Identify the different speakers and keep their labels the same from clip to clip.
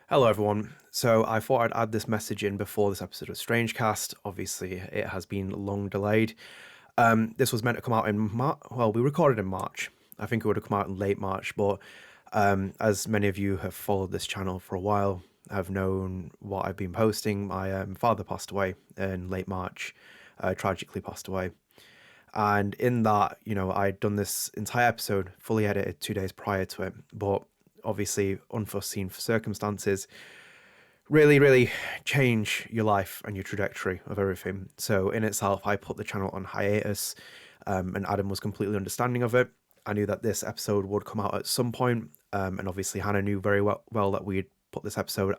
Speaker 1: Hello, everyone. So I thought I'd add this message in before this episode of StrangeCast. Obviously, it has been long delayed. This was meant to come out in March. Well, we recorded in March. I think it would have come out in late March, but as many of you have followed this channel for a while, have known what I've been posting. My father passed away in late March, tragically passed away. And in that, I'd done this entire episode fully edited 2 days prior to it, but obviously unforeseen circumstances really change your life and your trajectory of everything. So in itself, I put the channel on hiatus, and Adam was completely understanding of it. I knew that this episode would come out at some point, and obviously Hannah knew very well that we'd put this episode,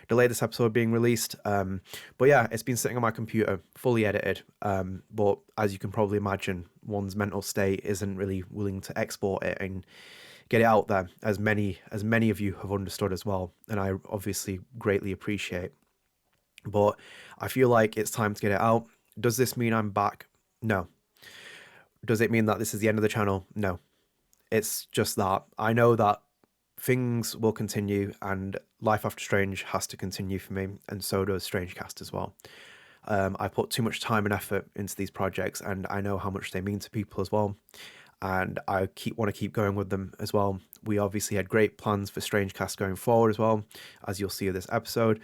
Speaker 1: delayed this episode being released. But yeah, it's been sitting on my computer, fully edited. But as you can probably imagine, one's mental state isn't really willing to export it and get it out there, as many of you have understood as well, and I obviously greatly appreciate. But I feel like it's time to get it out. Does this mean I'm back? No. Does it mean that this is the end of the channel? No. It's just that I know that things will continue, and Life After Strange has to continue for me, and so does StrangeCast as well. I put too much time and effort into these projects, and I know how much they mean to people as well. And I want to keep going with them as well. We obviously had great plans for StrangeCast going forward as well, as you'll see in this episode.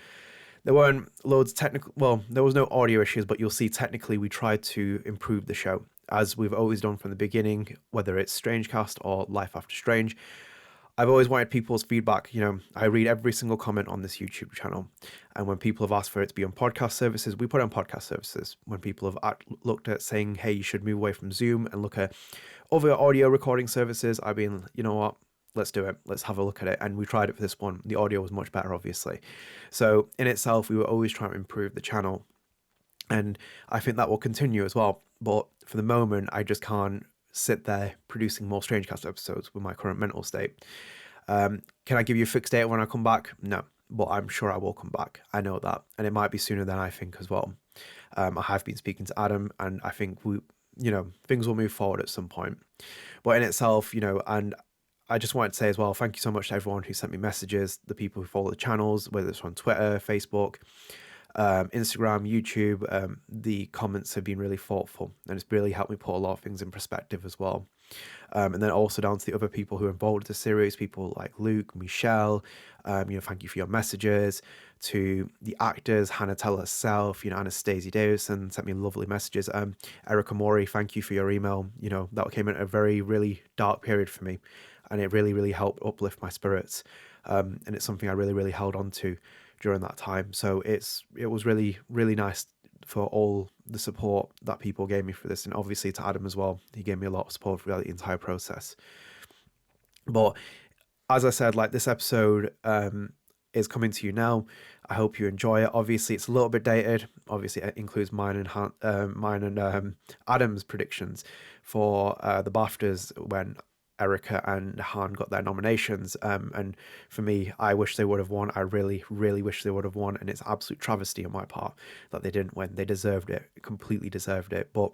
Speaker 1: There weren't loads of technical, well, there was no audio issues, but you'll see technically we tried to improve the show, as we've always done from the beginning, whether it's StrangeCast or Life After Strange. I've always wanted people's feedback. I read every single comment on this YouTube channel, and when people have asked for it to be on podcast services, we put it on podcast services. When people have looked at saying, hey, you should move away from Zoom and look at other audio recording services, I've been, you know what, let's do it. Let's have a look at it. And we tried it for this one. The audio was much better, obviously. So in itself, we were always trying to improve the channel, and I think that will continue as well. But for the moment, I just can't sit there producing more StrangeCast episodes with my current mental state. Can I give you a fixed date when I come back? No, but I'm sure I will come back. I know that, and it might be sooner than I think as well. I have been speaking to Adam, and I think things will move forward at some point. But in itself, and I just wanted to say as well, thank you so much to everyone who sent me messages, the people who follow the channels, whether it's on Twitter, Facebook, Instagram, YouTube. The comments have been really thoughtful, and it's really helped me put a lot of things in perspective as well. And then also down to the other people who are involved in the series, people like Luke, Michelle, thank you for your messages. To the actors, Hannah Telle herself, Anastasia Davison sent me lovely messages. Erika, Mori, thank you for your email. That came in a very, really dark period for me, and it really helped uplift my spirits. And it's something I really held on to during that time. So it was really nice for all the support that people gave me for this, and obviously to Adam as well. He gave me a lot of support throughout the entire process. But as I said, this episode is coming to you now. I hope you enjoy it. Obviously, it's a little bit dated. Obviously, it includes mine and Adam's predictions for the BAFTAs when Erika and Han got their nominations, and for me, I wish they would have won. I really wish they would have won, and it's absolute travesty on my part that they didn't win. They deserved it, completely deserved it, but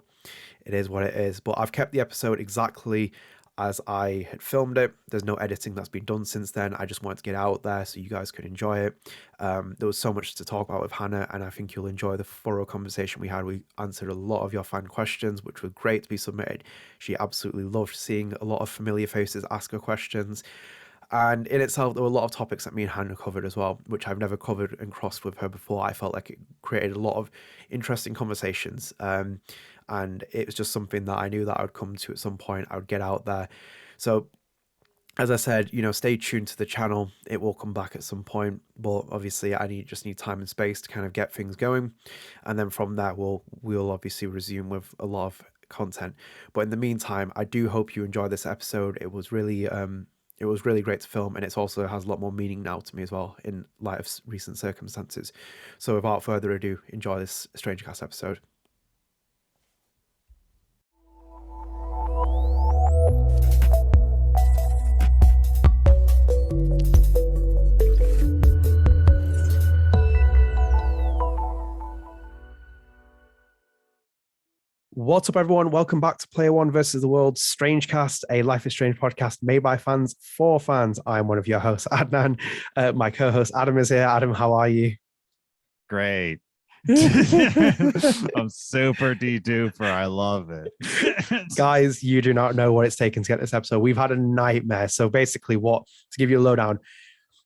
Speaker 1: it is what it is. But I've kept the episode exactly as I had filmed it. There's no editing that's been done since then. I just wanted to get out there so you guys could enjoy it. There was so much to talk about with Hannah, and I think you'll enjoy the thorough conversation we had. We answered a lot of your fan questions, which were great to be submitted. She absolutely loved seeing a lot of familiar faces ask her questions. And in itself, there were a lot of topics that me and Hannah covered as well, which I've never covered and crossed with her before. I felt like it created a lot of interesting conversations. And it was just something that I knew that I would come to at some point. I would get out there. So as I said, stay tuned to the channel. It will come back at some point, but obviously I just need time and space to kind of get things going. And then from that, we'll obviously resume with a lot of content. But in the meantime, I do hope you enjoy this episode. It was really great to film, and it also has a lot more meaning now to me as well in light of recent circumstances. So without further ado, enjoy this StrangeCast episode. What's up, everyone? Welcome back to Player One versus the World StrangeCast, a Life is Strange podcast made by fans for fans. I'm one of your hosts, Adnan. My co-host Adam is here. Adam, how are you?
Speaker 2: Great. I'm super de-duper. I love it.
Speaker 1: Guys, you do not know what it's taken to get this episode. We've had a nightmare. So basically, to give you a lowdown,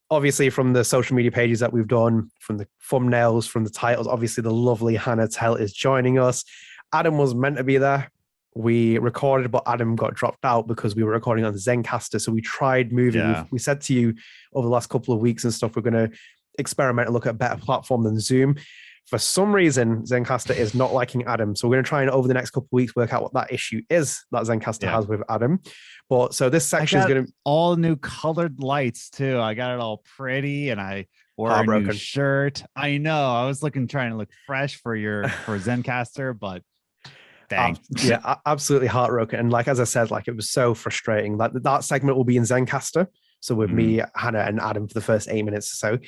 Speaker 1: obviously from the social media pages that we've done, from the thumbnails, from the titles, obviously the lovely Hannah Telle is joining us. Adam was meant to be there. We recorded, but Adam got dropped out because we were recording on Zencastr. So we tried moving.
Speaker 2: Yeah.
Speaker 1: We said to you over the last couple of weeks and stuff, we're going to experiment and look at a better platform than Zoom. For some reason, Zencastr is not liking Adam. So we're going to try and over the next couple of weeks work out what that issue is that Zencastr has with Adam. But so this section is going to
Speaker 2: all new colored lights too. I got it all pretty and I wore a new shirt. I know. I was trying to look fresh for Zencastr, but dang.
Speaker 1: Yeah, absolutely heartbroken. And like, as I said, like it was so frustrating. Like that segment will be in Zencastr. So with me, Hannah, and Adam for the first 8 minutes or so.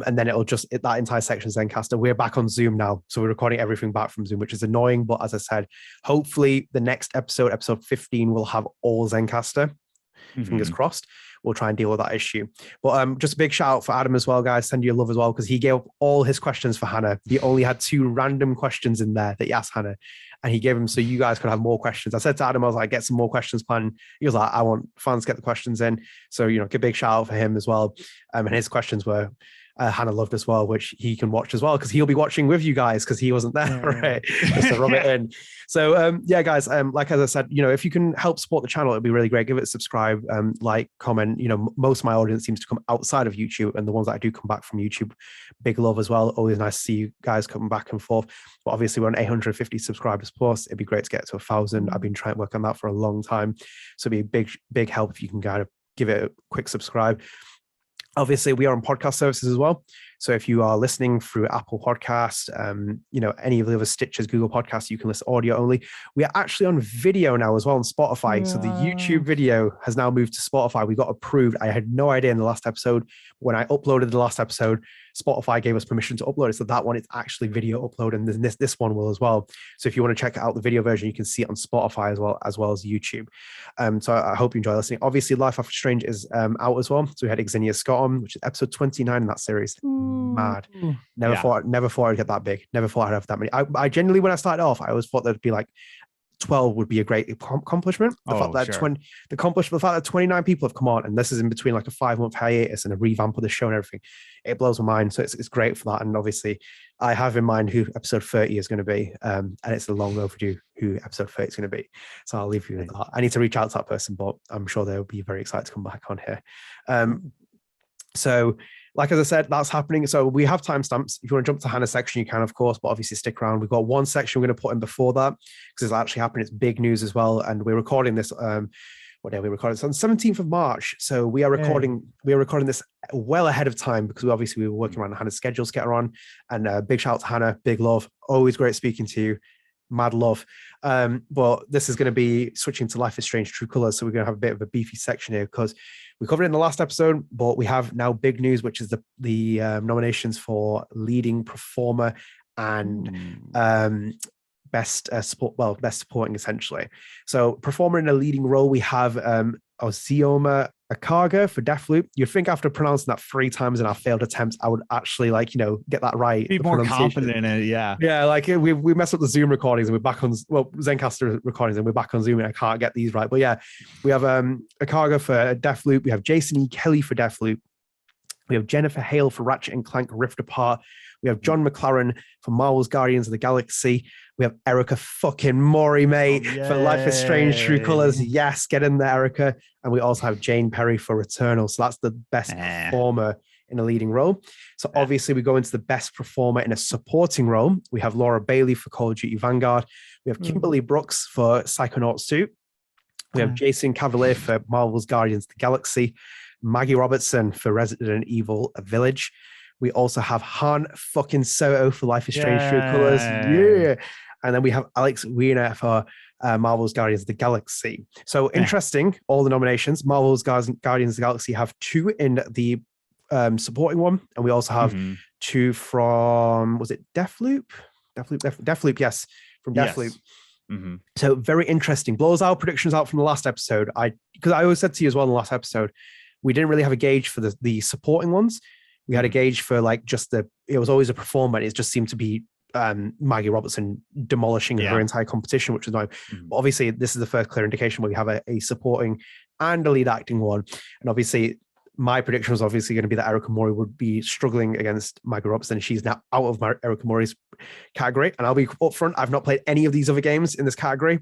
Speaker 1: And then it'll that entire section is Zencastr. We're back on Zoom now. So we're recording everything back from Zoom, which is annoying. But as I said, hopefully the next episode 15, will have all Zencastr. Fingers crossed. We'll try and deal with that issue. But just a big shout out for Adam as well, guys. Send you love as well, because he gave up all his questions for Hannah. He only had 2 random questions in there that he asked Hannah, and he gave them so you guys could have more questions. I said to Adam, I was like, get some more questions planned. He was like, I want fans to get the questions in. So, give a big shout out for him as well. And his questions were Hannah loved as well, which he can watch as well, because he'll be watching with you guys because he wasn't there, right? Just to rub it in. So guys, like as I said, if you can help support the channel, it'd be really great. Give it a subscribe, like, comment. Most of my audience seems to come outside of YouTube, and the ones that I do come back from YouTube, big love as well. Always nice to see you guys coming back and forth. But obviously we're on 850 subscribers plus. It'd be great to get to 1,000. I've been trying to work on that for a long time, so it'd be a big help if you can kind of give it a quick subscribe. Obviously, we are on podcast services as well. So if you are listening through Apple Podcasts, any of the other Stitchers, Google Podcasts, you can listen audio only. We are actually on video now as well on Spotify. Yeah. So the YouTube video has now moved to Spotify. We got approved. I had no idea in the last episode. When I uploaded the last episode, Spotify gave us permission to upload it. So that one is actually video upload, and this one will as well. So if you want to check out the video version, you can see it on Spotify as well as YouTube. So I hope you enjoy listening. Obviously, Life After Strange is out as well. So we had Xenia Scott on, which is episode 29 in that series. Mad. Never thought I'd get that big. Never thought I'd have that many. I genuinely, when I started off, I always thought there'd be like 12 would be a great accomplishment. The fact that 29 people have come on, and this is in between like a 5-month hiatus and a revamp of the show and everything, it blows my mind. So it's great for that. And obviously I have in mind who episode 30 is going to be, and it's a long overdue who episode 30 is going to be. So I'll leave you with that. I need to reach out to that person, but I'm sure they'll be very excited to come back on here. So like, as I said, that's happening. So we have timestamps. If you want to jump to Hannah's section, you can, of course, but obviously stick around. We've got one section we're going to put in before that because it's actually happening. It's big news as well. And we're recording this. What day we recorded? It's on the 17th of March. So we are recording. We are recording this well ahead of time because we were working around Hannah's schedule to get her on. And big shout out to Hannah. Big love. Always great speaking to you. Mad love. But this is going to be switching to Life is Strange True Colors. So we're going to have a bit of a beefy section here because we covered it in the last episode, but we have now big news, which is the nominations for leading performer and best supporting, essentially. So performer in a leading role, we have Ozioma Akaga for Deathloop. You'd think after pronouncing that 3 times in our failed attempts, I would actually get that right.
Speaker 2: Be more confident in it, yeah.
Speaker 1: Yeah, like we messed up the Zoom recordings and we're back on, Zencastr recordings and we're back on Zoom and I can't get these right. But yeah, we have Akaga for Deathloop. We have Jason E. Kelly for Deathloop. We have Jennifer Hale for Ratchet and Clank Rift Apart. We have John McLaren for Marvel's Guardians of the Galaxy. We have Erika fucking Mori, mate, for Life is Strange True Colors. Yes, get in there, Erika. And we also have Jane Perry for Returnal. So that's the best performer in a leading role. So obviously we go into the best performer in a supporting role. We have Laura Bailey for Call of Duty Vanguard. We have Kimberly Brooks for Psychonauts 2. We have Jason Cavalier for Marvel's Guardians of the Galaxy. Maggie Robertson for Resident Evil Village. We also have Han fucking Soto for Life is Strange True Colors. Yeah. And then we have Alex Wiener for Marvel's Guardians of the Galaxy. So interesting, all the nominations. Marvel's Guardians of the Galaxy have 2 in the supporting one. And we also have 2 from, was it Deathloop? Deathloop, yes, from Deathloop.
Speaker 2: Mm-hmm.
Speaker 1: So very interesting. Blows our predictions out from the last episode. Because I always said to you as well in the last episode, we didn't really have a gauge for the supporting ones. We had a gauge for like just it was always a performer. It just seemed to be Maggie Robertson demolishing her entire competition, which was nice. But obviously, this is the first clear indication where we have a supporting and a lead acting one. And obviously, my prediction was obviously going to be that Erika Mori would be struggling against Maggie Robertson. She's now out of Erika Mori's category. And I'll be upfront, I've not played any of these other games in this category.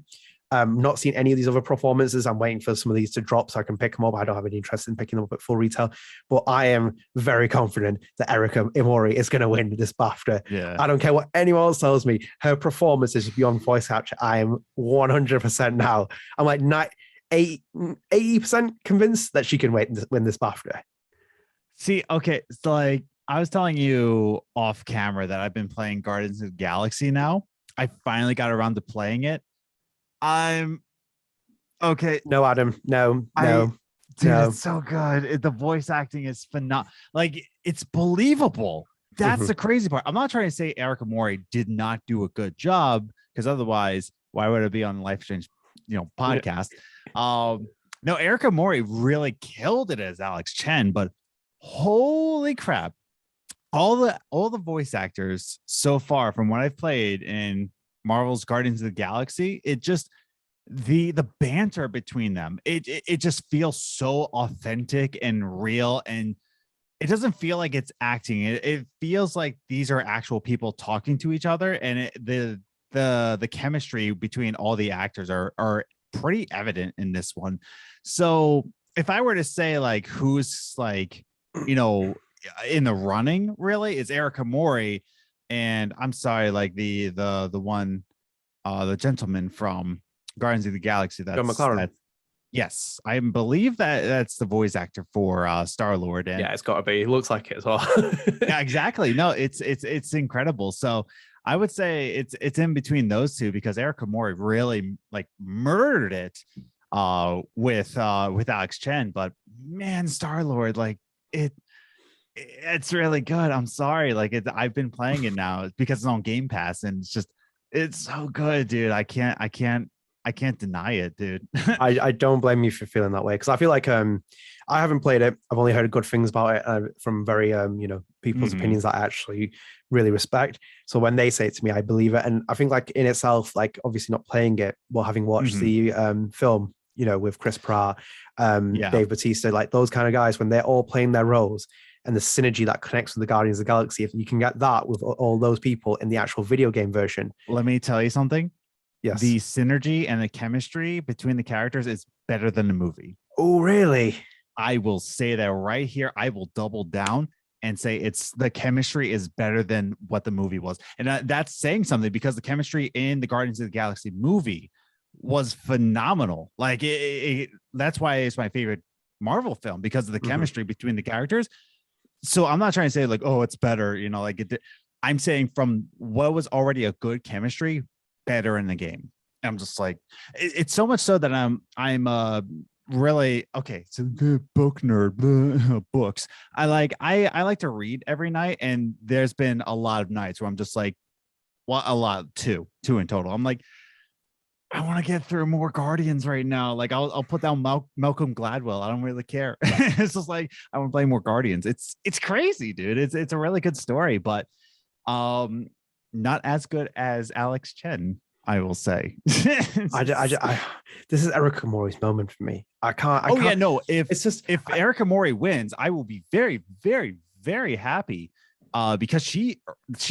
Speaker 1: Not seen any of these other performances. I'm waiting for some of these to drop so I can pick them up. I don't have any interest in picking them up at full retail, but I am very confident that Erika Mori is going to win this BAFTA.
Speaker 2: Yeah.
Speaker 1: I don't care what anyone else tells me. Her performance is beyond voice capture. I am 100% now. I'm like 80% convinced that she can win this BAFTA.
Speaker 2: See, okay, so like I was telling you off camera that I've been playing Guardians of the Galaxy now. I finally got around to playing it. I'm okay.
Speaker 1: No, Adam. No.
Speaker 2: Dude,
Speaker 1: no.
Speaker 2: It's so good. The voice acting is phenomenal. Like, it's believable. That's the crazy part. I'm not trying to say Erika Mori did not do a good job, because otherwise, why would it be on the Life Strange, podcast? No, Erika Mori really killed it as Alex Chen, but holy crap. All the voice actors so far from what I've played in Marvel's Guardians of the Galaxy, it just the banter between them, it just feels so authentic and real, and it doesn't feel like it's acting. It feels like these are actual people talking to each other, and the chemistry between all the actors are pretty evident in this one. So if I were to say like who's like in the running, really, it's Erika Mori. And I'm sorry, like the one, the gentleman from Guardians of the Galaxy. That's
Speaker 1: John McLaren.
Speaker 2: Yes, I believe that's the voice actor for Star-Lord. And
Speaker 1: yeah, it's got to be. It looks like it as well.
Speaker 2: yeah, exactly. No, it's incredible. So I would say it's in between those two, because Erika Mori really like murdered it with Alex Chen. But man, Star-Lord, like it's really good. I'm sorry, like I've been playing it now because it's on Game Pass, and it's so good, dude. I can't deny it, dude.
Speaker 1: I don't blame you for feeling that way, because I feel like I haven't played it. I've only heard good things about it from very people's opinions that I actually really respect. So when they say it to me, I believe it. And I think like in itself, like obviously not playing it, well, having watched the film, with Chris Pratt, Dave Bautista, like those kind of guys, when they're all playing their roles, and the synergy that connects with the Guardians of the Galaxy, if you can get that with all those people in the actual video game version.
Speaker 2: Let me tell you something.
Speaker 1: Yes.
Speaker 2: The synergy and the chemistry between the characters is better than the movie.
Speaker 1: Oh, really?
Speaker 2: I will say that right here. I will double down and say the chemistry is better than what the movie was. And that's saying something, because the chemistry in the Guardians of the Galaxy movie was phenomenal. Like that's why it's my favorite Marvel film, because of the chemistry between the characters. So I'm not trying to say like, oh, it's better, I'm saying from what was already a good chemistry, better in the game. I'm just like, it's so much so that I'm really okay. So good book nerd books. I like to read every night, and there's been a lot of nights where I'm just like, well, a lot, two in total. I'm like, I want to get through more Guardians right now. Like I'll put down Malcolm Gladwell. I don't really care. It's just like I want to play more Guardians. It's crazy, dude. It's a really good story, but not as good as Alex Chen, I will say.
Speaker 1: This is Erika Mori's moment for me. I can't.
Speaker 2: Yeah, no. If Erika Mori wins, I will be very, very, very happy. Because she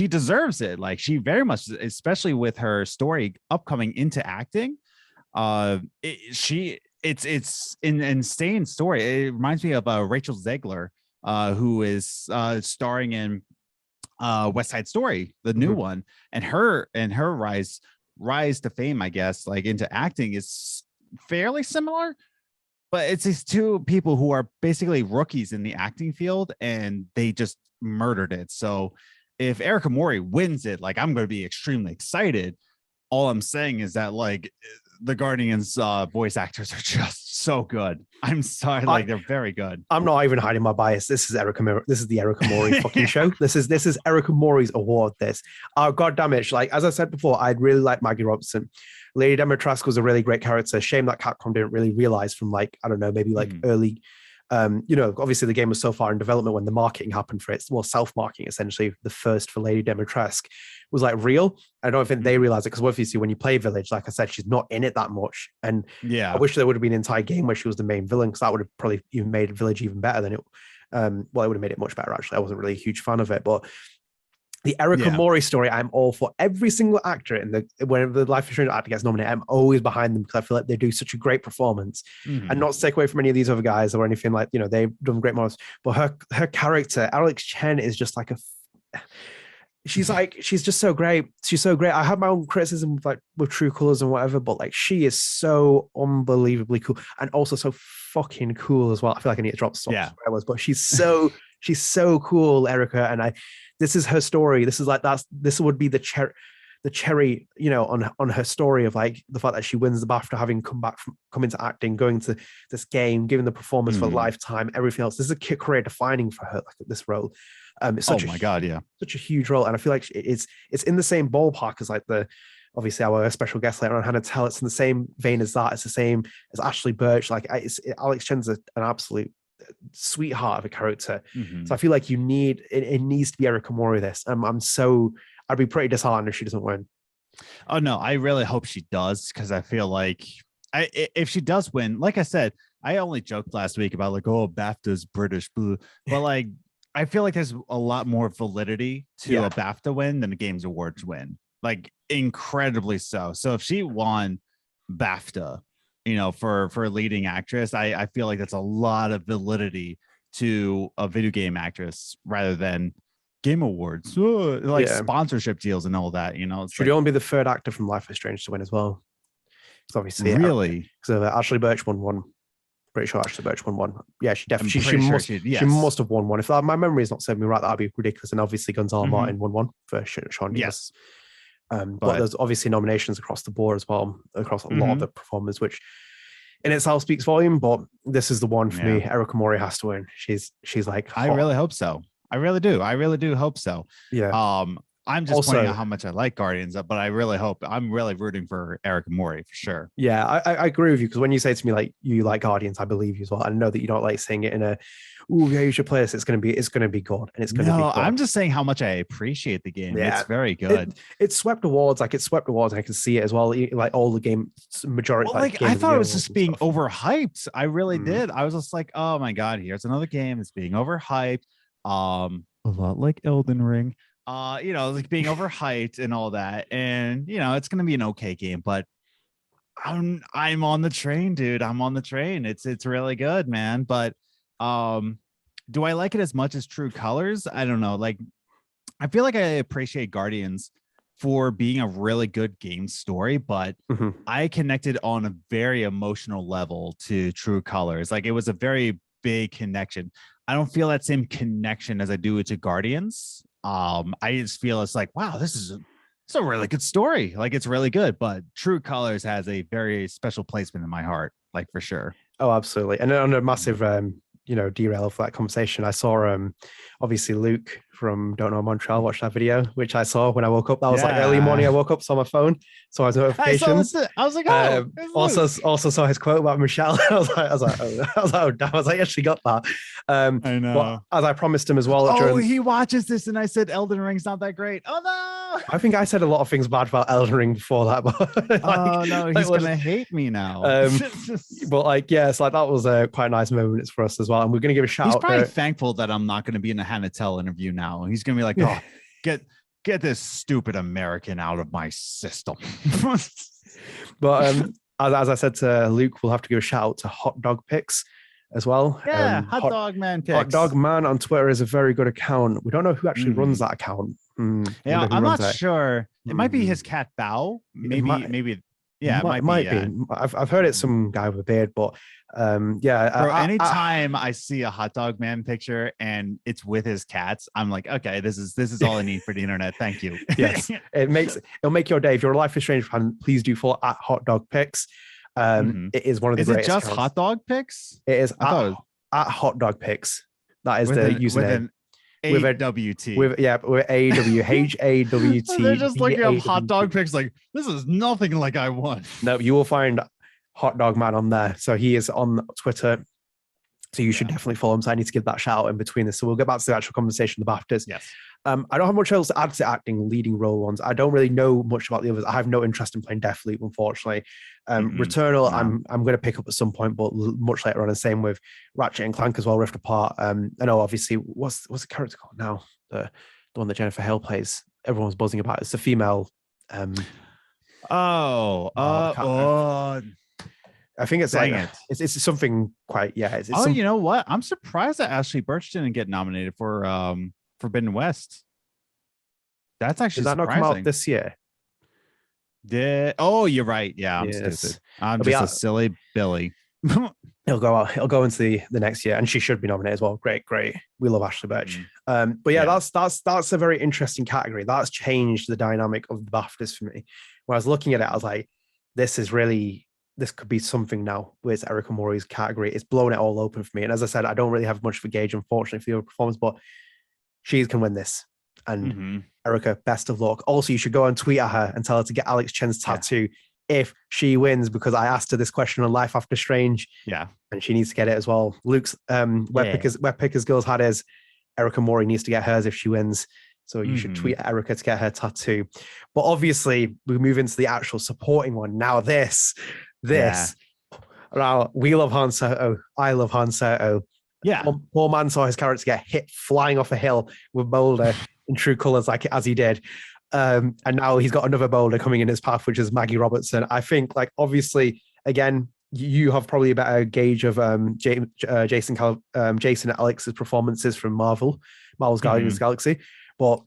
Speaker 2: deserves it. Like she very much, especially with her story upcoming into acting. It's an insane story. It reminds me of Rachel Zegler, who is starring in West Side Story, the new one, and her rise to fame, I guess, like into acting is fairly similar. But it's these two people who are basically rookies in the acting field, and they just murdered it. So if Erika Mori wins it, like I'm going to be extremely excited. All I'm saying is that like the Guardians voice actors are just so good. I'm sorry, like they're very good.
Speaker 1: I'm not even hiding my bias. This is the Erika Mori fucking show. This is Erika Mori's award. This. Oh, god damn it! Like as I said before, I'd really like Maggie Robertson. Lady Dimitrescu was a really great character. Shame that Capcom didn't really realize from like, I don't know, maybe like early, obviously the game was so far in development when the marketing happened for it. Well, self-marketing essentially, the first for Lady Dimitrescu was like real. I don't think they realized it because obviously when you play Village, like I said, she's not in it that much. And I wish there would have been an entire game where she was the main villain because that would have probably even made Village even better than it. It would have made it much better actually. I wasn't really a huge fan of it, but the Erika Mori story, I'm all for. Every single actor when the Life is Strange actor gets nominated, I'm always behind them because I feel like they do such a great performance. And not to take away from any of these other guys or anything like, they've done great moments. But her character, Alex Chen, is just like she's just so great. She's so great. I have my own criticism with True Colors and whatever, but like she is so unbelievably cool and also so fucking cool as well. I feel like I need to drop some spoilers, but she's so cool, Erika. And this is her story. This would be the cherry, on her story of like the fact that she wins the BAFTA, having come into acting, going to this game, giving the performance for lifetime, everything else. This is a career defining for her, like this role. It's such such a huge role, and I feel like it's in the same ballpark as like obviously our special guest later on, Hannah Telle. It's in the same vein as that. It's the same as Ashley Birch. Like Alex Chen's an absolute sweetheart of a character. So I feel like it needs to be Erika Mori this. I'd be pretty disheartened if she doesn't win.
Speaker 2: Oh no, I really hope she does, because I feel like if she does win, like I said, I only joked last week about like, oh, BAFTA's British, but like I feel like there's a lot more validity to a BAFTA win than a Games Awards win, like incredibly so. So if she won BAFTA, for leading actress, I feel like that's a lot of validity to a video game actress rather than Game Awards, sponsorship deals and all that.
Speaker 1: Should only be the third actor from Life is Strange to win as well. Because obviously,
Speaker 2: really,
Speaker 1: so Ashley Birch won one. Pretty sure Ashley Birch won one. Yeah, she definitely. She must have won one. If my memory is not serving me right, that'd be ridiculous. And obviously, Gonzalo Martin won one for Sean.
Speaker 2: Yes.
Speaker 1: But there's obviously nominations across the board as well, across a lot of the performers, which in itself speaks volume. But this is the one for me. Erika Mori has to win. She's like hot.
Speaker 2: I really hope so. I really do hope so.
Speaker 1: Yeah.
Speaker 2: I'm just pointing out how much I like Guardians, but I really hope. I'm really rooting for Erika Mori for sure.
Speaker 1: Yeah, I agree with you, because when you say to me like you like Guardians, I believe you as well. I know that you don't like saying it in a, "Ooh, yeah, you should play this." It's gonna be good, and it's gonna be. No,
Speaker 2: I'm just saying how much I appreciate the game. Yeah, it's very good.
Speaker 1: It swept awards, and I can see it as well. Like all the game majority.
Speaker 2: Well, I thought it was just being overhyped. I really did. I was just like, oh my god, here's another game that's being overhyped. A lot like Elden Ring. Like being overhyped and all that, and it's gonna be an okay game, but I'm on the train, dude. I'm on the train. It's really good, man. But do I like it as much as True Colors? I don't know. Like, I feel like I appreciate Guardians for being a really good game story, but I connected on a very emotional level to True Colors. Like, it was a very big connection. I don't feel that same connection as I do to Guardians. I just feel it's like, wow, it's a really good story. Like, it's really good, but True Colors has a very special placement in my heart, like, for sure.
Speaker 1: Oh, absolutely. And on a massive, derail for that conversation, I saw, obviously Luke from Dontnod Montreal watched that video, which I saw when I woke up. That was like early morning. I woke up, saw my phone, saw his notifications.
Speaker 2: I was like, oh.
Speaker 1: Also saw his quote about Michelle. I was like, oh, damn. I was like, I actually got that. I know. But as I promised him as well.
Speaker 2: He watches this, and I said Elden Ring's not that great. Oh no.
Speaker 1: I think I said a lot of things bad about Elden Ring before that, but
Speaker 2: oh no, he's gonna hate me now.
Speaker 1: But that was quite a nice moment for us as well, and we're gonna give a shout out.
Speaker 2: He's probably thankful that I'm not gonna be in a Hannah Telle interview now. He's gonna be like, oh, get this stupid American out of my system.
Speaker 1: But as I said to Luke, we'll have to give a shout out to Hot Dog Picks as well.
Speaker 2: Yeah, Hot Dog Man Picks.
Speaker 1: Hot Dog Man on Twitter is a very good account. We don't know who actually runs that account.
Speaker 2: Yeah, I'm not sure. It might be his cat Bao. Maybe. Yeah, it might be.
Speaker 1: I've heard it's some guy with a beard, but
Speaker 2: anytime I see a Hot Dog Man picture and it's with his cats, I'm like, okay, this is all I need for the internet. Thank you.
Speaker 1: Yes, it'll make your day. If you're a Life is Strange fan, please do follow at Hot Dog Picks. It is one of the
Speaker 2: Is it
Speaker 1: greatest
Speaker 2: just
Speaker 1: accounts.
Speaker 2: hot dog pics?
Speaker 1: It is
Speaker 2: I thought it was
Speaker 1: at hot dog pics. That is
Speaker 2: with
Speaker 1: the
Speaker 2: an,
Speaker 1: username.
Speaker 2: with an AWT.
Speaker 1: With AWHAWT.
Speaker 2: They're just looking up hot dog pics like, this is nothing like I want.
Speaker 1: No, you will find Hot Dog Man on there. So he is on Twitter. So you should definitely follow him. So I need to give that shout out in between this. So we'll get back to the actual conversation, the BAFTAs.
Speaker 2: Yes.
Speaker 1: I don't have much else to add to acting leading role ones. I don't really know much about the others. I have no interest in playing Deathloop, unfortunately. Returnal, no. I'm going to pick up at some point, but much later on. And same with Ratchet and Clank as well, Rift Apart. I know, obviously, what's the character called now? The one that Jennifer Hale plays. Everyone's buzzing about. It's the female. I think it's it's something quite
Speaker 2: you know what? I'm surprised that Ashley Birch didn't get nominated for Forbidden West. That's actually
Speaker 1: Did that not come out this year?
Speaker 2: You're right. Yeah, I'm stupid. I'm just a silly Billy.
Speaker 1: He'll go into the next year, and she should be nominated as well. Great. We love Ashley Birch. But that's a very interesting category. That's changed the dynamic of the BAFTAs for me. When I was looking at it, I was like, this could be something now with Erika Mori's category. It's blown it all open for me. And as I said, I don't really have much of a gauge, unfortunately, for your performance, but she can win this. And Erika, best of luck. Also, you should go and tweet at her and tell her to get Alex Chen's tattoo if she wins, because I asked her this question on Life After Strange. Yeah. And she needs to get it as well. Luke's Web Pickers Girls had his. Erika Mori needs to get hers if she wins. So you should tweet at Erika to get her tattoo. But obviously, we move into the actual supporting one. Now this. Now, we love Han Soto. I love Han Soto. Yeah. Poor man saw his character get hit flying off a hill with boulder in true colors, as he did. And now he's got another boulder coming in his path, which is Maggie Robertson. I think, obviously, again, you have probably a better gauge of Jason and Alex's performances from Marvel's Guardians of the Galaxy. But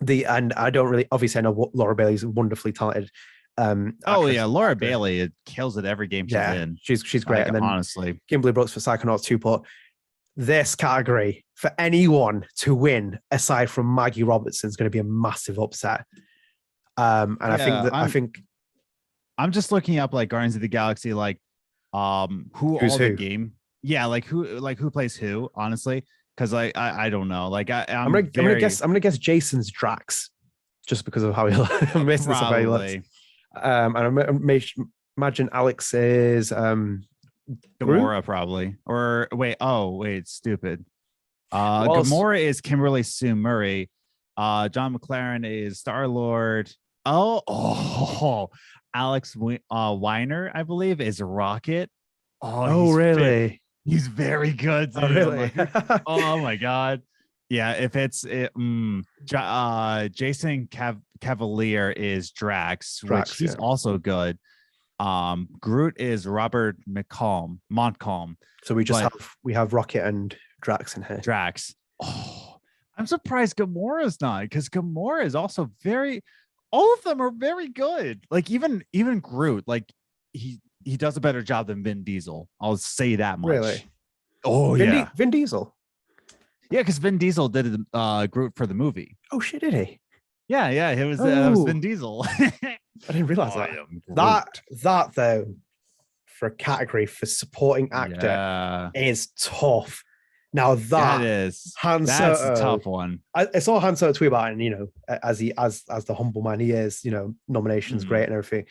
Speaker 1: I don't really, obviously, I know Laura Bailey's wonderfully talented.
Speaker 2: Laura Bailey kills it every game she's in.
Speaker 1: She's great. And then
Speaker 2: honestly,
Speaker 1: Kimberly Brooks for Psychonauts 2. But this category for anyone to win aside from Maggie Robertson is going to be a massive upset. I think
Speaker 2: I'm just looking up Guardians of the Galaxy, who the game. Yeah, who plays who, honestly. Because I don't know. I'm gonna guess Jason's Drax, just because of how he makes this how he looks.
Speaker 1: And I imagine Alex is
Speaker 2: Gamora, probably. Or wait, stupid. Gamora is Kimberly Sue Murray. John McLaren is Star-Lord. Alex Weiner, I believe, is Rocket.
Speaker 1: Really?
Speaker 2: He's very good, dude.
Speaker 1: Oh, really?
Speaker 2: Oh my god. Yeah, if it's Jason Cavalier is Drax, which he's also good. Groot is Robert Montcalm.
Speaker 1: So we have Rocket and Drax in here.
Speaker 2: Drax. Oh, I'm surprised Gamora's not, because Gamora is also all of them are very good. Even Groot, he does a better job than Vin Diesel. I'll say that much.
Speaker 1: Really?
Speaker 2: Oh,
Speaker 1: Vin Diesel.
Speaker 2: Yeah, because Vin Diesel did Groot for the movie.
Speaker 1: Oh shit, did he?
Speaker 2: Yeah, it was that was Vin Diesel.
Speaker 1: I didn't realize that though, for a category for supporting actor is tough. Now that's
Speaker 2: a tough one.
Speaker 1: I saw Han Soto tweet about it, and as the humble man he is, nominations great and everything.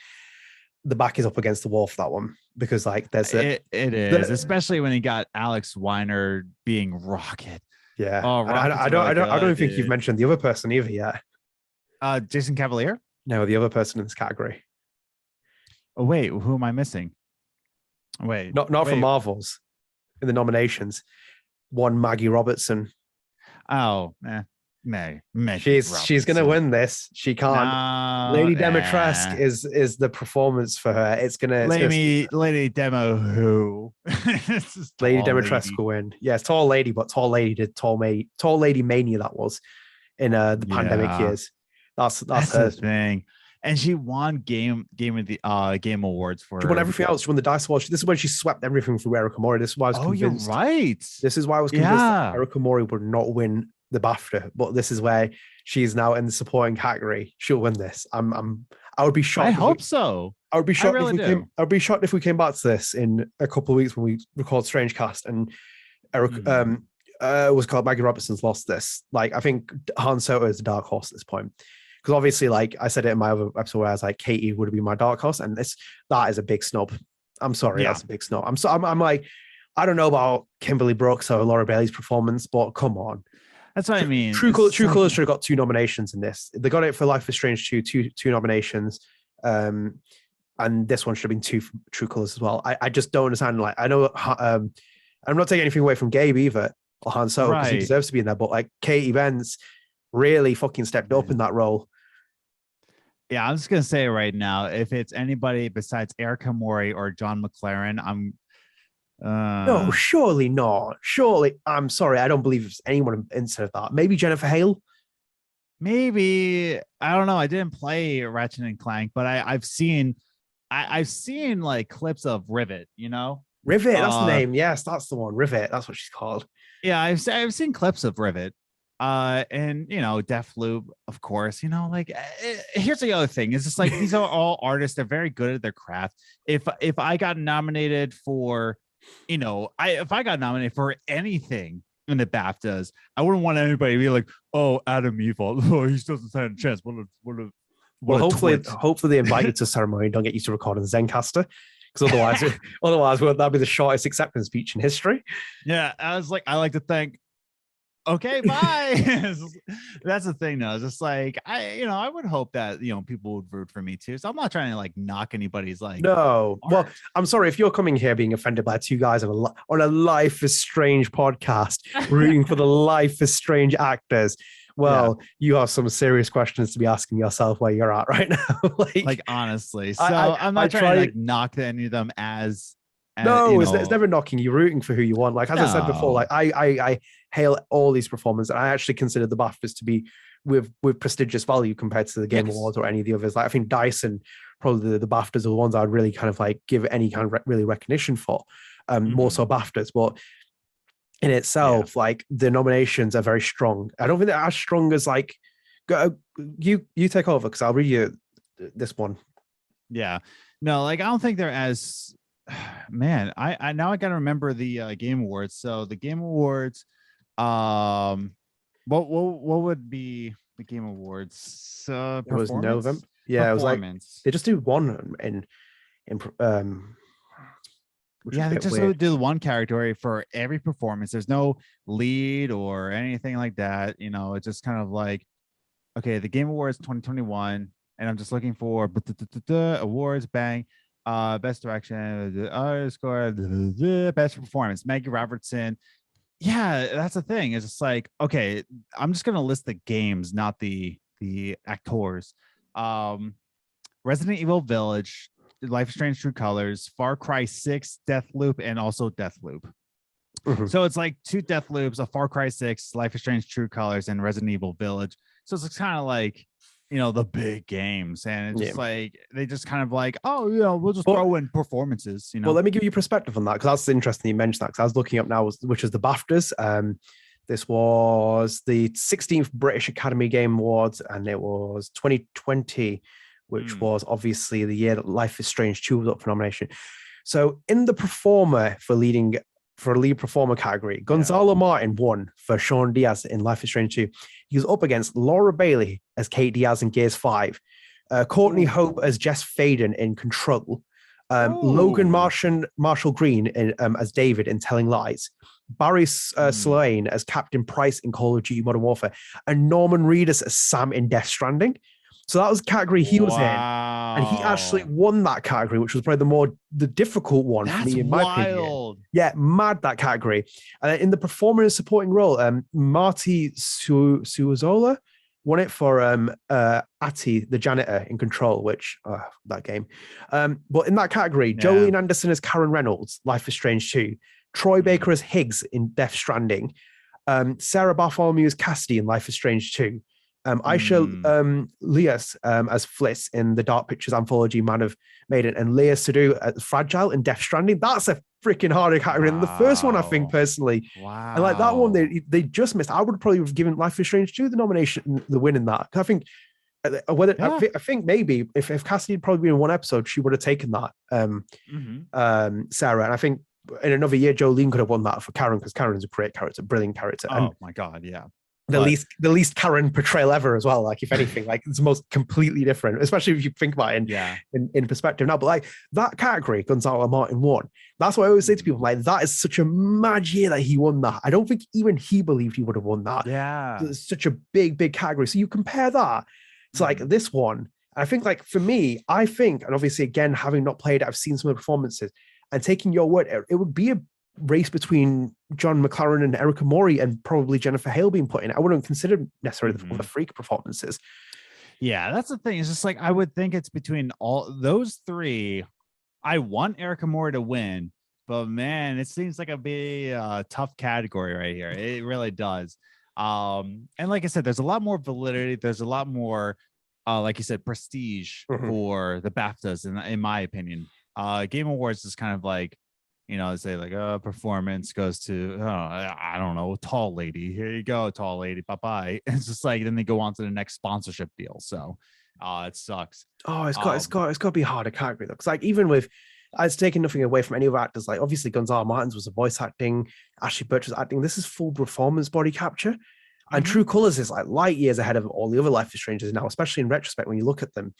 Speaker 1: The back is up against the wall for that one, because
Speaker 2: it is, especially when he got Alex Weiner being Rocket.
Speaker 1: Yeah. I don't think you've mentioned the other person either yet.
Speaker 2: Jason Cavalier?
Speaker 1: No, the other person in this category.
Speaker 2: Oh wait, who am I missing? Wait,
Speaker 1: not from Marvels in the nominations. One Maggie Robertson.
Speaker 2: Oh,
Speaker 1: she's gonna win this. She can't.
Speaker 2: No,
Speaker 1: Lady Demetresque is the performance for her.
Speaker 2: Lady Demo who?
Speaker 1: Lady Demetresque will win. Yeah, it's tall lady, but tall lady did tall lady mania that was in the pandemic years. That's her
Speaker 2: thing. And she won game awards for.
Speaker 1: She won everything else. She won the Dice Awards. This is when she swept everything through Erika Mori. This is why I was convinced.
Speaker 2: You're right.
Speaker 1: This is why I was convinced that Erika Mori would not win the BAFTA, but this is where she's now in the supporting category. She'll win this. I would be shocked.
Speaker 2: I hope so.
Speaker 1: I would be shocked
Speaker 2: really
Speaker 1: if we
Speaker 2: do.
Speaker 1: came. I'd be shocked if we came back to this in a couple of weeks when we record StrangeCast and Eric was called Maggie Robertson's lost this. Like, I think Han Soto is a dark horse at this point. Because obviously, like I said it in my other episode where I was like, Katie would be my dark horse, and that is a big snub. I'm sorry, that's a big snub. I'm like, I don't know about Kimberly Brooks or Laura Bailey's performance, but come on.
Speaker 2: That's what I mean.
Speaker 1: True Colors should have got 2 nominations in this. They got it for Life is Strange 2, two nominations. And this one should have been 2 for True Colors as well. I just don't understand. Like, I know I'm not taking anything away from Gabe either or Han Solo because he deserves to be in there, but like Katie Benz really fucking stepped up in that role.
Speaker 2: Yeah, I'm just gonna say right now, if it's anybody besides Erika Mori or John McLaren, I'm
Speaker 1: no, surely not. Surely, I'm sorry, I don't believe it's anyone instead of that. Maybe Jennifer Hale.
Speaker 2: Maybe, I don't know. I didn't play Ratchet and Clank, but I've seen like clips of Rivet. You know,
Speaker 1: Rivet. That's the name. Yes, that's the one. Rivet. That's what she's called.
Speaker 2: Yeah, I've seen clips of Rivet. And you know, Deathloop, of course. You know, like here's the other thing: is just like these are all artists. They're very good at their craft. If I got nominated for, you know, if I got nominated for anything in the BAFTAs, I wouldn't want anybody to be like, "Oh, Adam Evalt, oh, he doesn't stand a chance."
Speaker 1: Well, hopefully they invite you to ceremony. Don't get you to record on Zencaster, because otherwise, that'd be the shortest acceptance speech in history.
Speaker 2: Yeah, I was like, I like to thank. Okay, bye. That's the thing, though. It's just like I would hope that people would root for me too. So I'm not trying to like knock anybody's like.
Speaker 1: No,
Speaker 2: art.
Speaker 1: well, I'm sorry if you're coming here being offended by 2 guys on a Life is Strange podcast, rooting for the Life is Strange actors. Well, you have some serious questions to be asking yourself where you're at right now. like
Speaker 2: honestly, so I'm not trying to like knock any of them as.
Speaker 1: No, it's never knocking. You're rooting for who you want. Like as I said before, like I hail all these performances. And I actually consider the BAFTAs to be with prestigious value compared to the Game Awards or any of the others. Like I think Dyson, probably the BAFTAs are the ones I'd really kind of like give any kind of really recognition for. More so BAFTAs, but in itself, like the nominations are very strong. I don't think they're as strong as like you take over because I'll read you this one.
Speaker 2: Yeah, no, like I don't think they're as. Man, I now I gotta remember the Game Awards. So the Game Awards, what would be the Game Awards?
Speaker 1: It was November. Yeah, it was like they just do one in
Speaker 2: they just do one category for every performance. There's no lead or anything like that. You know, it's just kind of like, okay, the Game Awards 2021, and I'm just looking for awards, bang. Best direction, score, best performance, Maggie Robertson. Yeah, that's the thing. It's just like, okay, I'm just gonna list the games, not the actors. Resident Evil Village, Life is Strange True Colors, Far Cry 6, Deathloop, and also Deathloop. So it's like 2 Deathloops, a Far Cry 6, Life is Strange True Colors, and Resident Evil Village. So it's kind of like, the big games, and it's just like they just kind of like, oh, we'll just throw in performances.
Speaker 1: Well, let me give you perspective on that because that's interesting you mentioned that, because I was looking up now, which is the BAFTAs. This was the 16th British Academy Game Awards, and it was 2020, which was obviously the year that Life is Strange 2 was up for nomination. So in the performer for a lead performer category, Gonzalo Martin won for Sean Diaz in Life is Strange 2. He was up against Laura Bailey as Kate Diaz in Gears 5, Courtney Hope as Jess Faden in Control, Logan Marshall Green as David in Telling Lies, Barry Slane as Captain Price in Call of Duty Modern Warfare, and Norman Reedus as Sam in Death Stranding. So that was the category he was in, and he actually won that category, which was probably the difficult one for me, in my opinion. Yeah, mad, that category. And in the performer and supporting role, Marty Suazola won it for Atty, the janitor in Control, which that game. But in that category, Jolene Anderson as Karen Reynolds, Life is Strange 2, Troy Baker as Higgs in Death Stranding, Sarah Bartholomew as Cassidy in Life is Strange 2. Aisha Lias as Fliss in the Dark Pictures anthology Man of Maiden, and Leah Sadu as Fragile in Death Stranding. That's a freaking harder category than the first one, I think, personally.
Speaker 2: Wow.
Speaker 1: And like that one, they just missed. I would probably have given Life is Strange 2 the nomination, the win in that. I think Whether
Speaker 2: Yeah.
Speaker 1: I think maybe if Cassidy had probably been in one episode, she would have taken that. Sarah, and I think in another year, Jolene could have won that for Karen because Karen's a great character, brilliant character. And
Speaker 2: Oh my god, yeah.
Speaker 1: the least Karen portrayal ever as well. Like if anything, like it's the most completely different, especially if you think about it in perspective now. But like that category, Gonzalo Martin won. That's what I always say to people. Like that is such a mad year that he won that. I don't think even he believed he would have won that.
Speaker 2: Yeah,
Speaker 1: it's such a big category. So you compare that to like this one. I think like for me, I think, and obviously again having not played, I've seen some of the performances. And taking your word, it would be a race between John McLaren and Erika Mori and probably Jennifer Hale being put in. I wouldn't consider necessarily the freak performances.
Speaker 2: Yeah, that's the thing. It's just like I would think it's between all those three. I want Erika Mori to win, but man, it seems like a tough category right here. It really does. And like I said, there's a lot more validity. There's a lot more, like you said, prestige for the BAFTAs, in my opinion. Game Awards is kind of like, you know, say like performance goes to I don't know, tall lady. Here you go, tall lady. Bye bye. It's just like then they go on to the next sponsorship deal. So it sucks.
Speaker 1: Oh, it's got to be harder category though, because like even with, it's taking nothing away from any of the actors. Like obviously Gonzalo Martins was a voice acting, Ashley Birch was acting. This is full performance body capture. And True Colors is like light years ahead of all the other Life is Strangers now, especially in retrospect when you look at them.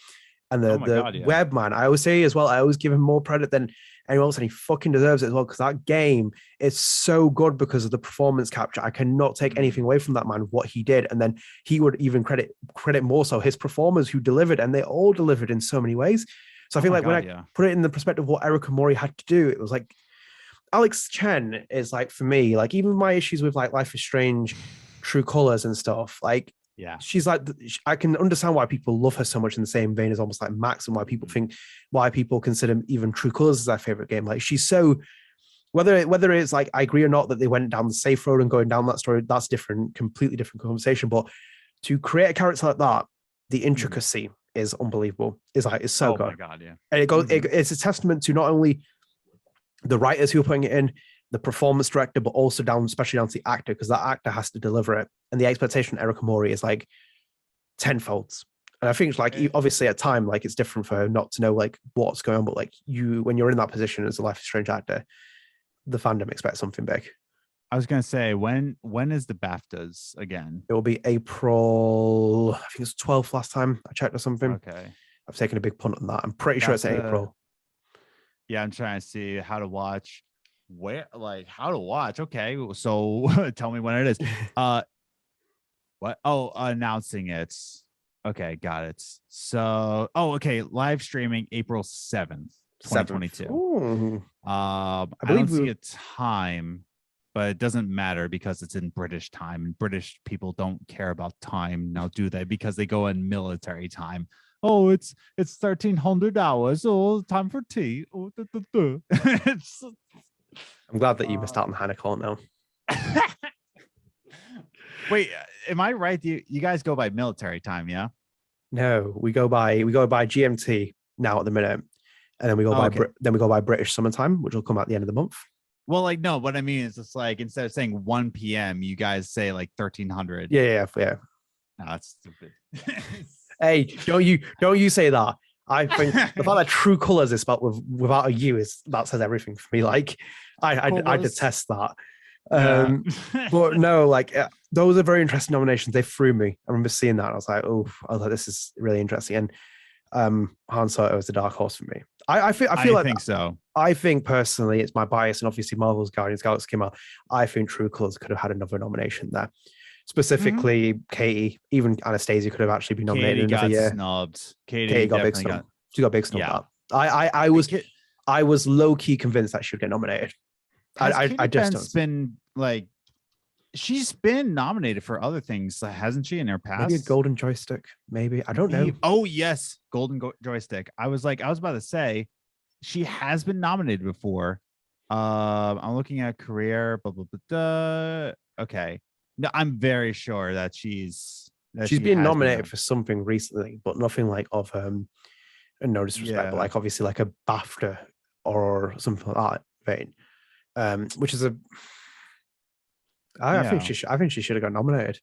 Speaker 1: And the web man, I always say as well, I always give him more credit than anyone else, and he fucking deserves it as well, because that game is so good because of the performance capture. I cannot take anything away from that man, what he did. And then he would even credit more so his performers who delivered, and they all delivered in so many ways. So I feel like when I put it in the perspective of what Erika Mori had to do, it was like Alex Chen is like, for me, like even my issues with like Life is Strange, True Colors and stuff, like she's like, I can understand why people love her so much in the same vein as almost like Max, and why people consider even True Colors as their favorite game. Like she's so, whether it's like I agree or not that they went down the safe road and going down that story, that's different, completely different conversation. But to create a character like that, the intricacy is unbelievable. It's so good.
Speaker 2: Oh my god, yeah.
Speaker 1: And it goes, it's a testament to not only the writers who are putting it in, the performance director, but also especially down to the actor, because that actor has to deliver it. And the expectation of Erika Mori is like tenfold. And I think it's like, obviously at time, like it's different for her not to know like what's going on, but like when you're in that position as a Life is Strange actor, the fandom expects something big.
Speaker 2: I was gonna say, when is the BAFTAs again?
Speaker 1: It will be April, I think it's 12th last time I checked or something.
Speaker 2: Okay.
Speaker 1: I've taken a big punt on that. I'm pretty sure it's April.
Speaker 2: Yeah, I'm trying to see how to watch. How to watch. Okay, so tell me when it is. What? Oh, announcing it. Okay, got it. So, okay, live streaming April 7th, 2022. I don't see a time, but it doesn't matter because it's in British time, and British people don't care about time now, do they? Because they go in military time. Oh, it's 1300 hours. Oh, time for tea. Oh,
Speaker 1: I'm glad that you missed out on Hannah Telle now.
Speaker 2: Wait, am I right? You guys go by military time, yeah?
Speaker 1: No, we go by GMT now at the minute, and then we go by British summertime, which will come out the end of the month.
Speaker 2: Well, like no, what I mean is it's like instead of saying 1 p.m., you guys say like 1300.
Speaker 1: Yeah.
Speaker 2: No, that's stupid.
Speaker 1: Hey, don't you say that. I think the fact that True Colors is spelled without a U that says everything for me. Like I detest that. But no, like those are very interesting nominations. They threw me. I remember seeing that. And I was like, this is really interesting. And Han Solo is the dark horse for me. I think
Speaker 2: so.
Speaker 1: I think personally, it's my bias, and obviously Marvel's Guardians of the Galaxy came out. I think True Colors could have had another nomination there. Specifically, Katie, even Anastasia could have actually been nominated another year.
Speaker 2: Snubbed.
Speaker 1: Katie got big snub. She got big snub. Yeah. I was low key convinced that she would get nominated. I just
Speaker 2: been like, she's been nominated for other things, hasn't she, in her past?
Speaker 1: Maybe a Golden Joystick. Maybe I don't know.
Speaker 2: Oh yes, Golden Joystick. I was about to say, she has been nominated before. I'm looking at career. Blah, blah, blah, blah. Okay. No, I'm very sure that she's
Speaker 1: been nominated for something recently, but nothing like of no disrespect, but like obviously like a BAFTA or something like that vein. Which is I think she should have got nominated.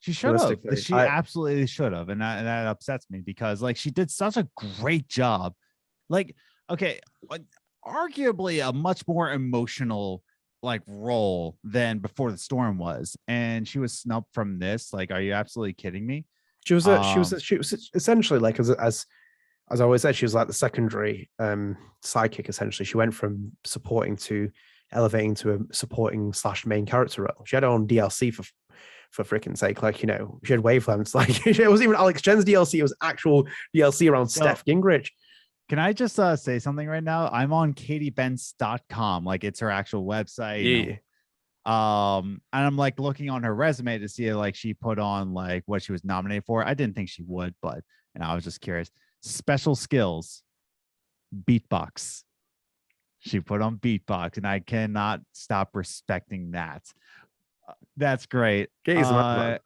Speaker 2: She should have.
Speaker 1: realistically.
Speaker 2: She absolutely should have, and that upsets me because like she did such a great job. Like, okay, arguably a much more emotional like role than Before the Storm was, and she was snubbed from this. Like, are you absolutely kidding me?
Speaker 1: She was essentially like as I always said, she was like the secondary sidekick. Essentially, she went from supporting to elevating to a supporting slash main character role. She had her own DLC for freaking sake. Like, she had wavelengths. Like, it wasn't even Alex Jen's DLC. It was actual DLC around Steph Gingrich.
Speaker 2: Can I just say something right now? I'm on katiebents.com. Like, it's her actual website.
Speaker 1: Yeah.
Speaker 2: And I'm like looking on her resume to see like she put on like what she was nominated for. I didn't think she would, but I was just curious. Special skills, beatbox. She put on beatbox, and I cannot stop respecting that. That's great. Karaoke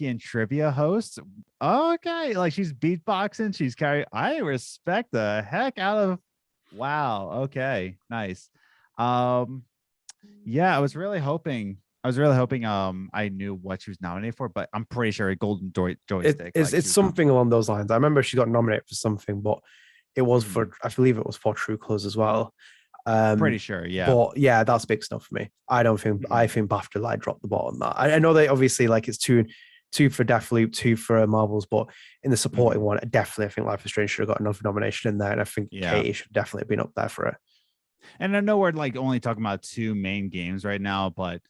Speaker 2: and trivia host. Okay, like she's beatboxing. She's I respect the heck out of. Wow. Okay. Nice. Yeah, I was really hoping. I knew what she was nominated for, but I'm pretty sure a golden joystick.
Speaker 1: It's something along those lines. I remember she got nominated for something, but it was for, I believe it was for True Colors as well.
Speaker 2: Pretty sure, yeah.
Speaker 1: But yeah, that's big stuff for me. I think BAFTA like dropped the ball on that. I know they obviously like it's two for Deathloop, 2 for Marvels, but in the supporting one, definitely I think Life is Strange should have got another nomination in there, and I think Katie should definitely have been up there for it.
Speaker 2: And I know we're like only talking about 2 main games right now, but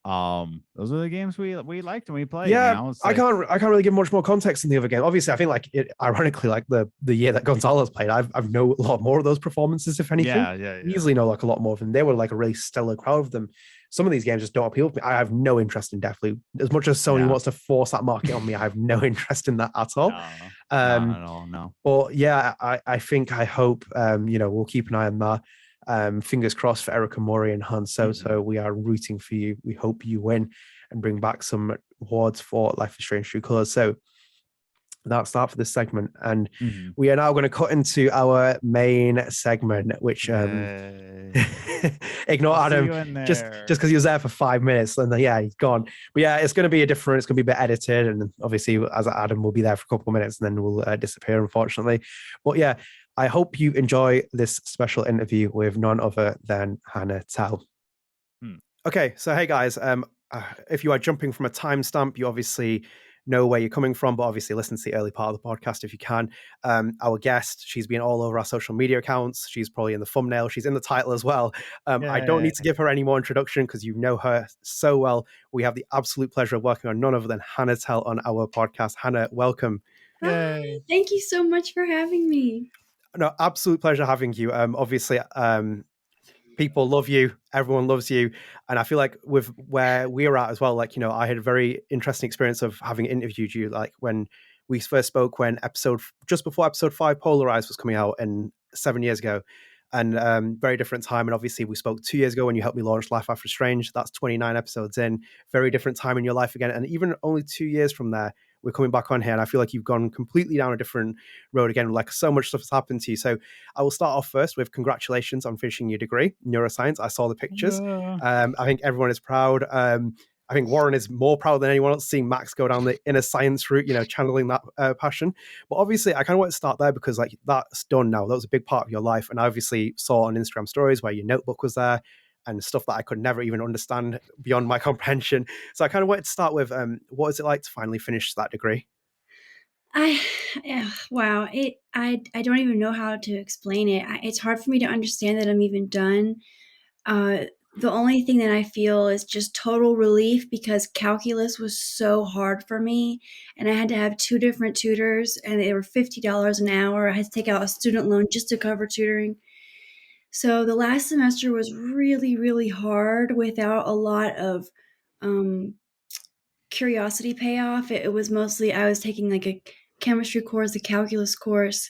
Speaker 2: those are the games we liked and we played.
Speaker 1: Yeah, I can't really give much more context in the other game. Obviously, I think like ironically, like the year that Gonzalez played, I've know a lot more of those performances, if anything.
Speaker 2: Yeah.
Speaker 1: Easily know like a lot more of them. They were like a really stellar crowd of them. Some of these games just don't appeal to me. I have no interest in Deathloop. As much as Sony wants to force that market on me, I have no interest in that at all.
Speaker 2: Not at all, no.
Speaker 1: But yeah, I hope we'll keep an eye on that. Fingers crossed for Erika, Mori, and Han Soto. We are rooting for you. We hope you win and bring back some awards for Life is Strange True Colors. So that's that for this segment. And we are now going to cut into our main segment, which ignore Adam just because he was there for 5 minutes and then he's gone. But yeah, it's going to be it's going to be a bit edited, and obviously as Adam will be there for a couple of minutes and then we'll disappear, unfortunately. But yeah, I hope you enjoy this special interview with none other than Hannah Telle. Okay, so hey guys, if you are jumping from a timestamp, you obviously know where you're coming from, but obviously listen to the early part of the podcast if you can. Our guest, she's been all over our social media accounts. She's probably in the thumbnail. She's in the title as well. I don't need to give her any more introduction because you know her so well. We have the absolute pleasure of working on none other than Hannah Telle on our podcast. Hannah, welcome.
Speaker 3: Hi, thank you so much for having me.
Speaker 1: No, absolute pleasure having you. Obviously, people love you. Everyone loves you. And I feel like with where we're at as well, like, I had a very interesting experience of having interviewed you, like when we first spoke, when just before episode 5, Polarized was coming out, and 7 years ago, and very different time. And obviously we spoke 2 years ago when you helped me launch Life After Strange. That's 29 episodes in, very different time in your life again. And even only 2 years from there, we're coming back on here, and I feel like you've gone completely down a different road again. Like, so much stuff has happened to you. So I will start off first with congratulations on finishing your degree, neuroscience. I saw the pictures. I think everyone is proud. I think Warren is more proud than anyone else seeing Max go down the inner science route, channeling that passion. But obviously, I kind of want to start there because like that's done now. That was a big part of your life, and I obviously saw on Instagram stories where your notebook was there and stuff that I could never even understand beyond my comprehension. So I kind of wanted to start with, what is it like to finally finish that degree?
Speaker 3: Wow. I don't even know how to explain it. It's hard for me to understand that I'm even done. The only thing that I feel is just total relief because calculus was so hard for me, and I had to have 2 different tutors, and they were $50 an hour. I had to take out a student loan just to cover tutoring. So the last semester was really, really hard without a lot of curiosity payoff. It was mostly I was taking like a chemistry course, a calculus course,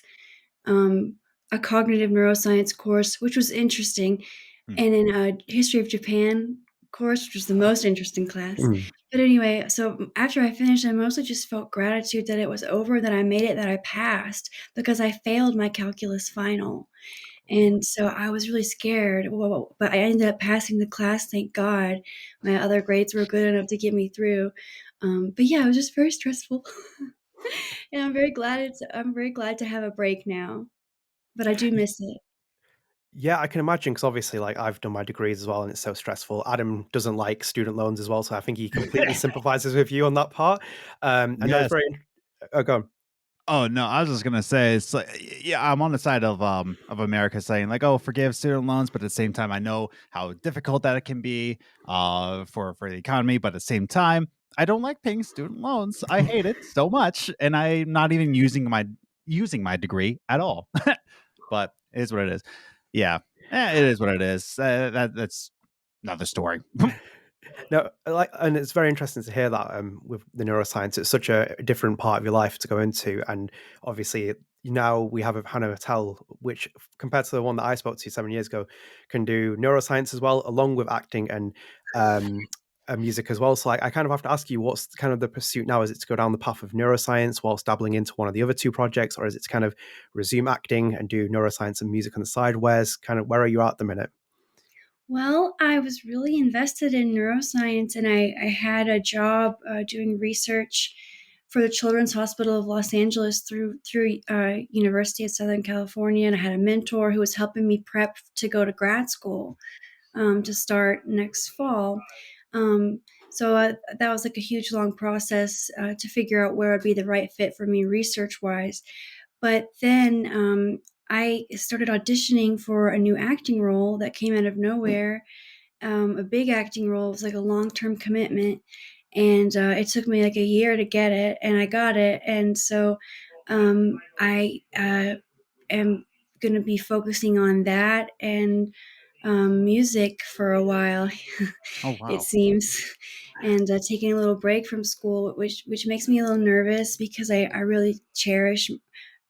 Speaker 3: a cognitive neuroscience course, which was interesting, and then a history of Japan course, which was the most interesting class. But anyway, so after I finished, I mostly just felt gratitude that it was over, that I made it, that I passed, because I failed my calculus final. And so I was really scared, but I ended up passing the class, thank God. My other grades were good enough to get me through. But yeah, it was just very stressful. And I'm very glad to have a break now, but I do miss it.
Speaker 1: Yeah, I can imagine because obviously, like I've done my degrees as well, and it's so stressful. Adam doesn't like student loans as well, so I think he completely sympathizes with you on that part. I know it's
Speaker 2: Yes.
Speaker 1: very. Oh, go on.
Speaker 2: Oh no, I was just gonna say it's like, yeah, I'm on the side of America saying like, oh, forgive student loans, but at the same time, I know how difficult that it can be for the economy. But at the same time, I don't like paying student loans. I hate it so much, and I'm not even using my degree at all. But it is what it is. Yeah, it is what it is. That's another story.
Speaker 1: No, like, and it's very interesting to hear that with the neuroscience. It's such a different part of your life to go into, and obviously now we have a Hannah Telle, which compared to the one that I spoke to 7 years ago, can do neuroscience as well, along with acting and um, music as well. So, like, I kind of have to ask you, what's kind of the pursuit now? Is it to go down the path of neuroscience whilst dabbling into one of the other two projects, or is it to kind of resume acting and do neuroscience and music on the side? Where are you at the minute?
Speaker 3: Well, I was really invested in neuroscience, and I had a job doing research for the Children's Hospital of Los Angeles through University of Southern California, and I had a mentor who was helping me prep to go to grad school to start next fall. Um, so that was like a huge long process to figure out where would be the right fit for me research wise. But then I started auditioning for a new acting role that came out of nowhere. A big acting role. It was like a long term commitment. And it took me like a year to get it, and I got it. And so I am going to be focusing on that and music for a while,
Speaker 2: Oh
Speaker 3: it
Speaker 2: wow.
Speaker 3: seems, and taking a little break from school, which makes me a little nervous because I really cherish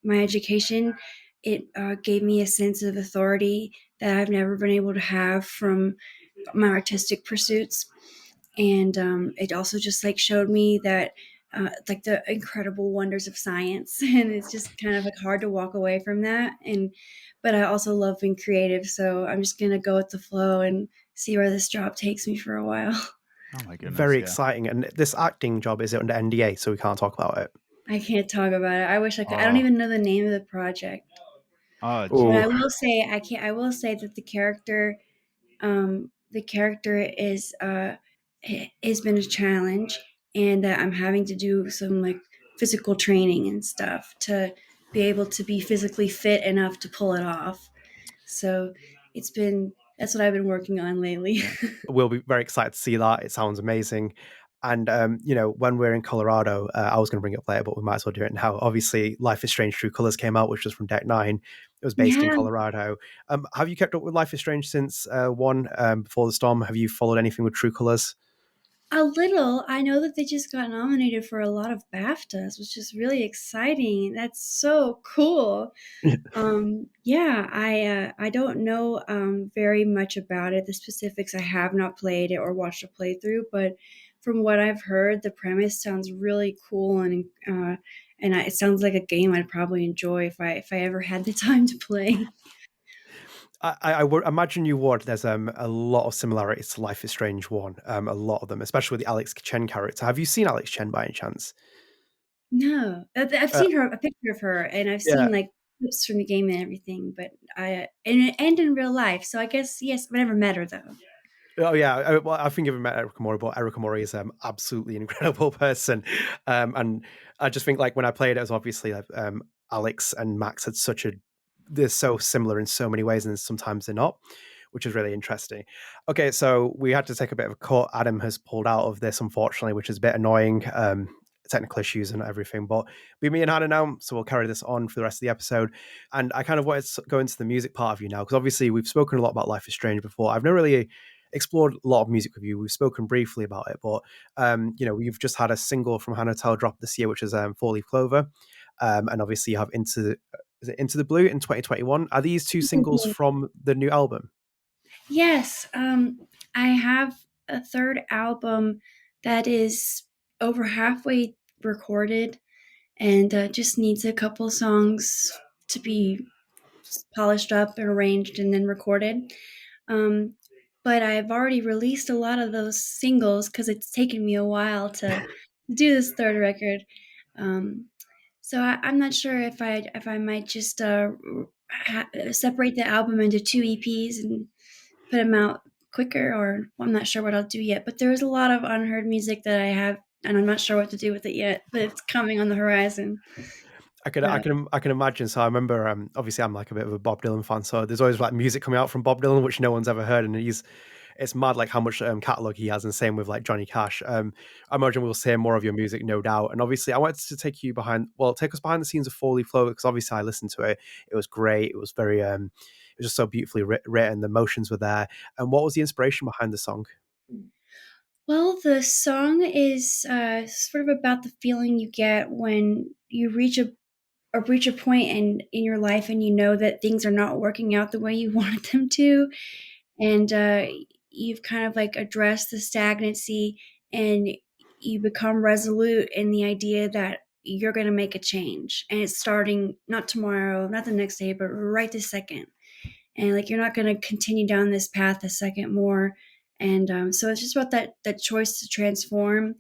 Speaker 3: my education. It gave me a sense of authority that I've never been able to have from my artistic pursuits, and it also just like showed me that like the incredible wonders of science, and it's just kind of like hard to walk away from that. And but I also love being creative, so I'm just gonna go with the flow and see where this job takes me for a while.
Speaker 2: Oh my goodness.
Speaker 1: Very
Speaker 2: Yeah.
Speaker 1: exciting. And this acting job, is it under NDA, so we can't talk about it?
Speaker 3: I can't talk about it. I wish I could. I don't
Speaker 2: Oh.
Speaker 3: even know the name of the project,
Speaker 2: Oh
Speaker 3: but
Speaker 1: Oh,
Speaker 3: I
Speaker 2: geez.
Speaker 3: will say I can't. I will say that the character is has been a challenge, and that I'm having to do some like physical training and stuff to be able to be physically fit enough to pull it off. So it's been that's what I've been working on lately.
Speaker 2: Yeah.
Speaker 1: we'll be very excited to see that. It sounds amazing. And when we're in Colorado, I was going to bring it up later, but we might as well do it now. Obviously, Life is Strange: True Colors came out, which was from Deck Nine. It was based in
Speaker 3: Yeah,
Speaker 1: Colorado. Have you kept up with Life is Strange since one Before the Storm? Have you followed anything with True Colors?
Speaker 3: a little. I know that they just got nominated for a lot of BAFTAs, which is really exciting. That's so cool. Yeah, I don't know very much about it. The specifics, I have not played it or watched a playthrough, but from what I've heard, the premise sounds really cool, and it sounds like a game I'd probably enjoy if I ever had the time to play.
Speaker 1: I would imagine you would. There's a lot of similarities to Life is Strange one, a lot of them, especially with the Alex Chen character. Have you seen Alex Chen by any chance?
Speaker 3: No, I've
Speaker 1: Uh,
Speaker 3: seen a picture of her, and I've
Speaker 1: yeah.
Speaker 3: seen like clips from the game and everything, but and in real life. So I guess yes, I've never met her though.
Speaker 1: Oh yeah, well, I think I've met Erika Mori, but Erika Mori is absolutely an incredible person, and I just think like when I played it, was obviously Alex and Max had they're so similar in so many ways, and sometimes they're not, which is really interesting. Okay, so we had to take a bit of a cut. Adam has pulled out of this, unfortunately, which is a bit annoying. Technical issues and everything, but be me and Hannah now, so we'll carry this on for the rest of the episode. And I kind of wanted to go into the music part of you now, because obviously we've spoken a lot about Life is Strange before. I've never really explored a lot of music with you. We've spoken briefly about it, but you've just had a single from Hannah Telle drop this year, which is Four Leaf Clover, and obviously you have is it Into the Blue in 2021. Are these two singles from the new album?
Speaker 3: Yes, I have a third album that is over halfway recorded, and just needs a couple songs to be polished up and arranged and then recorded. Um, but I've already released a lot of those singles because it's taken me a while to do this third record. Um, so I'm not sure if I might just separate the album into 2 EPs and put them out quicker, or I'm not sure what I'll do yet. But there's a lot of unheard music that I have, and I'm not sure what to do with it yet. But it's coming on the horizon.
Speaker 1: I can imagine. So I remember, obviously, I'm like a bit of a Bob Dylan fan. So there's always like music coming out from Bob Dylan, which no one's ever heard, and it's mad like how much catalog he has, and same with like Johnny Cash. I imagine we'll hear more of your music, no doubt. And obviously, I wanted to take us behind the scenes of Four Leaf Clover, because obviously I listened to it. It was great. It was very, it was just so beautifully written. The emotions were there. And what was the inspiration behind the song?
Speaker 3: Well, the song is sort of about the feeling you get when you reach a point in your life and you know that things are not working out the way you wanted them to, and you've kind of like addressed the stagnancy, and you become resolute in the idea that you're going to make a change, and it's starting not tomorrow, not the next day, but right this second, and like you're not going to continue down this path a second more. And so it's just about that choice to transform,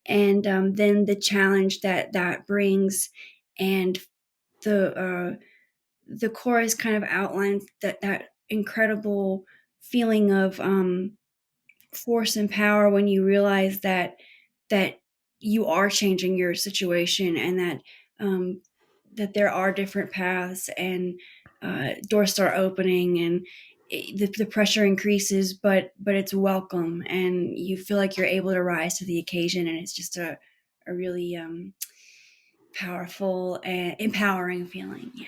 Speaker 3: and then the challenge that brings. And the chorus kind of outlines that incredible feeling of force and power when you realize that you are changing your situation, and that there are different paths, and doors start opening, and the pressure increases, but it's welcome, and you feel like you're able to rise to the occasion, and it's just a really powerful and empowering feeling. Yeah.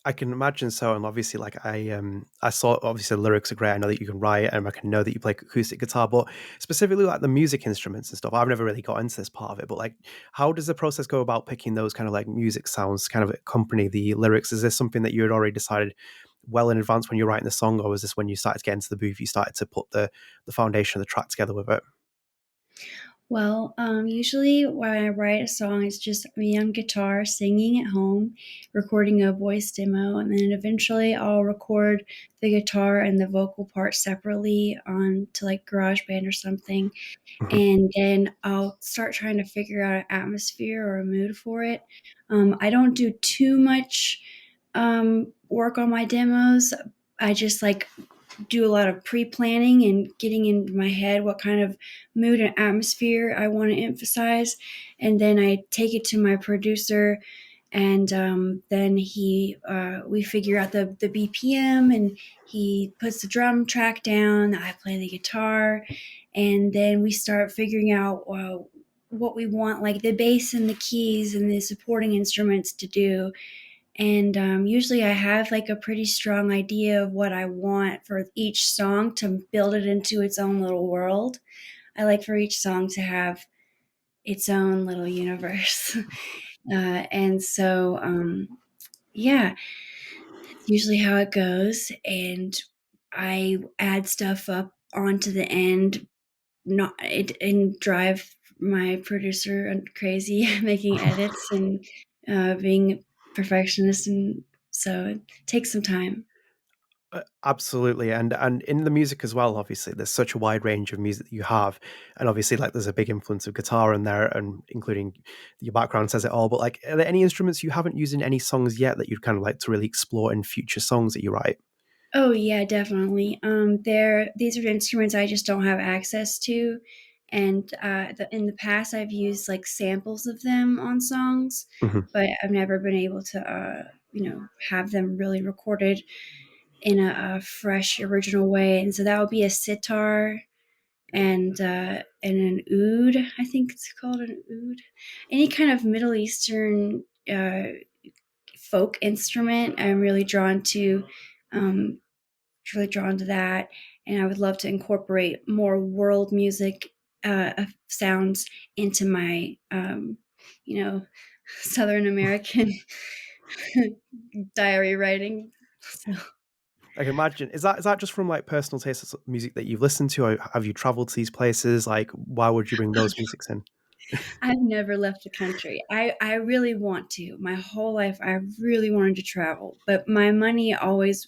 Speaker 1: I can imagine so, and obviously, like I saw obviously the lyrics are great. I know that you can write, and I can know that you play acoustic guitar, but specifically like the music instruments and stuff. I've never really got into this part of it, but like, how does the process go about picking those kind of like music sounds, kind of accompany the lyrics? Is this something that you had already decided well in advance when you were writing the song, or was this when you started to get into the booth, you started to put the foundation of the track together with it?
Speaker 3: Well, usually when I write a song, it's just me on guitar singing at home, recording a voice demo, and then eventually I'll record the guitar and the vocal part separately on to like GarageBand or something.
Speaker 1: Mhm.
Speaker 3: And then I'll start trying to figure out an atmosphere or a mood for it. I don't do too much work on my demos. I just like do a lot of pre-planning and getting into my head what kind of mood and atmosphere I want to emphasize, and then I take it to my producer, and then we figure out the BPM, and he puts the drum track down. I play the guitar, and then we start figuring out what we want, like the bass and the keys and the supporting instruments to do. And usually I have like a pretty strong idea of what I want for each song to build it into its own little world. I like for each song to have its own little universe. And so, yeah, that's usually how it goes. And I add stuff up onto the end, not it, and drive my producer crazy, making edits and being a perfectionist, and so it takes some time.
Speaker 1: Absolutely, and in the music as well. Obviously, there's such a wide range of music that you have, and obviously, like there's a big influence of guitar in there, and including your background says it all. But like, are there any instruments you haven't used in any songs yet that you'd kind of like to really explore in future songs that you write?
Speaker 3: Oh yeah, definitely. These are instruments I just don't have access to, and in the past I've used like samples of them on songs,
Speaker 1: Mhm.
Speaker 3: but I've never been able to have them really recorded in a fresh original way. And so that would be a sitar and an oud. I think it's called an oud. Any kind of Middle Eastern folk instrument, I'm really drawn to. Um, really drawn to that, and I would love to incorporate more world music sounds into my, Southern American diary writing. So.
Speaker 1: I can imagine. Is that just from like personal tastes of music that you've listened to, or have you traveled to these places? Like, why would you bring those musics in?
Speaker 3: I've never left the country. I really want to. My whole life, I really wanted to travel, but my money always,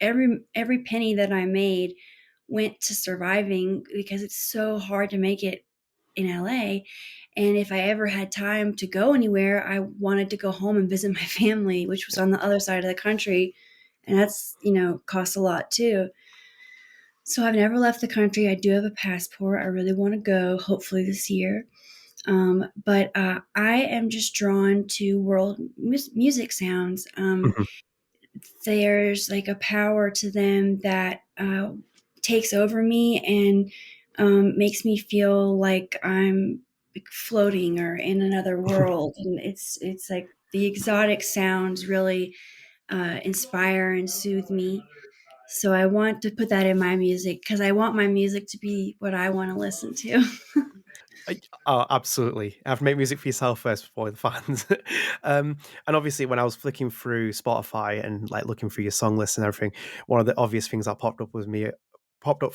Speaker 3: every penny that I made went to surviving because it's so hard to make it in LA. And if I ever had time to go anywhere, I wanted to go home and visit my family, which was on the other side of the country. And that's, costs a lot too. So I've never left the country. I do have a passport. I really want to go, hopefully this year. But I am just drawn to world music sounds.
Speaker 1: Mhm.
Speaker 3: There's like a power to them that takes over me and makes me feel like I'm like floating or in another world. And it's like the exotic sounds really inspire and soothe me. So I want to put that in my music because I want my music to be what I want to listen to.
Speaker 1: Oh, absolutely. You have to make music for yourself first before the fans. And obviously, when I was flicking through Spotify and like looking through your song list and everything, one of the obvious things that popped up for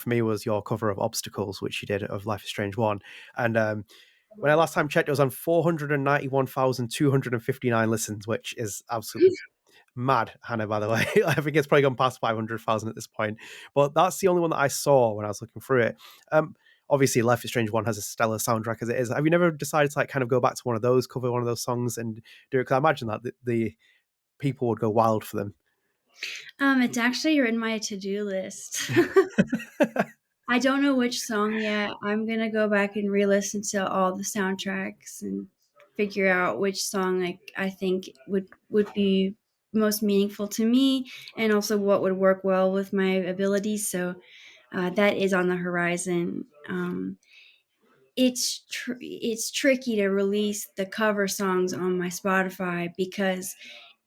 Speaker 1: me was your cover of Obstacles, which you did of Life is Strange One. And when I last time checked, it was on 491,259 listens, which is absolutely mad, Hannah, by the way. I think it's probably gone past 500,000 at this point. But that's the only one that I saw when I was looking through it. Obviously, Life is Strange 1 has a stellar soundtrack as it is. Have you never decided to like kind of go back to one of those, cover one of those songs and do it? Because I imagine that the people would go wild for them.
Speaker 3: It's actually in my to-do list. I don't know which song yet. I'm gonna go back and re-listen to all the soundtracks and figure out which song I think would be most meaningful to me, and also what would work well with my abilities. So that is on the horizon. It's tricky to release the cover songs on my Spotify because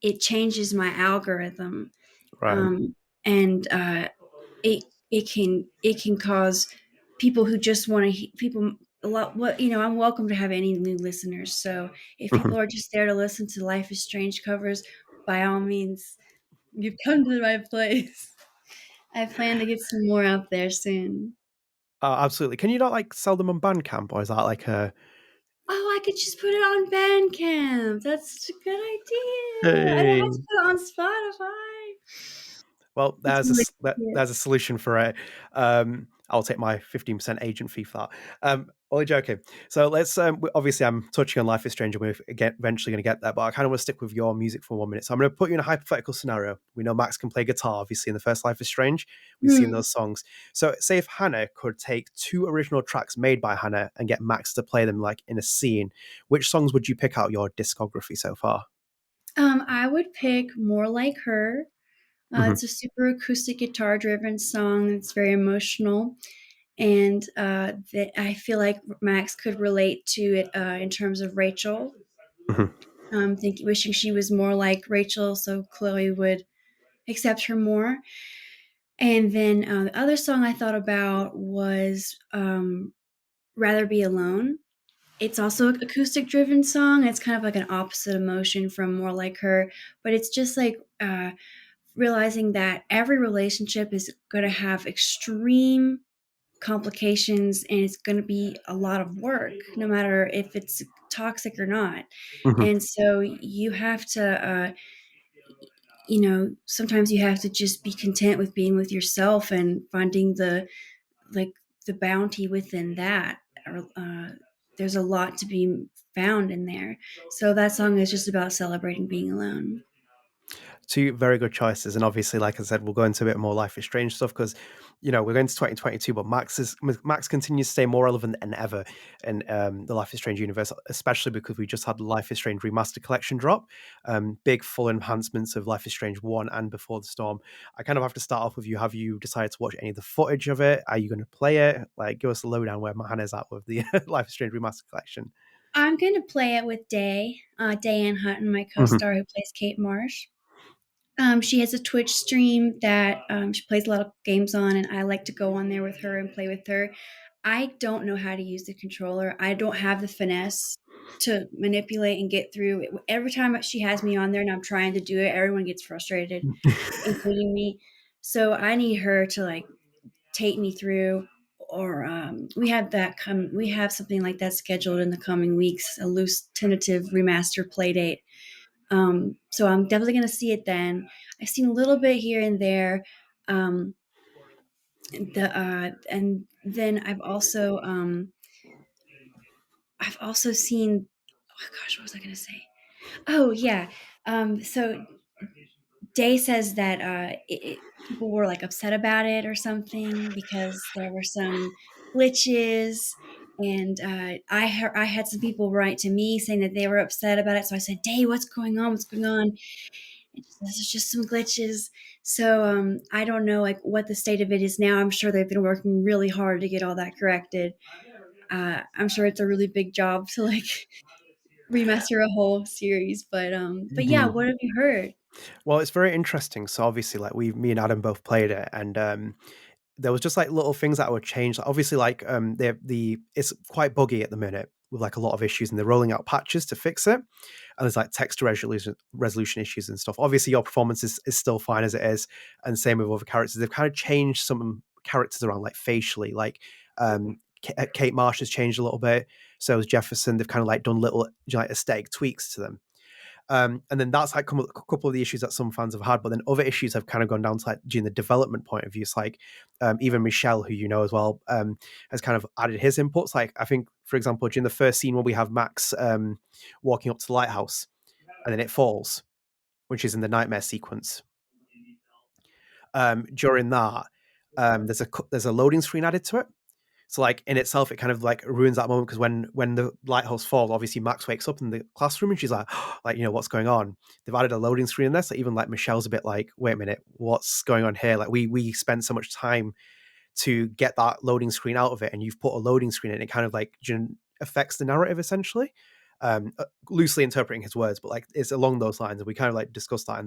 Speaker 3: it changes my algorithm,
Speaker 1: Right.
Speaker 3: um, and it can cause people who just want to people a lot. What I'm welcome to have any new listeners. So if people are just there to listen to Life is Strange covers, by all means, you've come to the right place. I plan to get some more out there soon.
Speaker 1: Absolutely. Can you not like sell them on Bandcamp, or is that like a
Speaker 3: Oh, I could just put it on Bandcamp. That's such a good idea. I don't have
Speaker 1: hey?
Speaker 3: to put it on Spotify.
Speaker 1: Well,
Speaker 3: That's really good.
Speaker 1: there's a solution for it. I'll take my 15% agent fee for that. Only joking. So let's obviously I'm touching on Life is Strange, and we're eventually going to get there, but I kind of want to stick with your music for 1 minute. So I'm going to put you in a hypothetical scenario. We know Max can play guitar, obviously, in the first Life is Strange. We've seen
Speaker 3: Hmm.
Speaker 1: those songs. So say if Hannah could take two original tracks made by Hannah and get Max to play them like in a scene, which songs would you pick out your discography so far?
Speaker 3: I would pick More Like Her.
Speaker 1: Hmm.
Speaker 3: It's a super acoustic guitar driven song. It's very emotional. And that I feel like Max could relate to it in terms of Rachel.
Speaker 1: Hmm.
Speaker 3: Wishing she was more like Rachel so Chloe would accept her more. And then the other song I thought about was Rather Be Alone. It's also an acoustic driven song. It's kind of like an opposite emotion from More Like Her, but it's just like realizing that every relationship is going to have extreme complications and it's going to be a lot of work, no matter if it's toxic or not.
Speaker 1: Hmm.
Speaker 3: And so you have to, sometimes you have to just be content with being with yourself and finding like the bounty within that. There's a lot to be found in there. So that song is just about celebrating being alone.
Speaker 1: Two very good choices, and obviously, like I said, we'll go into a bit more Life is Strange stuff because we're going to 2022, but Max continues to stay more relevant than ever in the Life is Strange universe, especially because we just had the Life is Strange remaster collection drop, big full enhancements of Life is Strange 1 and Before the Storm. I kind of have to start off with you. Have you decided to watch any of the footage of it? Are you going to play it? Like, give us a lowdown where Hannah's at with the Life is Strange remaster collection.
Speaker 3: I'm going to play it with Diane Hutton, my
Speaker 1: Mhm.
Speaker 3: co-star who plays Kate Marsh. She has a Twitch stream that she plays a lot of games on, and I like to go on there with her and play with her. I don't know how to use the controller. I don't have the finesse to manipulate and get through it. Every time she has me on there and I'm trying to do it, everyone gets frustrated, including me. So I need her to like take me through. Or we have something like that scheduled in the coming weeks, a loose tentative remaster play date. So I'm definitely going to see it then. I've seen a little bit here and there. Um, and then I've also I've also seen. Oh gosh, what was I going to say? Oh yeah. So Day says that people were like upset about it or something because there were some glitches, and I had some people write to me saying that they were upset about it. So I said, Day, what's going on? What's going on? This is just some glitches. So I don't know like what the state of it is now. I'm sure they've been working really hard to get all that corrected. I'm sure it's a really big job to like remaster a whole series, but yeah,
Speaker 1: Mhm.
Speaker 3: what have you heard?
Speaker 1: Well, it's very interesting. So obviously, like me and Adam both played it, and there was just like little things that would change. Like, obviously, like the it's quite buggy at the minute with like a lot of issues, and they're rolling out patches to fix it. And there's like text to resolution issues and stuff. Obviously, your performance is still fine as it is, and same with other characters. They've kind of changed some characters around, like facially. Like Kate Marsh has changed a little bit. So has Jefferson. They've kind of like done little like aesthetic tweaks to them. And then that's like a couple of the issues that some fans have had, but then other issues have kind of gone down to like during the development point of view. It's like even Michelle, who you know as well, has kind of added his inputs. Like I think, for example, during the first scene where we have Max walking up to the lighthouse and then it falls, which is in the nightmare sequence. During that, there's a loading screen added to it. So like in itself, it kind of like ruins that moment because when the lighthouse falls, obviously Max wakes up in the classroom and she's like, like, what's going on? They've added a loading screen in there, so even like Michelle's a bit like, wait a minute, what's going on here? Like we spent so much time to get that loading screen out of it, and you've put a loading screen in it, kind of like affects the narrative essentially. Loosely interpreting his words, but like it's along those lines, and we kind of like discussed that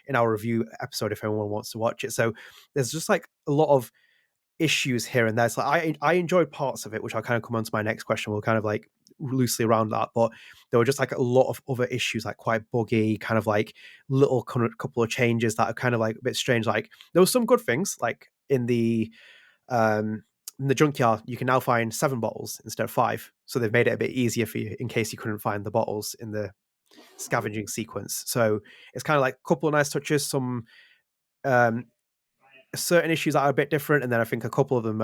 Speaker 1: in our review episode if anyone wants to watch it. So there's just like a lot of issues here and there. So I enjoyed parts of it, which I'll kind of come on to my next question. We'll kind of like loosely around that, but there were just like a lot of other issues, like quite buggy, kind of like little couple of changes that are kind of like a bit strange. Like there was some good things, like in the junkyard, you can now find 7 bottles instead of 5. So they've made it a bit easier for you in case you couldn't find the bottles in the scavenging sequence. So it's kind of like a couple of nice touches, some um, certain issues that are a bit different, and then I think a couple of them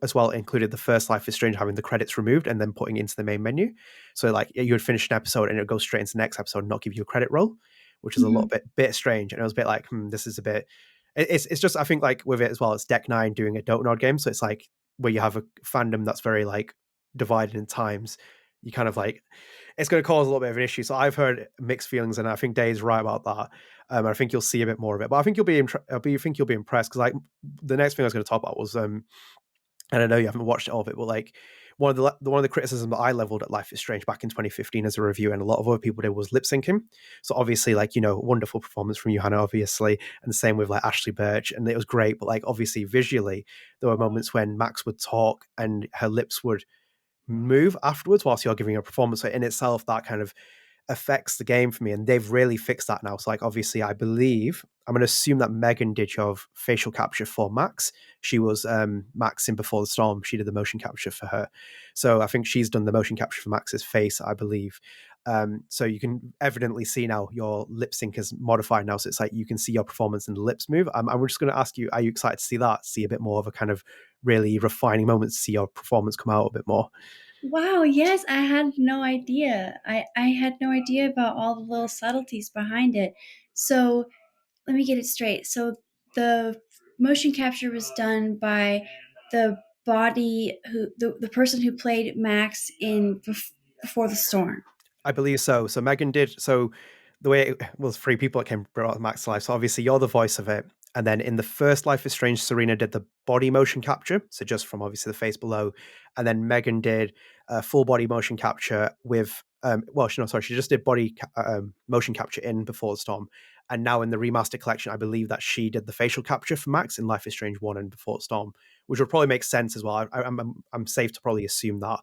Speaker 1: as well included the first Life is Strange having the credits removed and then putting it into the main menu. So like you would finish an episode and it would go straight into the next episode and not give you a credit roll, which is a little
Speaker 3: Mhm.
Speaker 1: bit strange. And it was a bit like, this is a bit. It's just I think like with it as well, it's Deck Nine doing a Dontnod game, so it's like where you have a fandom that's very like divided in times. You kind of like it's going to cause a little bit of an issue. So I've heard mixed feelings, and I think Dave's right about that. I think you'll see a bit more of it, but I think you'll be impressed because like the next thing I was going to talk about was and I know you haven't watched all of it, but like one of the criticisms that I leveled at Life is Strange back in 2015 as a review, and a lot of other people did, was lip syncing. So obviously, like wonderful performance from you, Hannah, obviously, and the same with like Ashley Birch, and it was great. But like obviously, visually, there were moments when Max would talk and her lips would move afterwards whilst you're giving a performance. So in itself, that kind of affects the game for me, and they've really fixed that now. So like obviously I believe I'm going to assume that Megan did your facial capture for Max. She was Max in Before the Storm. She did the motion capture for her, so I think she's done the motion capture for Max's face, I believe. So you can evidently see now your lip sync is modified now, so it's like you can see your performance and the lips move. I'm just going to ask you, are you excited to see that, see a bit more of a kind of really refining moment, to see your performance come out a bit more?
Speaker 3: Wow, yes, I had no idea. I had no idea about all the little subtleties behind it. So let me get it straight. So the motion capture was done by the the person who played Max in Before the Storm.
Speaker 1: I believe so. So Megan did. So the way it was 3 people that came brought Max to life. So obviously you're the voice of it. And then in the first Life is Strange, Serena did the body motion capture. So just from obviously the face below. And then Megan did full body motion capture with, she just did motion capture in Before the Storm. And now in the remaster collection, I believe that she did the facial capture for Max in Life is Strange 1 and Before the Storm, which would probably make sense as well. I'm safe to probably assume that.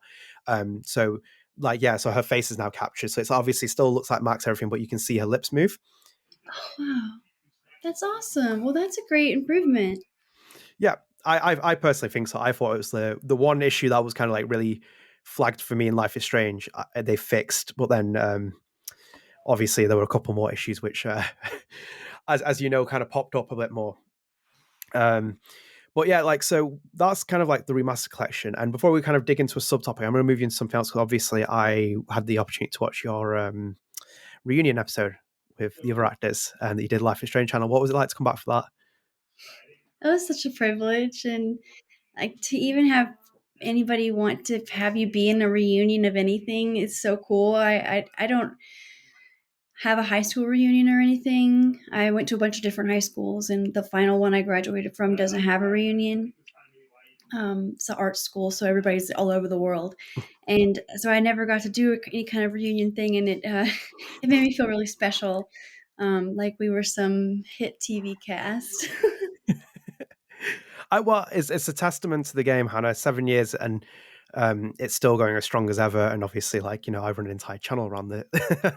Speaker 1: So like so her face is now captured, so it's obviously still looks like Max everything, but you can see her lips move.
Speaker 3: Oh, wow, that's awesome. Well, that's a great improvement.
Speaker 1: Yeah, I personally think so. I thought it was the one issue that was kind of like really flagged for me in Life is Strange, they fixed, but then obviously there were a couple more issues which as you know kind of popped up a bit more. But But yeah, like, so that's kind of like the remaster collection. And before we kind of dig into a subtopic, I'm going to move you into something else because obviously I had the opportunity to watch your reunion episode with the other actors and that you did Life is Strange channel. What was it like to come back for that?
Speaker 3: It was such a privilege, and like to even have anybody want to have you be in a reunion of anything is so cool. I don't have a high school reunion or anything. I went to a bunch of different high schools, and the final one I graduated from doesn't have a reunion. It's an art school, so everybody's all over the world, and so I never got to do any kind of reunion thing, and it it made me feel really special, like we were some hit TV cast.
Speaker 1: Well, it's a testament to the game, Hannah. 7 years and it's still going as strong as ever. And obviously, like, you know, I run an entire channel around the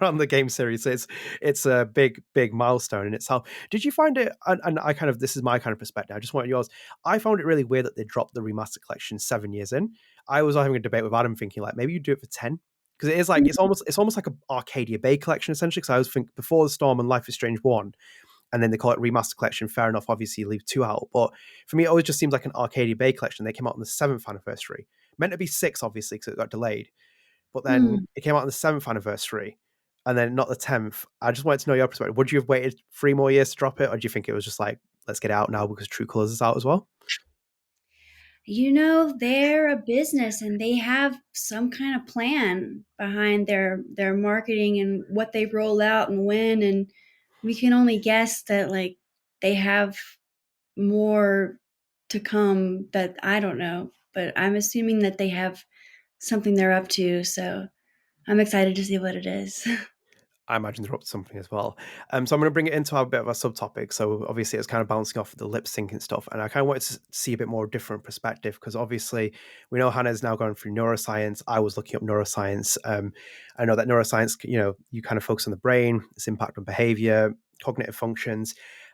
Speaker 1: around the game series. So it's a big milestone in itself. Did you find it? And I kind of, this is my kind of perspective. I just want yours. I found it really weird that they dropped the remaster collection 7 years in. I was having a debate with Adam, thinking like maybe you do it for 10. Because it is like it's almost like an Arcadia Bay collection essentially. Because I was thinking before the Storm and Life is Strange 1, and then they call it remaster collection. Fair enough, obviously you leave 2 out, but for me it always just seems like an Arcadia Bay collection. They came out on the 7th anniversary, meant to be 6 obviously because it got delayed, but then
Speaker 3: Hmm.
Speaker 1: it came out on the 7th anniversary and then not the 10th. I just wanted to know your perspective. Would you have waited 3 more years to drop it, or do you think it was just like, let's get it out now because True Colors is out as well?
Speaker 3: You know, they're a business and they have some kind of plan behind their marketing and what they roll out and when, and we can only guess that like they have more to come that I don't know, but I'm assuming that they have something they're up to, so I'm excited to see what it is.
Speaker 1: I imagine they're up to something as well. So I'm going to bring it into a bit of a subtopic. So obviously it's kind of bouncing off of the lip sync and stuff. And I kind of wanted to see a bit more different perspective because obviously we know Hannah's now going through neuroscience. I was looking up neuroscience. I know that neuroscience, you know, you kind of focus on the brain, its impact on behavior, cognitive functions,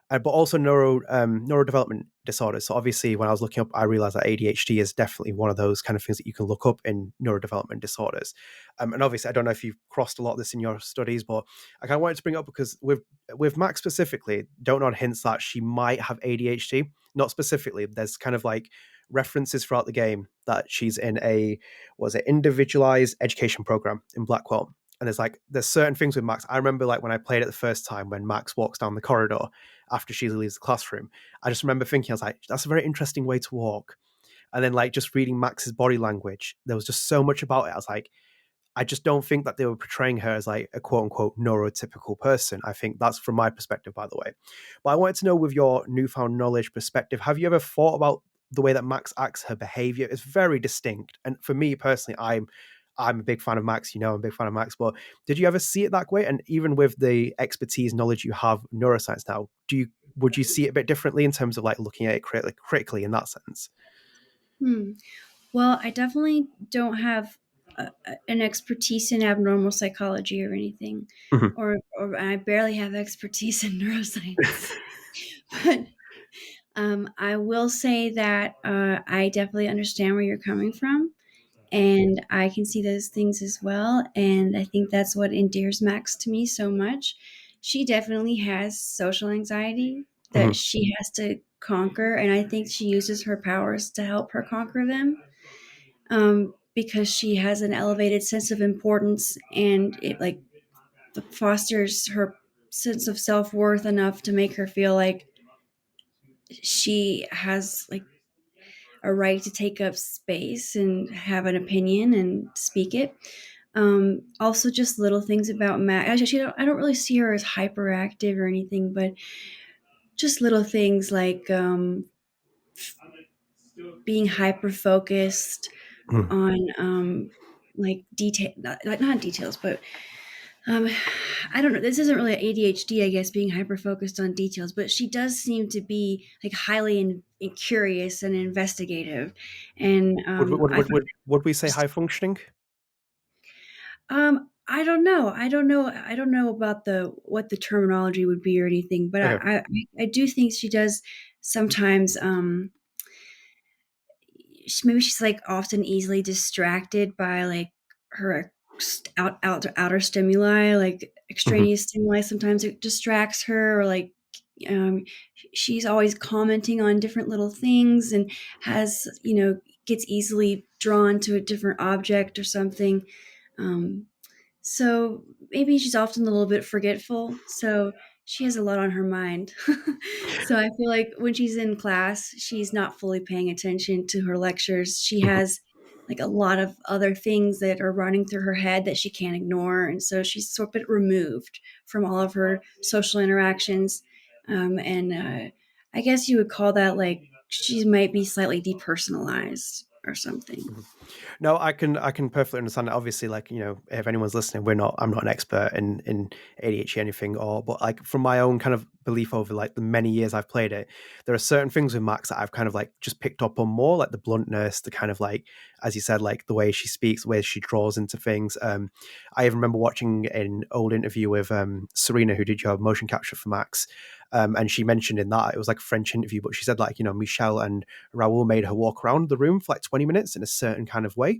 Speaker 1: but also neurodevelopment disorders. So obviously, when I was looking up, I realized that ADHD is definitely one of those kind of things that you can look up in neurodevelopment disorders. And obviously, I don't know if you've crossed a lot of this in your studies, but I kind of wanted to bring it up because with Max specifically, Dontnod hints that she might have ADHD. Not specifically, there's kind of like references throughout the game that she's in a individualized education program in Blackwell. And there's certain things with Max. I remember like when I played it the first time when Max walks down the corridor after she leaves the classroom. I just remember thinking, I was like, that's a very interesting way to walk. And then like just reading Max's body language, there was just so much about it. I was like, I just don't think that they were portraying her as like a quote unquote neurotypical person. I think that's from my perspective, by the way. But I wanted to know, with your newfound knowledge perspective, have you ever thought about the way that Max acts, her behavior? It's very distinct. And for me personally, I'm a big fan of Max, you know, I'm a big fan of Max, but did you ever see it that way? And even with the expertise, knowledge you have in neuroscience now, would you see it a bit differently in terms of like looking at it critically in that sense?
Speaker 3: Hmm. Well, I definitely don't have an expertise in abnormal psychology or anything,
Speaker 1: Mhm.
Speaker 3: or I barely have expertise in neuroscience. But I will say that I definitely understand where you're coming from, and I can see those things as well. And I think that's what endears Max to me so much. She definitely has social anxiety that
Speaker 1: Mhm.
Speaker 3: she has to conquer, and I think she uses her powers to help her conquer them, because she has an elevated sense of importance, and it like fosters her sense of self-worth enough to make her feel like she has like a right to take up space and have an opinion and speak it. Also, just little things about Matt. Actually, I don't really see her as hyperactive or anything, but just little things like being hyper focused
Speaker 1: Mhm.
Speaker 3: on like detail, not details, but um, I don't know. This isn't really ADHD, I guess, being hyper focused on details, but she does seem to be like highly curious and investigative, and
Speaker 1: Would, would,
Speaker 3: I
Speaker 1: would,
Speaker 3: find
Speaker 1: would, would we say
Speaker 3: it
Speaker 1: high functioning?
Speaker 3: I don't know. I don't know about the what the terminology would be or anything, but
Speaker 1: Okay.
Speaker 3: I do think she does sometimes. Maybe she's like often easily distracted by like her outer stimuli, like
Speaker 1: Mhm.
Speaker 3: extraneous stimuli. Sometimes it distracts her, or like Um, she's always commenting on different little things and has, gets easily drawn to a different object or something. Um, so maybe she's often a little bit forgetful. So she has a lot on her mind. So I feel like when she's in class, she's not fully paying attention to her lectures. She has like a lot of other things that are running through her head that she can't ignore. And so she's sort of removed from all of her social interactions. And I guess you would call that like she might be slightly depersonalized or something.
Speaker 1: No, I can perfectly understand it. Obviously, like, if anyone's listening, I'm not an expert in ADHD or anything, but like from my own kind of belief over like the many years I've played it, there are certain things with Max that I've kind of like just picked up on more, like the bluntness, the kind of like, as you said, like the way she speaks, the way she draws into things. I even remember watching an old interview with Serena, who did your motion capture for Max. And she mentioned in that, it was like a French interview, but she said like, Michelle and Raoul made her walk around the room for like 20 minutes in a certain kind of way.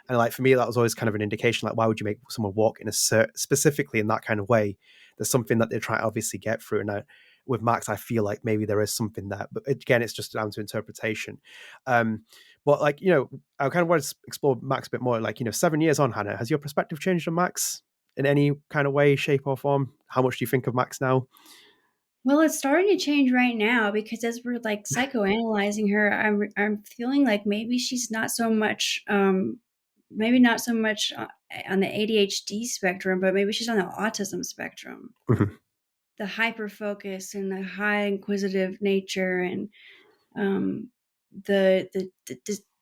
Speaker 1: And like for me, that was always kind of an indication, like, why would you make someone walk in specifically in that kind of way? There's something that they're trying to obviously get through. And with Max, I feel like maybe there is something there, but again, it's just down to interpretation. But like, I kind of want to explore Max a bit more. Like, 7 years on, Hannah, has your perspective changed on Max in any kind of way, shape, or form? How much do you think of Max now?
Speaker 3: Well, it's starting to change right now because as we're like psychoanalyzing her, I'm feeling like maybe she's not so much maybe not so much on the ADHD spectrum, but maybe she's on the autism spectrum.
Speaker 1: Mhm.
Speaker 3: The hyper focus and the high inquisitive nature and the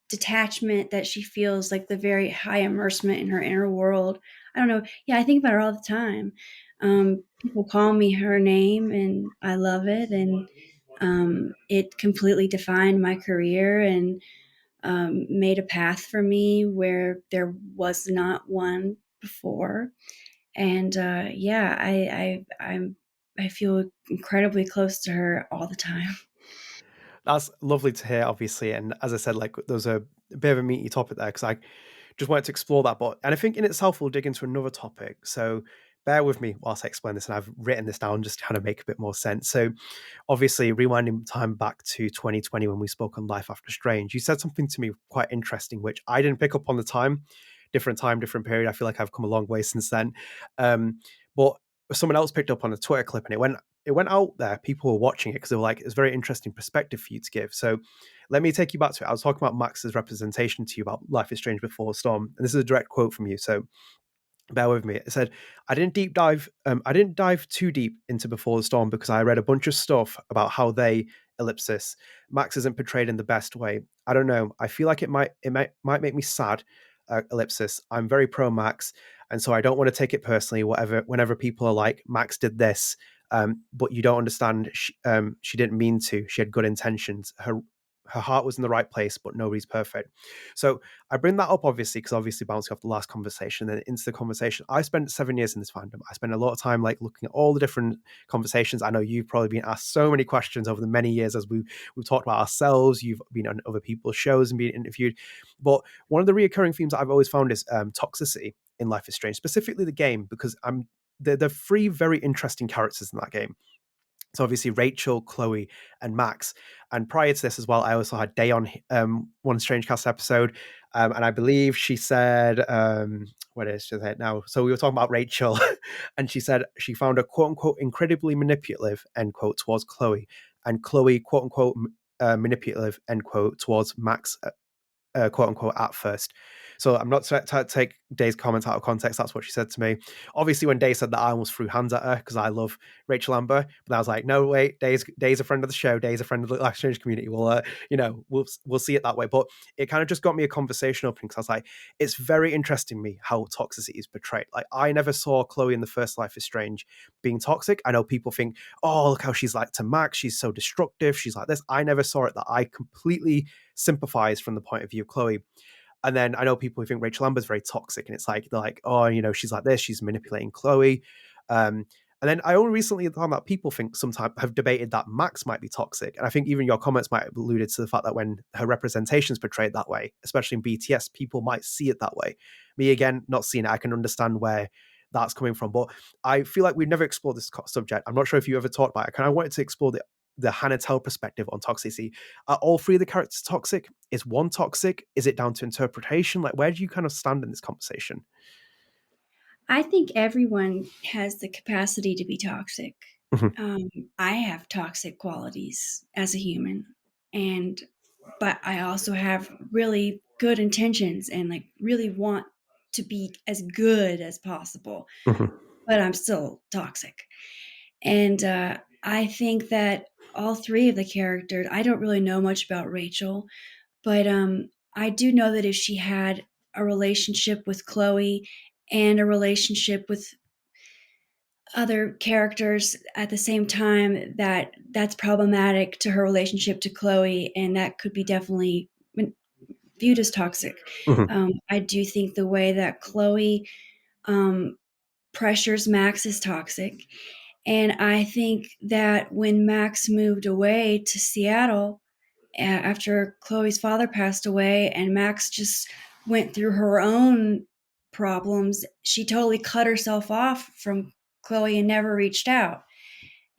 Speaker 3: detachment that she feels, like the very high immersement in her inner world. I don't know. Yeah, I think about her all the time. People call me her name, and I love it. And it completely defined my career and made a path for me where there was not one before. And yeah, I feel incredibly close to her all the time.
Speaker 1: That's lovely to hear, obviously. And as I said, like there's a bit of a meaty topic there because I just wanted to explore that. And I think in itself, we'll dig into another topic. So bear with me whilst I explain this. And I've written this down just to kind of make a bit more sense. So obviously, rewinding time back to 2020 when we spoke on Life After Strange, you said something to me quite interesting, which I didn't pick up on the time, different period. I feel like I've come a long way since then. But someone else picked up on a Twitter clip and it went out there. People were watching it because they were like, it's a very interesting perspective for you to give. So let me take you back to it. I was talking about Max's representation to you about Life is Strange Before the Storm. And this is a direct quote from you. So bear with me. It said, I didn't dive too deep into Before the Storm because I read a bunch of stuff about how ellipsis, Max isn't portrayed in the best way. I don't know. I feel like it might make me sad, ellipsis. I'm very pro Max, and so I don't want to take it personally. Whenever people are like, Max did this, but you don't understand. She didn't mean to. She had good intentions. Her heart was in the right place, but nobody's perfect. So I bring that up obviously because obviously bouncing off the last conversation and into the conversation. I spent 7 years in this fandom. I spent a lot of time like looking at all the different conversations. I know you've probably been asked so many questions over the many years as we've talked about ourselves. You've been on other people's shows and been interviewed. But one of the reoccurring themes that I've always found is toxicity in Life is Strange, specifically the game, because there are three very interesting characters in that game. So obviously Rachel, Chloe, and Max. And prior to this as well, I also had Day on one StrangeCast episode, and I believe she said, "What is it now?" So we were talking about Rachel, and she said she found a quote unquote incredibly manipulative end quote towards Chloe, and Chloe quote unquote manipulative end quote towards Max. Quote unquote at first. So I'm not to take Day's comments out of context. That's what she said to me. Obviously, when Day said that, I almost threw hands at her because I love Rachel Amber. But I was like, no, wait, Day's a friend of the show. Day's a friend of the Life Strange community. We'll see it that way. But it kind of just got me a conversation opening because I was like, it's very interesting to me how toxicity is portrayed. Like I never saw Chloe in the first Life is Strange being toxic. I know people think, oh, look how she's like to Max. She's so destructive. She's like this. I never saw it that. I completely sympathize from the point of view of Chloe. And then I know people who think Rachel Amber's very toxic, and it's like they're like, oh, she's like this, she's manipulating Chloe. And then I only recently found that people think sometimes have debated that Max might be toxic. And I think even your comments might have alluded to the fact that when her representation is portrayed that way, especially in BTS, people might see it that way. Me, again, not seeing it, I can understand where that's coming from. But I feel like we've never explored this subject. I'm not sure if you ever talked about it. I wanted to explore the Hannah Telle perspective on toxicity. Are all three of the characters toxic? Is one toxic? Is it down to interpretation? Like, where do you kind of stand in this conversation?
Speaker 3: I think everyone has the capacity to be toxic. I have toxic qualities as a human, but I also have really good intentions and like really want to be as good as possible. But I'm still toxic, and I think that all three of the characters. I don't really know much about Rachel, but I do know that if she had a relationship with Chloe and a relationship with other characters at the same time, that's problematic to her relationship to Chloe, and that could be definitely viewed as toxic. I do think the way that Chloe pressures Max is toxic, and I think that when Max moved away to Seattle after Chloe's father passed away and Max just went through her own problems, she totally cut herself off from Chloe and never reached out.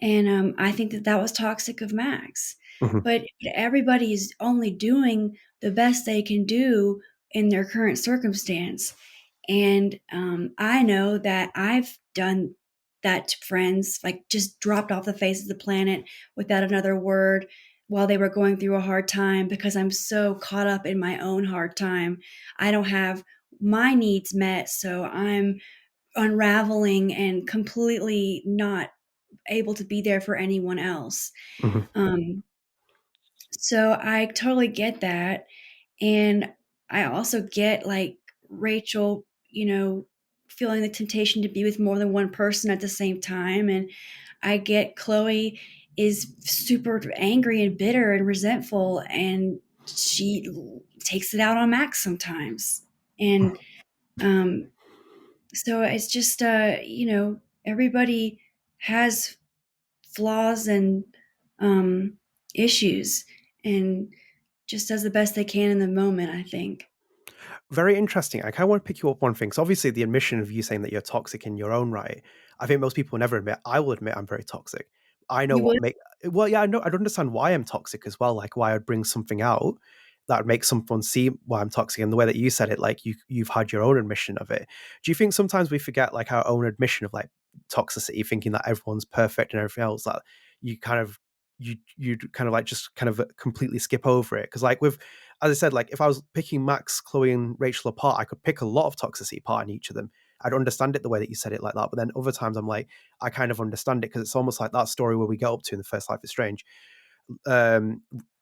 Speaker 3: And I think that was toxic of Max. But everybody is only doing the best they can do in their current circumstance. And I know that I've done that to friends, like just dropped off the face of the planet without another word while they were going through a hard time because I'm so caught up in my own hard time. I don't have my needs met, so I'm unraveling and completely not able to be there for anyone else. So I totally get that. And I also get like Rachel, feeling the temptation to be with more than one person at the same time. And I get Chloe is super angry and bitter and resentful, and she takes it out on Max sometimes. And so it's just, everybody has flaws and issues and just does the best they can in the moment, I think.
Speaker 1: Very interesting. I kind of want to pick you up one thing. So obviously the admission of you saying that you're toxic in your own right, I think most people never admit. I will admit I'm very toxic. I know
Speaker 3: You
Speaker 1: what
Speaker 3: would?
Speaker 1: make well, yeah, I know. I don't understand why I'm toxic as well. Like why I'd bring something out that would make someone see why I'm toxic. And the way that you said it, like you've had your own admission of it. Do you think sometimes we forget like our own admission of like toxicity, thinking that everyone's perfect and everything else, that you kind of you kind of like just kind of completely skip over it? Because like with, as I said, like if I was picking Max, Chloe, and Rachel apart, I could pick a lot of toxicity apart in each of them. I'd understand it the way that you said it like that. But then other times I'm like, I kind of understand it because it's almost like that story where we get up to in the first Life is Strange.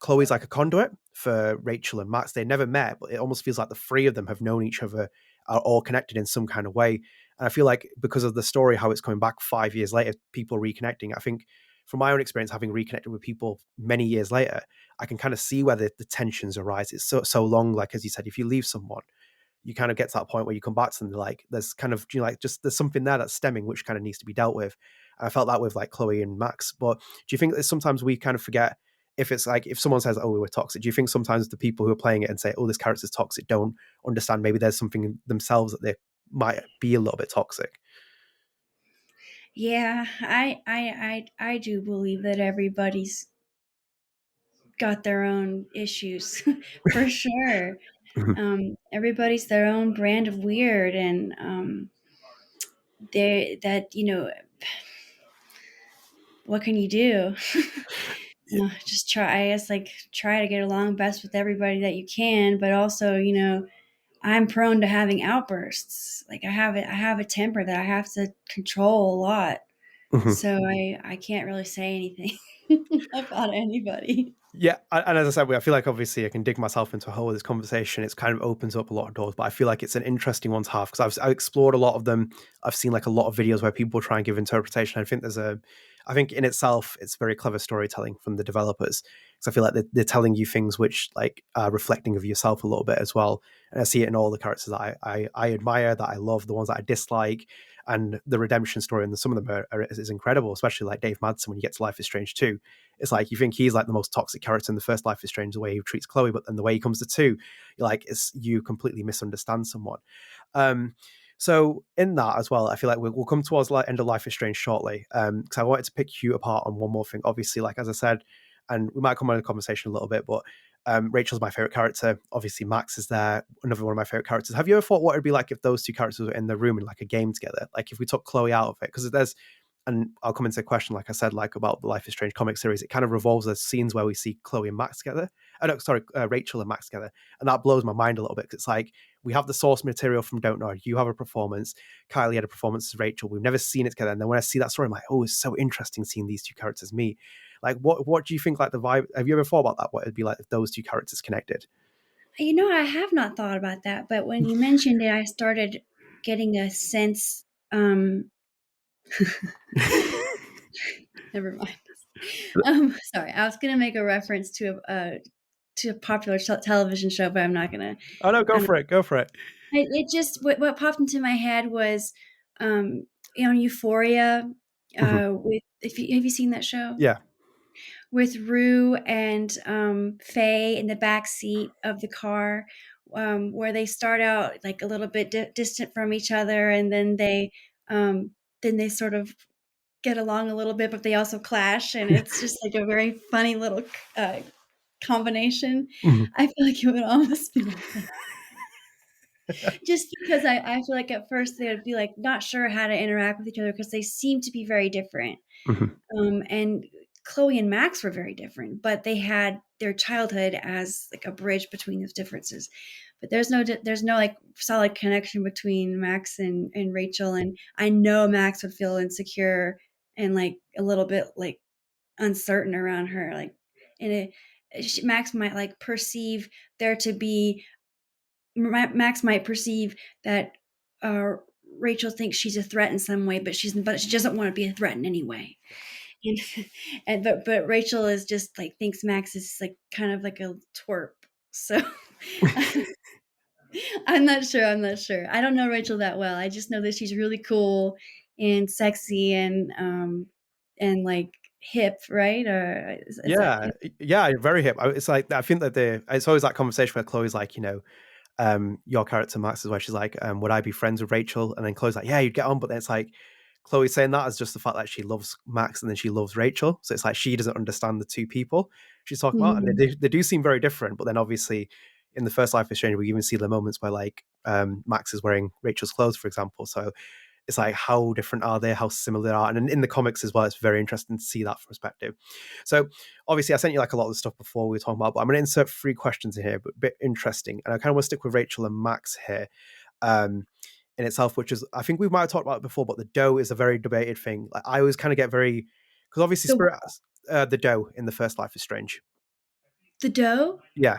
Speaker 1: Chloe's like a conduit for Rachel and Max. They never met, but it almost feels like the three of them have known each other, are all connected in some kind of way. And I feel like because of the story, how it's coming back 5 years later, people reconnecting. I think from my own experience, having reconnected with people many years later, I can kind of see where the tensions arise. It's so long, like as you said, if you leave someone, you kind of get to that point where you come back to them, like there's kind of, like just there's something there that's stemming, which kind of needs to be dealt with. And I felt that with like Chloe and Max. But do you think that sometimes we kind of forget, if it's like, if someone says, oh, we were toxic, do you think sometimes the people who are playing it and say, oh, this character's toxic, don't understand maybe there's something in themselves that they might be a little bit toxic?
Speaker 3: Yeah, I do believe that everybody's got their own issues for sure. Everybody's their own brand of weird, and they that what can you do? Just try. I guess like try to get along best with everybody that you can, but also I'm prone to having outbursts. Like I have a temper that I have to control a lot. So I can't really say anything about anybody.
Speaker 1: Yeah, and as I said, I feel like obviously I can dig myself into a hole with this conversation. It's kind of opens up a lot of doors, but I feel like it's an interesting one to have because I've explored a lot of them. I've seen like a lot of videos where people try and give interpretation. I think in itself, it's very clever storytelling from the developers because I feel like they're telling you things which like are reflecting of yourself a little bit as well. And I see it in all the characters that I admire, that I love, the ones that I dislike, and the redemption story. And some of them is incredible, especially like Dave Madsen when you get to Life is Strange 2. It's like you think he's like the most toxic character in the first Life is Strange, the way he treats Chloe, but then the way he comes to 2, you're like, you completely misunderstand someone. So in that as well, I feel like we'll come towards like end of Life is Strange shortly. Because I wanted to pick you apart on one more thing. Obviously, like as I said, and we might come on a conversation a little bit, but Rachel's my favorite character. Obviously, Max is there, another one of my favorite characters. Have you ever thought what it'd be like if those two characters were in the room in like a game together? Like if we took Chloe out of it, because there's, and I'll come into a question, like I said, like about the Life is Strange comic series. It kind of revolves as scenes where we see Chloe and Max together. No, sorry, Rachel and Max together, and that blows my mind a little bit because it's like we have the source material from Dontnod. You have a performance. Kylie had a performance as Rachel. We've never seen it together, and then when I see that story, I'm like, oh, it's so interesting seeing these two characters meet. Like, what do you think? Like the vibe? Have you ever thought about that? What it'd be like if those two characters connected?
Speaker 3: I have not thought about that, but when you mentioned it, I started getting a sense. Never mind. Sorry, I was gonna make a reference to a popular television show, but I'm not gonna.
Speaker 1: Oh no, go for it. Go for it.
Speaker 3: It just what popped into my head was, Euphoria. With have you seen that show?
Speaker 1: Yeah.
Speaker 3: With Rue and Faye in the back seat of the car, where they start out like a little bit distant from each other, and then they sort of get along a little bit, but they also clash, and it's just like a very funny little combination.
Speaker 1: Mhm.
Speaker 3: I feel like it would almost be like that. Just because I feel like at first they would be like not sure how to interact with each other because they seem to be very different. And Chloe and Max were very different, but they had their childhood as like a bridge between those differences. But there's no like solid connection between Max and Rachel, and I know Max would feel insecure and like a little bit like uncertain around her, like, and Max might like perceive there to be Max might perceive that Rachel thinks she's a threat in some way, but she doesn't want to be a threat in any way. And but Rachel is just like thinks Max is like kind of like a twerp. So I'm not sure. I don't know Rachel that well. I just know that she's really cool and sexy and like hip, right? Or is
Speaker 1: Yeah, very hip. It's like I think that it's always that conversation where Chloe's like, your character Max is where she's like, would I be friends with Rachel? And then Chloe's like, yeah, you'd get on. But then it's like Chloe's saying that as just the fact that she loves Max and then she loves Rachel. So it's like she doesn't understand the two people she's talking about, and they do seem very different. But then obviously in the first Life is Strange, we even see the moments where like Max is wearing Rachel's clothes, for example. So it's like how different are they, how similar they are, and in the comics as well, it's very interesting to see that perspective. So obviously I sent you like a lot of the stuff before we were talking about, but I'm going to insert 3 questions in here, but a bit interesting, and I kind of want to stick with Rachel and Max here in itself, which is, I think we might have talked about it before, but the dough is a very debated thing. Like I always kind of get very, because obviously the dough in the first Life is Strange.
Speaker 3: The dough?
Speaker 1: Yeah.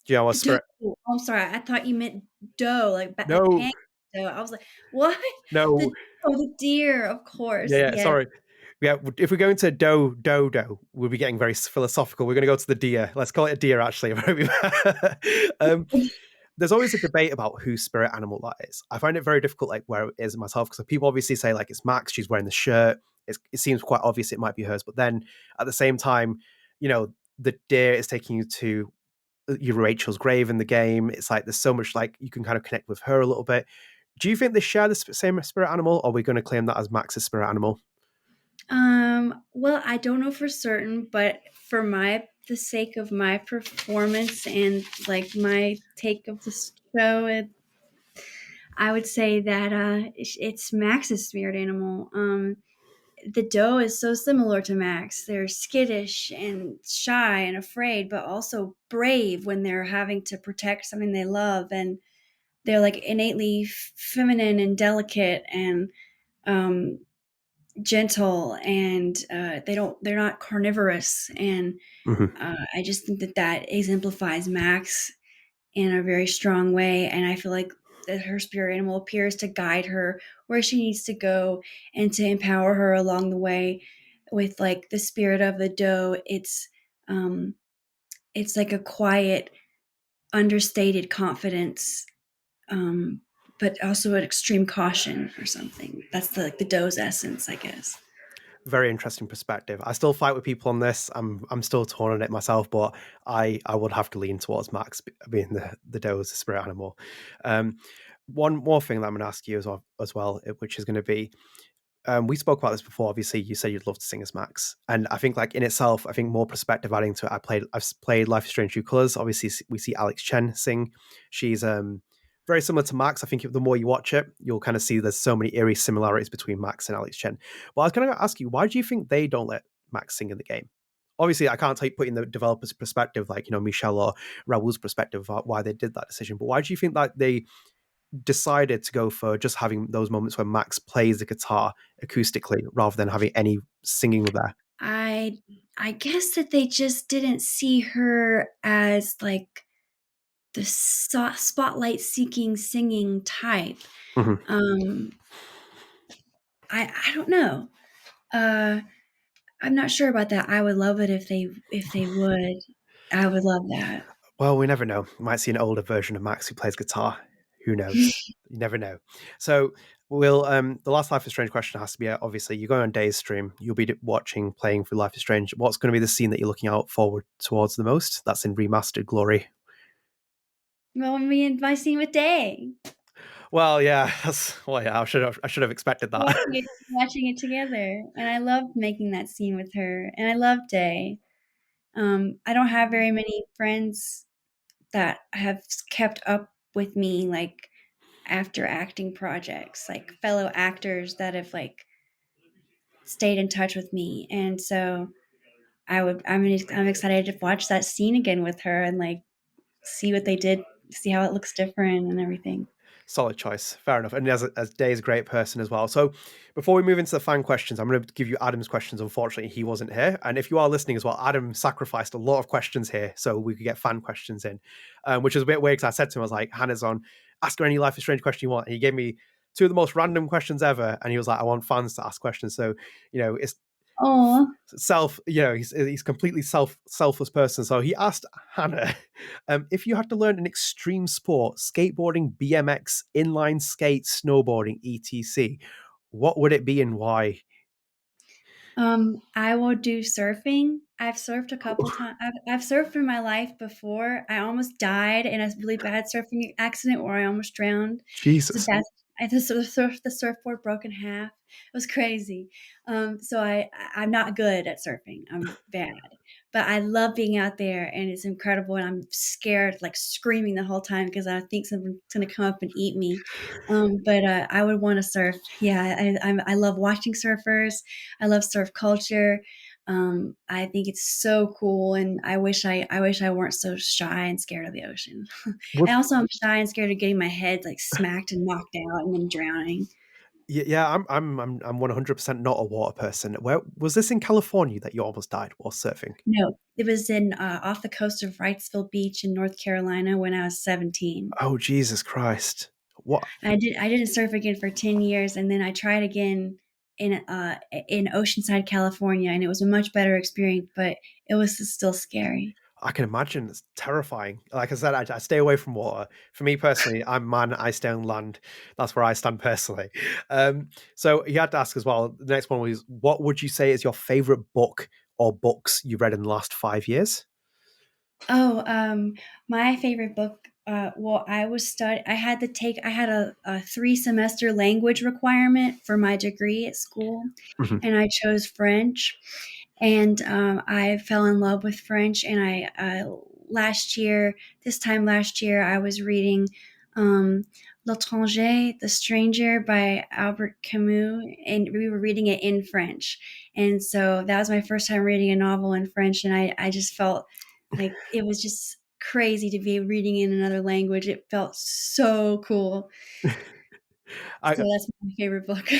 Speaker 1: Do you know what Spirit?
Speaker 3: Oh, I'm sorry. I thought you meant dough, like
Speaker 1: No.
Speaker 3: like pancake dough. I was like, what?
Speaker 1: No.
Speaker 3: The deer, of course.
Speaker 1: Yeah, sorry. Yeah, if we go into dough, we'll be getting very philosophical. We're going to go to the deer. Let's call it a deer, actually. There's always a debate about whose spirit animal that is. I find it very difficult, like where it is myself, because people obviously say like it's Max. She's wearing the shirt. It seems quite obvious it might be hers, but then at the same time, the deer is taking you to your Rachel's grave in the game. It's like there's so much like you can kind of connect with her a little bit. Do you think they share the same spirit animal, or are we going to claim that as Max's spirit animal?
Speaker 3: Well, I don't know for certain, but for the sake of my performance and like my take of the show, I would say that it's Max's spirit animal. The doe is so similar to Max. They're skittish and shy and afraid, but also brave when they're having to protect something they love, and they're like innately feminine and delicate and gentle, and they're not carnivorous, and I just think that exemplifies Max in a very strong way, and I feel like that her spirit animal appears to guide her where she needs to go and to empower her along the way. With like the spirit of the doe, it's like a quiet, understated confidence, but also an extreme caution or something. That's the doe's essence, I guess.
Speaker 1: Very interesting perspective. I still fight with people on this. I'm still torn on it myself, but I would have to lean towards Max being the doe as a spirit animal. One more thing that I'm going to ask you as well, which is going to be, we spoke about this before. Obviously, you said you'd love to sing as Max, and I think like in itself, I think more perspective adding to it. I've played Life is Strange: True Colors. Obviously, we see Alex Chen sing. She's very similar to Max. I think the more you watch it, you'll kind of see there's so many eerie similarities between Max and Alex Chen. But I was going to ask you, why do you think they don't let Max sing in the game? Obviously, I can't put in the developer's perspective, like Michelle or Raul's perspective about why they did that decision. But why do you think that they decided to go for just having those moments where Max plays the guitar acoustically rather than having any singing there?
Speaker 3: I guess that they just didn't see her as like the spotlight seeking singing type.
Speaker 1: Mhm.
Speaker 3: I don't know. I'm not sure about that. I would love it if they would. I would love that.
Speaker 1: Well, we never know. We might see an older version of Max who plays guitar. Who knows? You never know. So we'll the last Life is Strange question has to be obviously you're going on Days stream. You'll be watching playing through Life is Strange. What's going to be the scene that you're looking out forward towards the most? That's in remastered glory.
Speaker 3: Well, me and my scene with Day.
Speaker 1: Well, yeah, I should have expected that.
Speaker 3: Watching it together, and I loved making that scene with her, and I love Day. I don't have very many friends that have kept up with me, like after acting projects, like fellow actors that have like stayed in touch with me, and so I'm excited to watch that scene again with her and like see what they did, see how it looks different and everything.
Speaker 1: Solid choice. Fair enough. And as Day is a great person as well. So before we move into the fan questions, I'm going to give you Adam's questions. Unfortunately, he wasn't here. And if you are listening as well, Adam sacrificed a lot of questions here so we could get fan questions in, which is a bit weird because I said to him, I was like, Hannah's on, ask her any Life is Strange question you want. And he gave me two of the most random questions ever. And he was like, I want fans to ask questions. So, it's
Speaker 3: Oh,
Speaker 1: he's completely selfless person. So he asked Hannah, if you had to learn an extreme sport, skateboarding, BMX, inline skate, snowboarding, etc., what would it be and why?
Speaker 3: I will do surfing. I've surfed a couple times. I've surfed in my life before. I almost died in a really bad surfing accident where I almost drowned. It was a
Speaker 1: Jesus.
Speaker 3: bad. The surfboard broke in half. It was crazy. So I'm not good at surfing. I'm bad, but I love being out there, and it's incredible. And I'm scared, like screaming the whole time because I think something's gonna come up and eat me. But I would want to surf. Yeah, I love watching surfers. I love surf culture. I think it's so cool, and I wish I weren't so shy and scared of the ocean.
Speaker 1: What?
Speaker 3: I also am shy and scared of getting my head like smacked and knocked out and then drowning.
Speaker 1: Yeah, I'm 100% not a water person. Where was this in California that you almost died while surfing?
Speaker 3: No, it was in off the coast of Wrightsville Beach in North Carolina when I was 17.
Speaker 1: Oh, Jesus Christ. What?
Speaker 3: I didn't surf again for 10 years, and then I tried again in Oceanside, California, and it was a much better experience, but it was still scary.
Speaker 1: I can imagine it's terrifying. Like I said, I stay away from water. For me personally, I'm man, I stay on land. That's where I stand personally. So he had to ask as well. The next one was, what would you say is your favorite book or books you've read in the last 5 years?
Speaker 3: Oh, my favorite book. Well, I had to take. I had a 3 semester language requirement for my degree at school,
Speaker 1: Mhm.
Speaker 3: and I chose French. And I fell in love with French. And this time last year, I was reading L'Étranger, The Stranger by Albert Camus, and we were reading it in French. And so that was my first time reading a novel in French, and I just felt like it was just crazy to be reading in another language. It felt so cool.
Speaker 1: I,
Speaker 3: So that's my favorite book.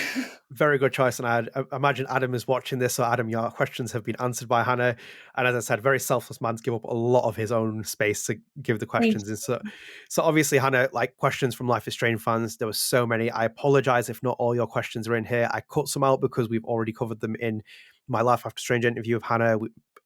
Speaker 1: Very good choice. And I imagine Adam is watching this. So, Adam, your questions have been answered by Hannah. And as I said, very selfless man to give up a lot of his own space to give the
Speaker 3: Thank
Speaker 1: questions. And
Speaker 3: you.
Speaker 1: so obviously, Hannah, like questions from Life is Strange fans, there were so many. I apologize if not all your questions are in here. I cut some out because we've already covered them in my Life After Strange interview of Hannah.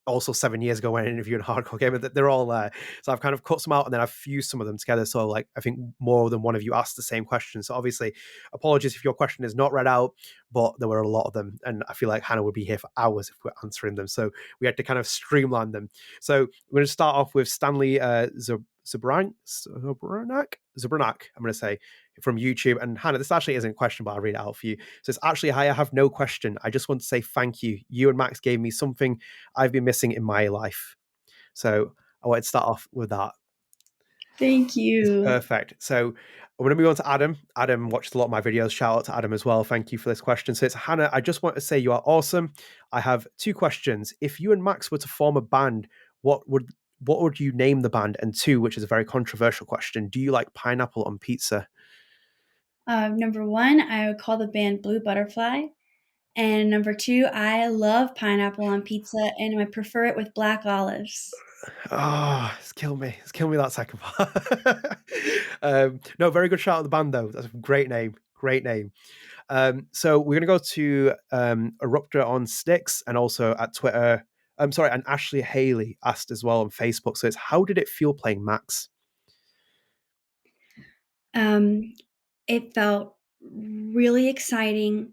Speaker 1: Also 7 years ago when I interviewed Hardcore Gamer, they're all there. So I've kind of cut some out and then I've fused some of them together. So like I think more than one of you asked the same question. So obviously, apologies if your question is not read out, but there were a lot of them. And I feel like Hannah would be here for hours if we're answering them. So we had to kind of streamline them. So we're going to start off with Stanley Zabranak, I'm going to say, from YouTube. And Hannah, this actually isn't a question, but I'll read it out for you. So it's actually, hi, I have no question. I just want to say thank you. You and Max gave me something I've been missing in my life. So I wanted to start off with that.
Speaker 3: Thank you.
Speaker 1: Perfect. So I'm going to move on to Adam. Adam watched a lot of my videos. Shout out to Adam as well. Thank you for this question. So it's Hannah, I just want to say you are awesome. I have two questions. If you and Max were to form a band, what would you name the band? And two, which is a very controversial question, do you like pineapple on pizza?
Speaker 3: Number one, I would call the band Blue Butterfly. And number two, I love pineapple on pizza, and I prefer it with black olives.
Speaker 1: Oh, it's killed me. It's killed me, that second part. No, very good shout out the band, though. That's a great name. Great name. So we're going to go to Eruptor on Sticks and also at Twitter. I'm sorry, and Ashley Haley asked as well on Facebook. So it's, how did it feel playing Max?
Speaker 3: It felt really exciting,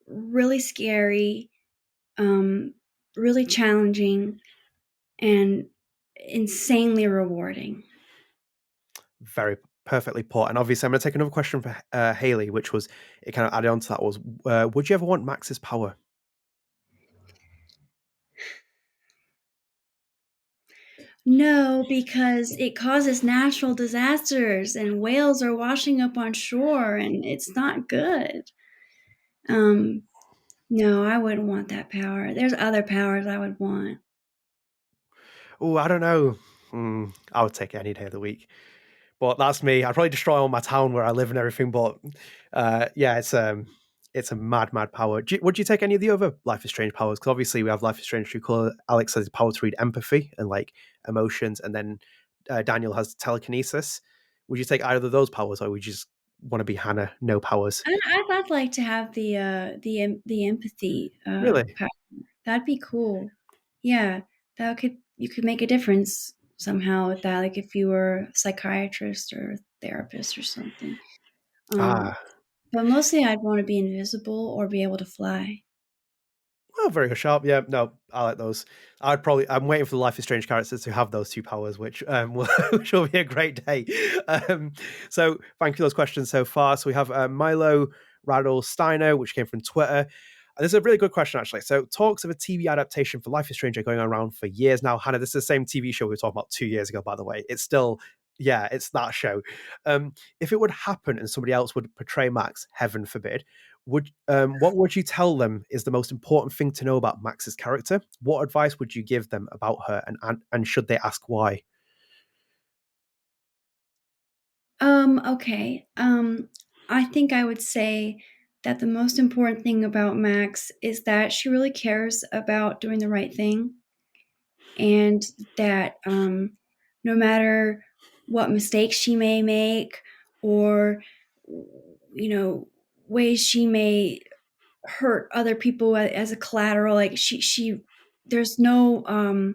Speaker 3: really scary, really challenging, and insanely rewarding.
Speaker 1: Very perfectly put. And obviously, I'm going to take another question for Haley, which was, it kind of added on to that was, would you ever want Max's power?
Speaker 3: No, because it causes natural disasters and whales are washing up on shore and it's not good. No, I wouldn't want that power. There's other powers I would want.
Speaker 1: Oh, I don't know. I would take it any day of the week. But that's me. I'd probably destroy all my town where I live and everything. But yeah, it's a mad, mad power. Would you take any of the other Life is Strange powers? Because obviously we have Life is Strange True Color. Alex has the power to read empathy and like emotions, and then Daniel has telekinesis. Would you take either of those powers, or would you just want to be Hannah, no powers?
Speaker 3: I'd like to have the empathy
Speaker 1: Really?
Speaker 3: power. That'd be cool. Yeah, you could make a difference somehow with that. Like if you were a psychiatrist or a therapist or something.
Speaker 1: Ah,
Speaker 3: But mostly I'd want to be invisible or be able to fly.
Speaker 1: well, very good sharp. Yeah, no, I like those. I'm waiting for the Life is Strange characters to have those two powers, which which will be a great day. So thank you for those questions so far. So we have Milo Radel Steiner, which came from Twitter. And this is a really good question, actually. So talks of a TV adaptation for Life is Strange are going around for years now. Hannah, this is the same TV show we were talking about 2 years ago, by the way. It's still, yeah, it's that show. If it would happen and somebody else would portray Max, heaven forbid, what would you tell them is the most important thing to know about Max's character? What advice would you give them about her, and should they ask why?
Speaker 3: Okay. I think I would say that the most important thing about Max is that she really cares about doing the right thing, and that no matter what mistakes she may make or ways she may hurt other people as a collateral, like she there's no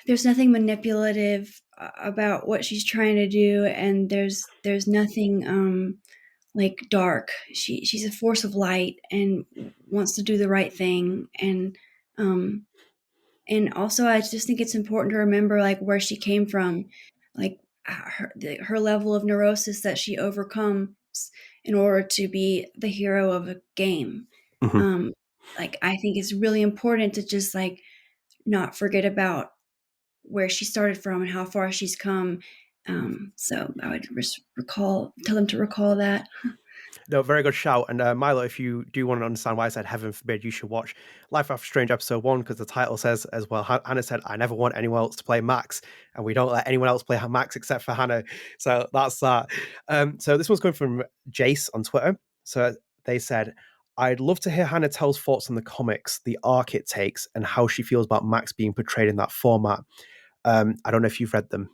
Speaker 3: there's nothing manipulative about what she's trying to do, and there's nothing like dark. She's a force of light and wants to do the right thing, um and also I just think it's important to remember like where she came from, like her level of neurosis that she overcomes in order to be the hero of a game.
Speaker 1: Mhm.
Speaker 3: um like I think it's really important to just like not forget about where she started from and how far she's come. So I would tell them to recall that.
Speaker 1: No, very good shout. And Milo, if you do want to understand why I said heaven forbid, you should watch Life After Strange episode 1, because the title says as well, Hannah said, I never want anyone else to play Max, and we don't let anyone else play Max except for Hannah. So that's that. So this one's coming from Jace on Twitter. So they said, I'd love to hear Hannah Telle's thoughts on the comics, the arc it takes, and how she feels about Max being portrayed in that format. I don't know if you've read them.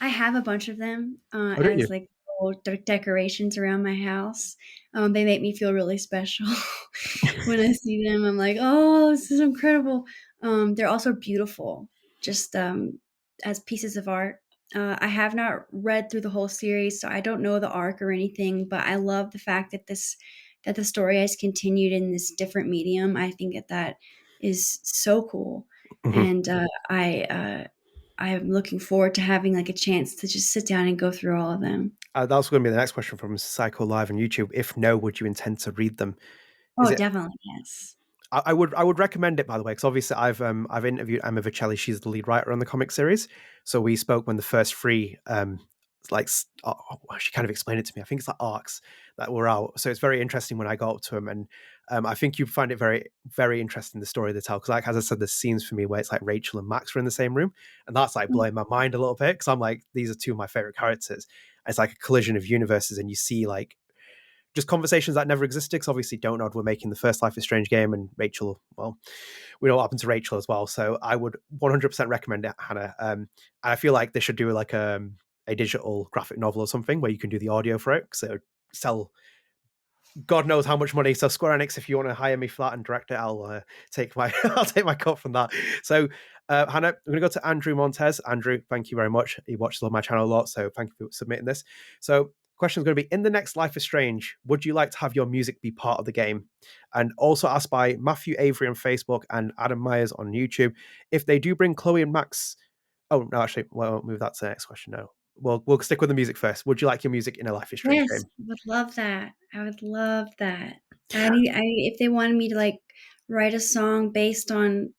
Speaker 3: I have a bunch of them
Speaker 1: Oh, don't you?
Speaker 3: as like little decorations around my house. They make me feel really special when I see them. I'm like, oh, this is incredible. They're also beautiful, just as pieces of art. I have not read through the whole series, so I don't know the arc or anything. But I love the fact that the story has continued in this different medium. I think that is so cool,
Speaker 1: Mhm.
Speaker 3: and I am looking forward to having like a chance to just sit down and go through all of them.
Speaker 1: That's going to be the next question from Psycho Live on YouTube. If no, would you intend to read them? Is
Speaker 3: Oh,
Speaker 1: it?
Speaker 3: definitely, yes.
Speaker 1: I would recommend it, by the way, because obviously I've interviewed Emma Vicelli. She's the lead writer on the comic series. So we spoke when the first three she kind of explained it to me. I think it's like arcs that were out. So it's very interesting when I got up to them, and I think you'd find it very, very interesting, the story they tell. Because like as I said, there's scenes for me where it's like Rachel and Max are in the same room, and that's like blowing my mind a little bit because I'm like, these are two of my favorite characters. And it's like a collision of universes, and you see like just conversations that never existed. Because obviously, Dontnod were making the first Life is Strange game, and Rachel, well, we know what happened to Rachel as well. So I would 100% recommend it, Hannah. And I feel like they should do like a digital graphic novel or something where you can do the audio for it, because it would sell God knows how much money. So Square Enix, if you want to hire me for that and direct it, I'll take my I'll take my cut from that. So Hannah, we're gonna go to Andrew Montez. Andrew, thank you very much. He watches on my channel a lot, so thank you for submitting this. So question is going to be, in the next Life is Strange, would you like to have your music be part of the game? And also asked by Matthew Avery on Facebook and Adam Myers on YouTube, if they do bring Chloe and Max. Oh no, actually, well, move that to the next question. No, we'll stick with the music first. Would you like your music in a Life is Strange
Speaker 3: Yes,
Speaker 1: game?
Speaker 3: I would love that. I would love that. If they wanted me to like write a song based on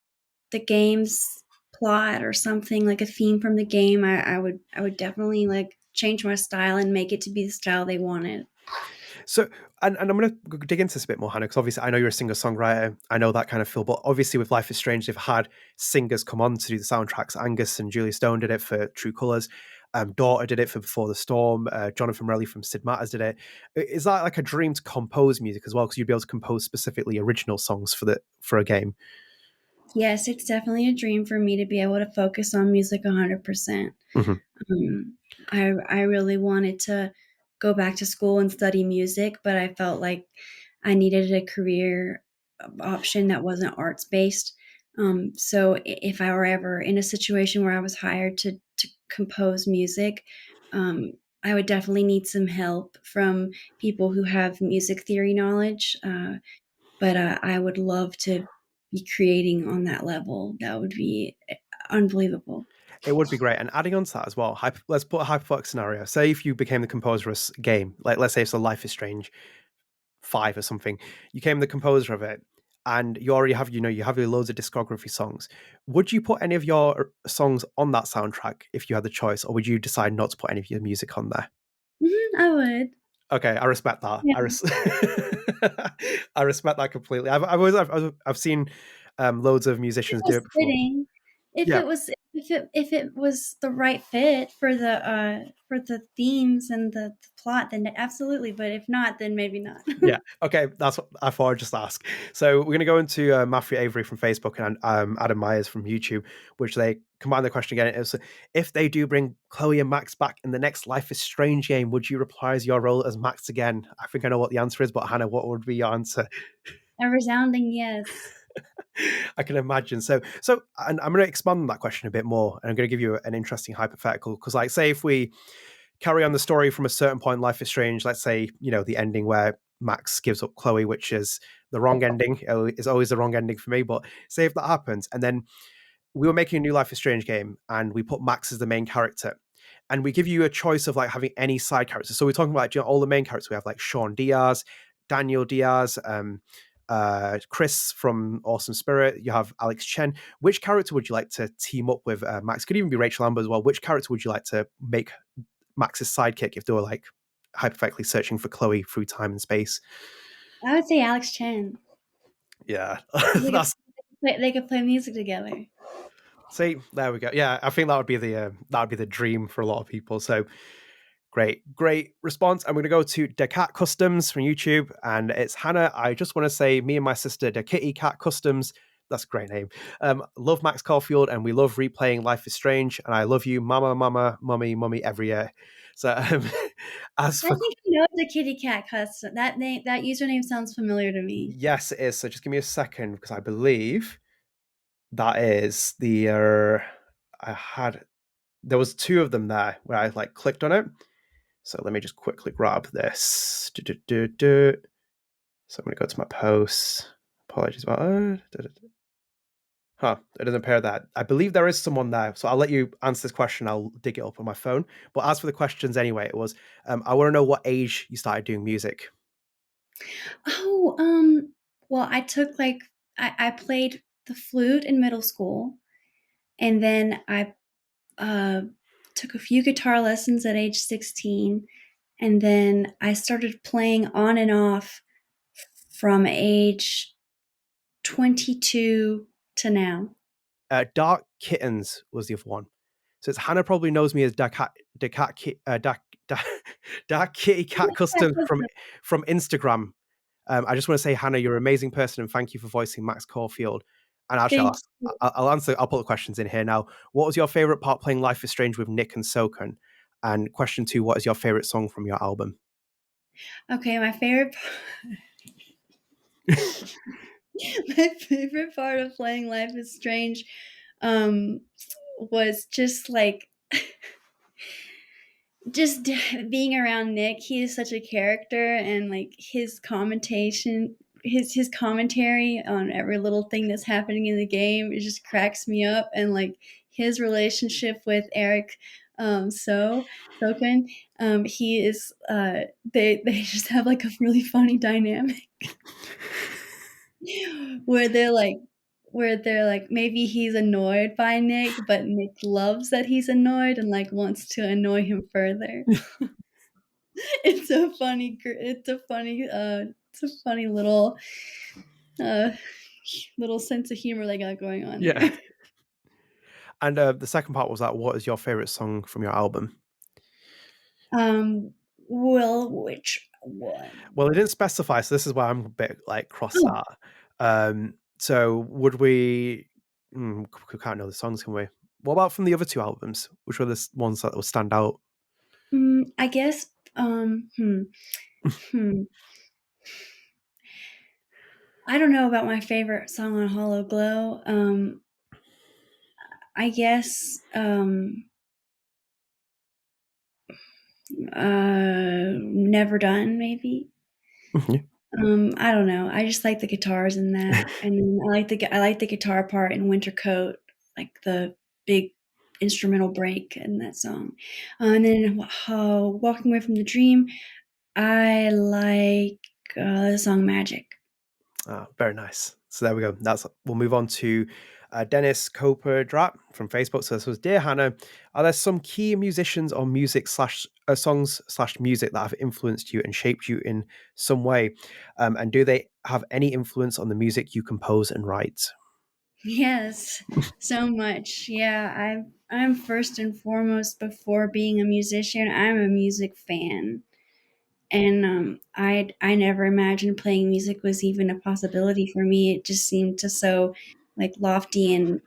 Speaker 3: the game's plot or something, like a theme from the game, I would definitely like change my style and make it to be the style they wanted.
Speaker 1: So, and I'm going to dig into this a bit more, Hannah, because obviously I know you're a singer-songwriter. I know that kind of feel, but obviously with Life is Strange, they've had singers come on to do the soundtracks. Angus and Julia Stone did it for True Colors. Daughter did it for Before the Storm. Jonathan Morelli from Sid Matters did it. Is that like a dream to compose music as well? Because you'd be able to compose specifically original songs for a game.
Speaker 3: Yes, it's definitely a dream for me to be able to focus on music 100%.
Speaker 1: Mhm.
Speaker 3: I really wanted to go back to school and study music, but I felt like I needed a career option that wasn't arts based. So if I were ever in a situation where I was hired to compose music, I would definitely need some help from people who have music theory knowledge. But I would love to be creating on that level. That would be unbelievable.
Speaker 1: It would be great. And adding on to that as well, let's put a hypothetical scenario. Say if you became the composer of a game, like let's say it's a Life is Strange 5 or something, you became the composer of it, and you already have, you have your loads of discography songs. Would you put any of your songs on that soundtrack if you had the choice, or would you decide not to put any of your music on there?
Speaker 3: I would.
Speaker 1: Okay, I respect that.
Speaker 3: Yeah.
Speaker 1: I respect that completely. I've seen loads of musicians do
Speaker 3: Was
Speaker 1: it before.
Speaker 3: fitting.
Speaker 1: Yeah.
Speaker 3: If it was the right fit for the themes and the plot, then absolutely. But if not, then maybe not.
Speaker 1: Yeah. Okay. That's what I thought I'd just ask. So we're going to go into Matthew Avery from Facebook and Adam Myers from YouTube, which they combine the question again. It was, if they do bring Chloe and Max back in the next Life is Strange game, would you reprise your role as Max again? I think I know what the answer is, but Hannah, what would be your answer?
Speaker 3: A resounding yes.
Speaker 1: I can imagine. And I'm going to expand on that question a bit more, and I'm going to give you an interesting hypothetical. Because, like, say if we carry on the story from a certain point in Life is Strange, let's say, the ending where Max gives up Chloe, which is the wrong ending. It's always the wrong ending for me. But say if that happens, and then we were making a new Life is Strange game, and we put Max as the main character, and we give you a choice of like having any side characters. So we're talking about all the main characters. We have like Sean Diaz, Daniel Diaz, Chris from Awesome Spirit. You have Alex Chen. Which character would you like to team up with Max? Could even be Rachel Amber as well. Which character would you like to make Max's sidekick if they were like hypothetically searching for Chloe through time and space?
Speaker 3: I would say Alex Chen.
Speaker 1: Yeah,
Speaker 3: They could,
Speaker 1: that's
Speaker 3: they could play music together.
Speaker 1: see, there we go. Yeah, I think that would be the dream for a lot of people. So great response. I'm going to go to the Cat Customs from YouTube, and it's Hannah. I just want to say, me and my sister, the Kitty Cat Customs. That's a great name. Love Max Caulfield, and we love replaying Life is Strange. And I love you, Mama, Mama, Mummy, every year. So, as
Speaker 3: I
Speaker 1: for
Speaker 3: think I know the kitty cat custom. That username sounds familiar to me.
Speaker 1: yes, it is. So just give me a second, because I believe that is the there was two of them there where I like clicked on it. So let me just quickly grab this. So I'm going to go to my posts. Apologies about that. Huh, it doesn't appear that. I believe there is someone there. So I'll let you answer this question. I'll dig it up on my phone. But as for the questions anyway, it was I want to know what age you started doing music.
Speaker 3: Oh, well, I took like I played the flute in middle school, and then I uh, took a few guitar lessons at age 16, and then I started playing on and off from age 22 to now.
Speaker 1: Dark Kittens was the other one. So it's Hannah probably knows me as Dark Kitty Cat Custom from Instagram. I just want to say, Hannah, you're an amazing person, and thank you for voicing Max Caulfield. And actually,
Speaker 3: Thank you.
Speaker 1: I'll answer. I'll put the questions in here now. What was your favorite part playing Life is Strange with Nick and Soken? And question 2: what is your favorite song from your album?
Speaker 3: Okay, my favorite part of playing Life is Strange was just like just being around Nick. He is such a character, and like his commentation, his commentary on every little thing that's happening in the game, it just cracks me up. And like his relationship with Eric, Soken, he is they just have like a really funny dynamic where they're like maybe he's annoyed by Nick, but Nick loves that he's annoyed and like wants to annoy him further. It's a funny little uh little sense of humor they got going on
Speaker 1: Yeah.
Speaker 3: there.
Speaker 1: And the second part was that what is your favorite song from your album?
Speaker 3: Well, which one?
Speaker 1: Well, it didn't specify, so this is why I'm a bit like cross
Speaker 3: Oh,
Speaker 1: that. So would we? We can't know the songs, can we? What about from the other two albums? Which were the ones that will stand out?
Speaker 3: I guess hmm. I don't know about my favorite song on Hollow Glow. I guess Never Done maybe. I don't know. I just like the guitars in that, and then I like the guitar part in Winter Coat, like the big instrumental break in that song. And then Walking Away from the Dream, I like the song Magic.
Speaker 1: Very nice. So there we go. We'll move on to Dennis Coper Drap from Facebook. So this was, dear Hannah, are there some key musicians or music slash songs slash music that have influenced you and shaped you in some way? And do they have any influence on the music you compose and write?
Speaker 3: Yes, so much. Yeah, I'm first and foremost, before being a musician, I'm a music fan. And I never imagined playing music was even a possibility for me. It just seemed to so like lofty and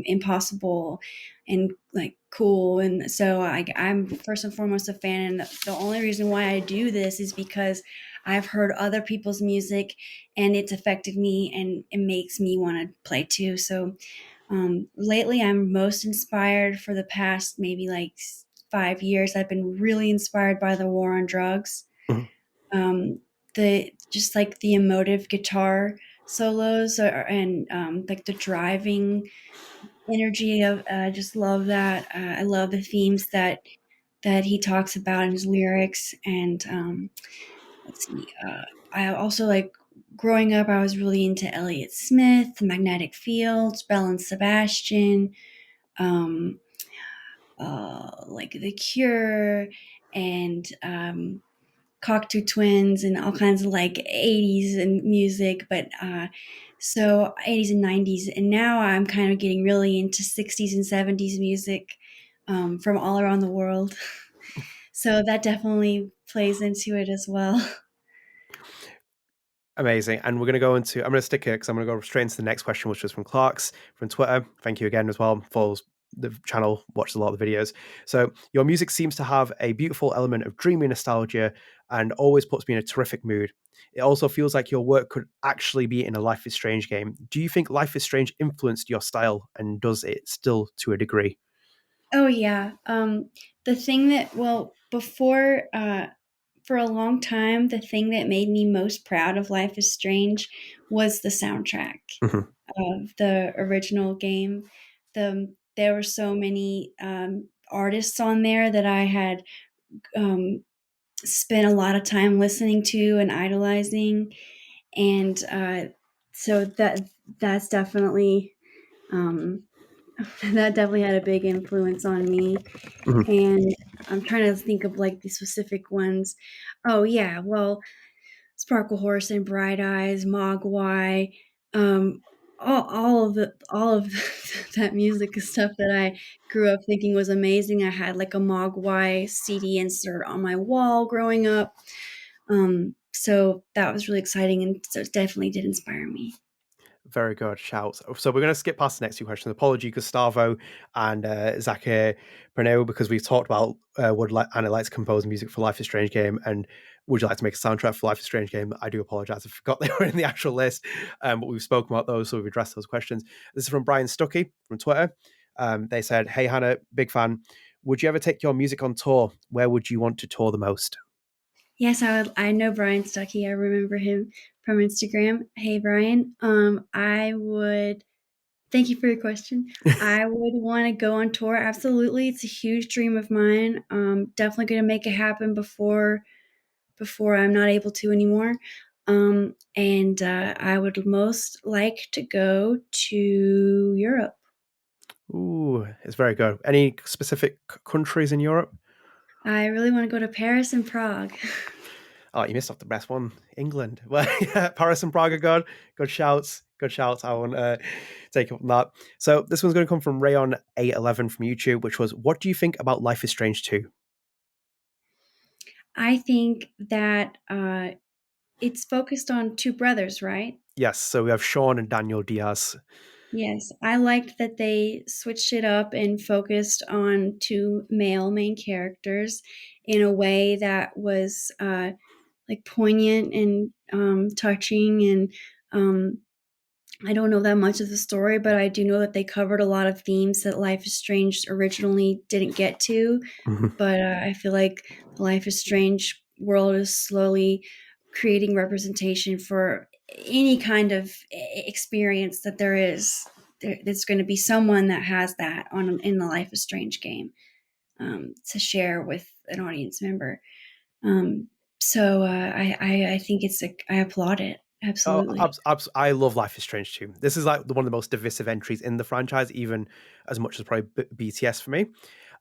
Speaker 3: impossible and like cool. And so I'm first and foremost a fan. And the only reason why I do this is because I've heard other people's music and it's affected me and it makes me want to play too. So lately, I'm most inspired for the past maybe like 5 years. I've been really inspired by the war on drugs.
Speaker 1: Mhm.
Speaker 3: The just like the emotive guitar solos and like the driving energy of I just love that. I love the themes that he talks about in his lyrics. And let's see, I also like growing up. I was really into Elliott Smith, The Magnetic Fields, Belle and Sebastian, um, like The Cure, and Cocteau Twins, and all kinds of like 80s and music. But so 80s and 90s, and now I'm kind of getting really into 60s and 70s music from all around the world. So that definitely plays into it as well.
Speaker 1: Amazing. And we're going to go into, I'm going to stick here because I'm going to go straight into the next question, which was from Clark's from Twitter. Thank you again as well. Follows the channel, watches a lot of the videos. So your music seems to have a beautiful element of dreamy nostalgia and always puts me in a terrific mood. It also feels like your work could actually be in a Life is Strange game. Do you think Life is Strange influenced your style, and does it still to a degree?
Speaker 3: Oh yeah. The thing that before for a long time, the thing that made me most proud of Life is Strange was the soundtrack
Speaker 1: Mhm.
Speaker 3: of the original game. There were so many artists on there that I had spent a lot of time listening to and idolizing, and so that's definitely um, that definitely had a big influence on me.
Speaker 1: Mhm.
Speaker 3: And I'm trying to think of like the specific ones. Oh yeah, well, Sparkle Horse and Bright Eyes, Mogwai, um, all of that music is stuff that I grew up thinking was amazing. I had like a Mogwai CD insert on my wall growing up. So that was really exciting, and so it definitely did inspire me.
Speaker 1: Very good shouts. So we're going to skip past the next two questions. Apology, Gustavo and Zake Pernell, because we've talked about would Anna like to compose music for Life is Strange game, and would you like to make a soundtrack for Life is Strange game? I do apologize, I forgot they were in the actual list, but we've spoken about those, so we've addressed those questions. This is from Brian Stuckey from Twitter. They said, "Hey Hannah, big fan. Would you ever take your music on tour? Where would you want to tour the most?"
Speaker 3: Yes, I know Brian Stuckey. I remember him from Instagram. Hey Brian, I would thank you for your question. I would want to go on tour. Absolutely. It's a huge dream of mine. Definitely going to make it happen before I'm not able to anymore. And I would most like to go to Europe.
Speaker 1: Ooh, it's very good. Any specific countries in Europe?
Speaker 3: I really want to go to Paris and Prague.
Speaker 1: Oh, you missed off the best one, England. Well, yeah, Paris and Prague are good. Good shouts. Good shouts. I won't take up on that. So this one's going to come from Rayon811 from YouTube, which was, what do you think about Life is Strange 2?
Speaker 3: I think that it's focused on two brothers, right?
Speaker 1: Yes, so we have Sean and Daniel Diaz.
Speaker 3: Yes, I liked that they switched it up and focused on two male main characters in a way that was like poignant and touching. And I don't know that much of the story, but I do know that they covered a lot of themes that Life is Strange originally didn't get to.
Speaker 1: Mhm.
Speaker 3: But I feel like the Life is Strange world is slowly creating representation for any kind of experience that there is. There's going to be someone that has that on in the Life is Strange game to share with an audience member. Um, so I think I applaud it.
Speaker 1: Oh,
Speaker 3: Absolutely.
Speaker 1: I love Life is Strange 2. This is like one of the most divisive entries in the franchise, even as much as probably BTS for me.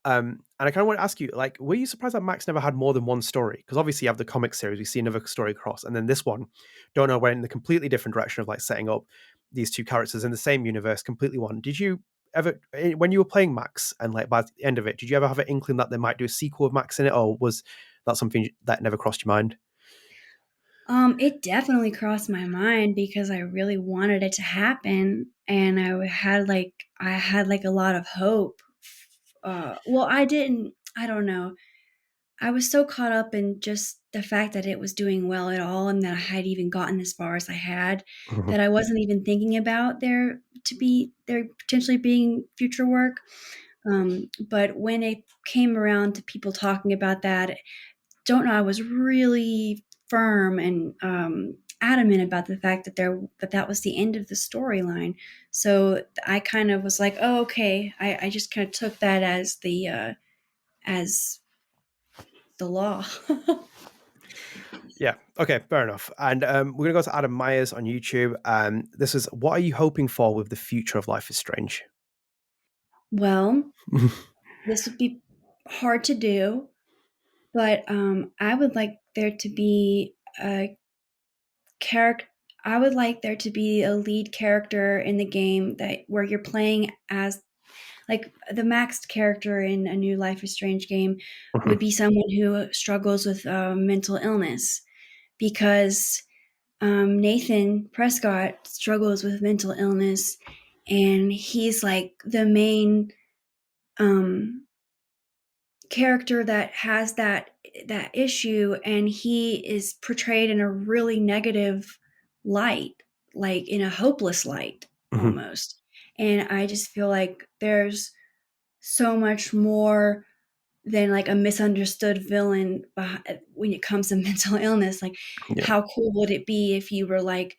Speaker 1: And I kind of want to ask you, like, were you surprised that Max never had more than one story? Because obviously you have the comic series, we see another story across, and then this one, don't know, went in the completely different direction of like setting up these two characters in the same universe, completely one. Did you ever, when you were playing Max, and like by the end of it, did you ever have an inkling that they might do a sequel of Max in it, or was that something that never crossed your mind?
Speaker 3: It definitely crossed my mind because I really wanted it to happen, and I had like a lot of hope. Well, I didn't. I don't know. I was so caught up in just the fact that it was doing well at all, and that I had even gotten as far as I had,
Speaker 1: Mhm.
Speaker 3: that I wasn't even thinking about there potentially being future work. But when it came around to people talking about that, Dontnod was really firm and adamant about the fact that was the end of the storyline. So I kind of was like, oh, okay. I just kind of took that as the law.
Speaker 1: Yeah. Okay. Fair enough. And we're gonna go to Adam Myers on YouTube. This is, what are you hoping for with the future of Life is Strange?
Speaker 3: Well, this would be hard to do, but I would like there to be a character. I would like there to be a lead character in the game that where you're playing as like the maxed character in a new Life is Strange game would be someone who struggles with mental illness because Nathan Prescott struggles with mental illness, and he's like the main um, character that has that issue, and he is portrayed in a really negative light, like in a hopeless light
Speaker 1: Mhm.
Speaker 3: almost. And I just feel like there's so much more than like a misunderstood villain when it comes to mental illness. Like,
Speaker 1: Yeah.
Speaker 3: how cool would it be if you were like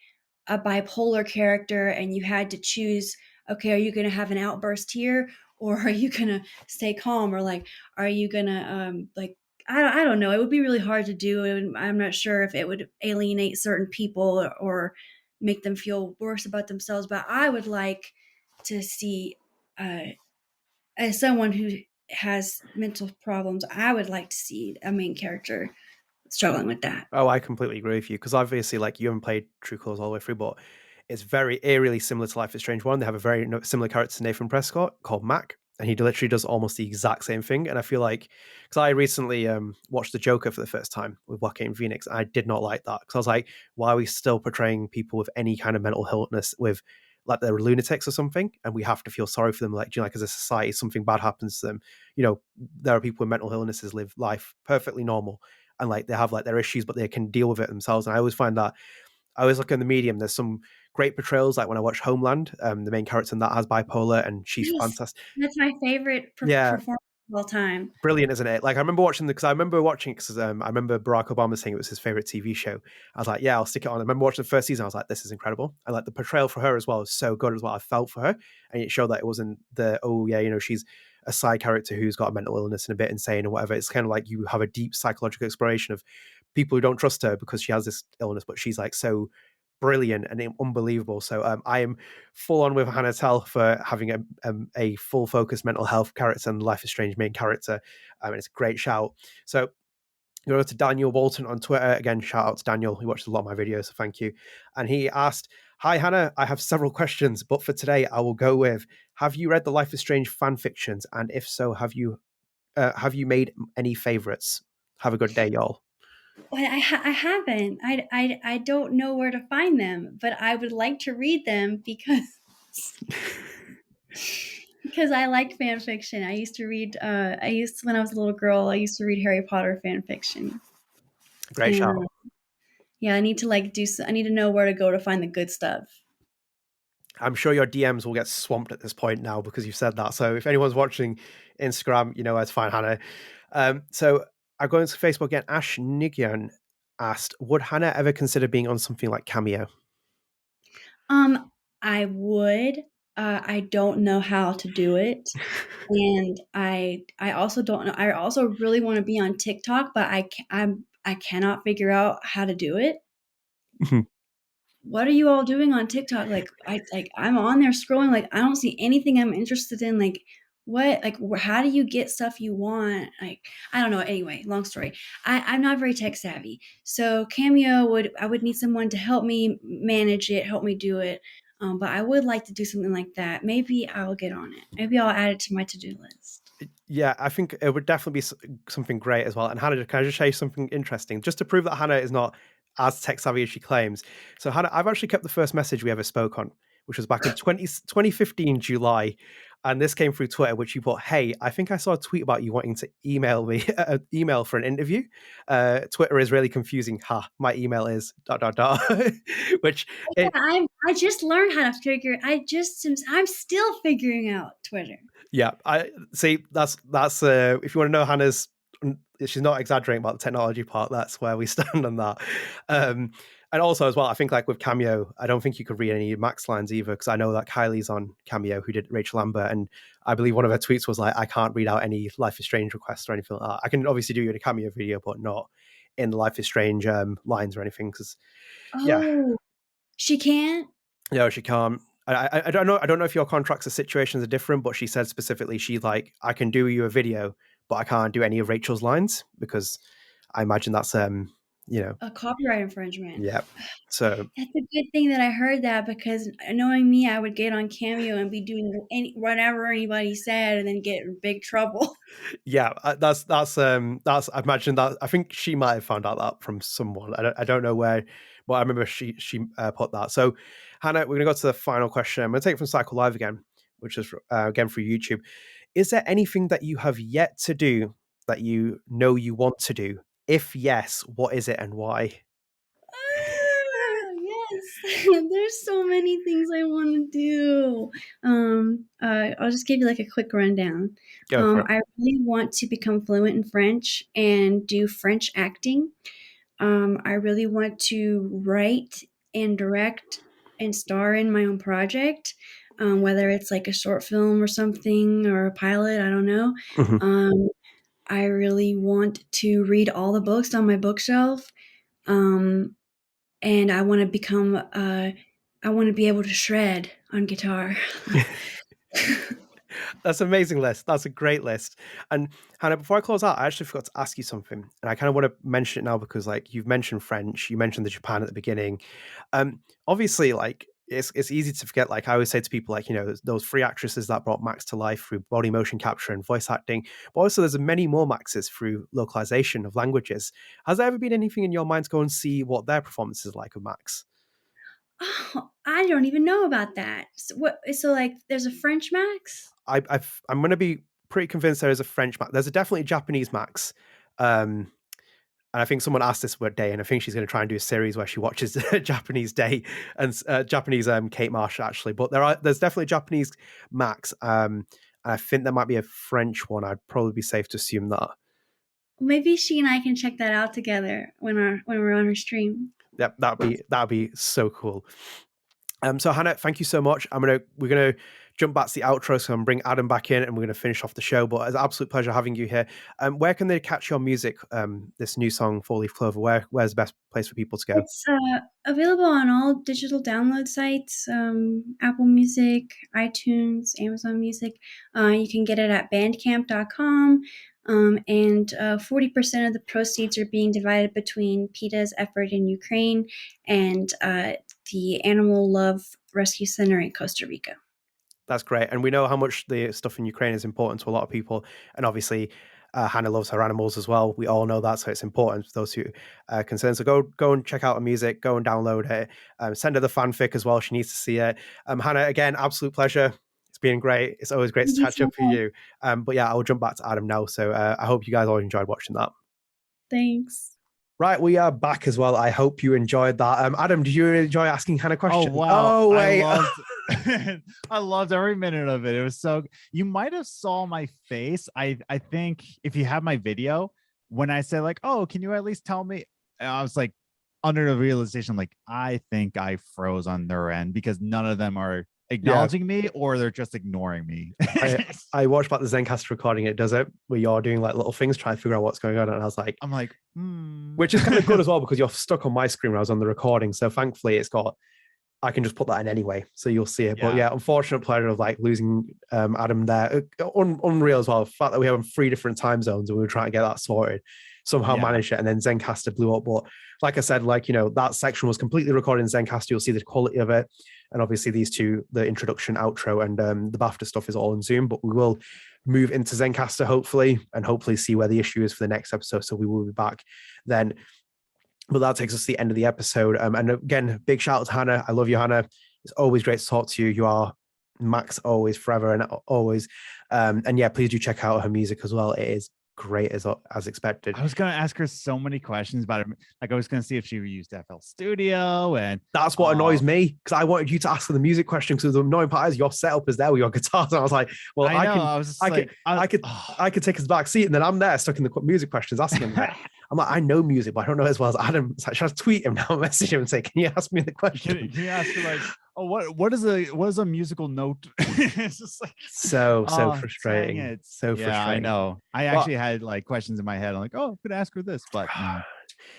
Speaker 3: a bipolar character and you had to choose, okay, are you going to have an outburst here, or are you going to stay calm, or like, are you going to like, I don't know. It would be really hard to do, and I'm not sure if it would alienate certain people or make them feel worse about themselves. But I would like to see, as someone who has mental problems, I would like to see a main character struggling with that.
Speaker 1: Oh, I completely agree with you, because obviously, like, you haven't played True Colors all the way through, but it's very eerily similar to Life is Strange 1. They have a very similar character to Nathan Prescott called Mac, and he literally does almost the exact same thing. And I feel like, because I recently watched The Joker for the first time with Joaquin Phoenix, and I did not like that, because I was like, why are we still portraying people with any kind of mental illness with, like, they're lunatics or something, and we have to feel sorry for them? Like, do you know, like, as a society, something bad happens to them, you know, there are people with mental illnesses live life perfectly normal, and like they have like their issues, but they can deal with it themselves. And I always find that, I always look in the medium, there's some great portrayals, like when I watch Homeland, the main character in that has bipolar, and she's
Speaker 3: Yes,
Speaker 1: fantastic.
Speaker 3: that's my favorite
Speaker 1: Yeah,
Speaker 3: performance of all time.
Speaker 1: brilliant, isn't it? Like, I remember watching because I remember Barack Obama saying it was his favorite TV show. I was like, yeah, I'll stick it on. I remember watching the first season. I was like, this is incredible. And like the portrayal for her as well is so good as well. I felt for her, and it showed that it wasn't the, oh yeah, you know, she's a side character who's got a mental illness and a bit insane or whatever. It's kind of like you have a deep psychological exploration of people who don't trust her because she has this illness, but she's like so brilliant and unbelievable. So I am full on with Hannah Telle for having a full focus mental health character and Life is Strange main character. And it's a great shout. So you go to Daniel Walton on Twitter. Again, shout out to Daniel. He watches a lot of my videos, so thank you. And he asked, "Hi Hannah, I have several questions, but for today I will go with: have you read the Life is Strange fan fictions? And if so, have you made any favorites? Have a good day, y'all."
Speaker 3: But I haven't. I don't know where to find them, but I would like to read them because because I like fan fiction. I used to read. When I was a little girl, I used to read Harry Potter fan fiction.
Speaker 1: Great shout.
Speaker 3: And yeah, I need to like do. I need to know where to go to find the good stuff.
Speaker 1: I'm sure your DMs will get swamped at this point now because you've said that. So if anyone's watching Instagram, you know where to find Hannah. So I go into Facebook again. Ash Nigyan asked, would Hannah ever consider being on something like Cameo?
Speaker 3: I would. I don't know how to do it, and I also don't know. I also really want to be on TikTok, but I cannot figure out how to do it. What are you all doing on TikTok? Like I'm on there scrolling, like I don't see anything I'm interested in. Like what? Like how do you get stuff you want? Like I don't know. Anyway, long story. I'm not very tech savvy, so Cameo I would need someone to help me manage it, help me do it. But I would like to do something like that. Maybe I'll get on it. Maybe I'll add it to my to-do list.
Speaker 1: Yeah, I think it would definitely be something great as well. And Hannah, can I just show you something interesting? Just to prove that Hannah is not as tech savvy as she claims. So Hannah, I've actually kept the first message we ever spoke on, which was back in 2015 July. And this came through Twitter, which you put, "Hey, I think I saw a tweet about you wanting to email me an email for an interview. Twitter is really confusing. Ha, my email is ... which
Speaker 3: Yeah, I just learned how to figure. I'm still figuring out Twitter.
Speaker 1: Yeah, I see. That's if you want to know Hannah's, she's not exaggerating about the technology part. That's where we stand on that. And also as well, I think like with Cameo, I don't think you could read any Max lines either, because I know that Kylie's on Cameo, who did Rachel Lambert, and I believe one of her tweets was like, "I can't read out any Life is Strange requests or anything like that. I can obviously do you in a Cameo video, but not in the Life is Strange lines or anything." Because yeah,
Speaker 3: Oh, she can't.
Speaker 1: no, she can't. I don't know. I don't know if your contracts or situations are different, but she said specifically, she's like, I can do you a video, but I can't do any of Rachel's lines, because I imagine that's
Speaker 3: A copyright infringement.
Speaker 1: yeah. So
Speaker 3: That's a good thing that I heard that, because knowing me, I would get on Cameo and be doing whatever anybody said and then get in big trouble.
Speaker 1: yeah, that's I imagine that, I think she might have found out that from someone. I don't know where, but I remember she put that. So Hannah, we're gonna go to the final question. I'm gonna take it from Cycle Live again, which is again through YouTube. Is there anything that you have yet to do that you know you want to do? If yes, what is it and why?
Speaker 3: Yes, there's so many things I want to do. I'll just give you like a quick rundown.
Speaker 1: Go for it.
Speaker 3: I really want to become fluent in French and do French acting. I really want to write and direct and star in my own project, whether it's like a short film or something or a pilot, I don't know. I really want to read all the books on my bookshelf. And I want to I want to be able to shred on guitar.
Speaker 1: That's an amazing list. That's a great list. And Hannah, before I close out, I actually forgot to ask you something, and I kind of want to mention it now because, like, you've mentioned French, you mentioned the Japan at the beginning. Obviously, like, it's easy to forget. Like I always say to people, like, you know, those three actresses that brought Max to life through body motion capture and voice acting, but also there's many more Maxes through localization of languages. Has there ever been anything in your mind to go and see what their performance is like of Max?
Speaker 3: Oh, I don't even know about that. So like, there's a French Max?
Speaker 1: I'm going to be pretty convinced there is a French Max. There's definitely a Japanese Max. And I think someone asked this word Day, and I think she's going to try and do a series where she watches Japanese Day and Japanese Kate Marsh actually. But there's definitely a Japanese Max. And I think there might be a French one. I'd probably be safe to assume that.
Speaker 3: Maybe she and I can check that out together when we're on our stream.
Speaker 1: Yep, that'd be so cool. So Hannah, thank you so much. We're gonna jump back to the outro, so I'm bring Adam back in, and we're gonna finish off the show. But it's an absolute pleasure having you here. Where can they catch your music? This new song, Four Leaf Clover. Where's the best place for people to go?
Speaker 3: It's available on all digital download sites: Apple Music, iTunes, Amazon Music. You can get it at Bandcamp.com. And 40% of the proceeds are being divided between PETA's effort in Ukraine and the Animal Love Rescue Center in Costa Rica.
Speaker 1: That's great. And we know how much the stuff in Ukraine is important to a lot of people. And obviously, Hannah loves her animals as well. We all know that. So it's important for those who are concerned. So go and check out her music. Go and download it. Send her the fanfic as well. She needs to see it. Hannah, again, absolute pleasure. It's been great. It's always great to catch up with you. But yeah, I'll jump back to Adam now. So I hope you guys all enjoyed watching that.
Speaker 3: Thanks.
Speaker 1: Right, we are back as well. I hope you enjoyed that. Adam, did you enjoy asking Hannah questions?
Speaker 2: Oh, wow.
Speaker 1: Oh, wait.
Speaker 2: I loved every minute of it. It was so, you might have saw my face. I think if you have my video, when I said like, oh, can you at least tell me? I was like, under the realization, like, I think I froze on their end because none of them are acknowledging me or they're just ignoring me.
Speaker 1: I watched back the Zencast recording. It does it where you're doing like little things, trying to figure out what's going on. And I was like, which is kind of good as well, because you're stuck on my screen when I was on the recording. So thankfully I can just put that in anyway. So you'll see it. Yeah. But yeah, unfortunate pleasure of like losing Adam there. Unreal as well. The fact that we have 3 different time zones and we were trying to get that sorted, somehow managed it. And then Zencastr blew up. But like I said, like, you know, that section was completely recorded in Zencastr. You'll see the quality of it. And obviously these two, the introduction, outro, and the BAFTA stuff is all on Zoom, but we will move into Zencastr hopefully, and hopefully see where the issue is for the next episode. So we will be back then. But that takes us to the end of the episode. And again, big shout out to Hannah. I love you, Hannah. It's always great to talk to you. You are Max, always, forever, and always. And yeah, please do check out her music as well. It is great as expected.
Speaker 2: I was going to ask her so many questions about it. Like I was going to see if she used FL Studio, and
Speaker 1: that's what annoys me, because I wanted you to ask her the music question, because the annoying part is your setup is there with your guitars, and I was like, well, I could take his back seat, and then I'm there stuck in the music questions asking him. I'm like, I know music, but I don't know as well as Adam. So should I tweet him now, message him and say, can you ask me the question?
Speaker 2: Can you ask her like, oh, what is a musical note? It's just like
Speaker 1: so frustrating. So frustrating.
Speaker 2: I know. I actually had like questions in my head. I'm like, oh, I could ask her this, but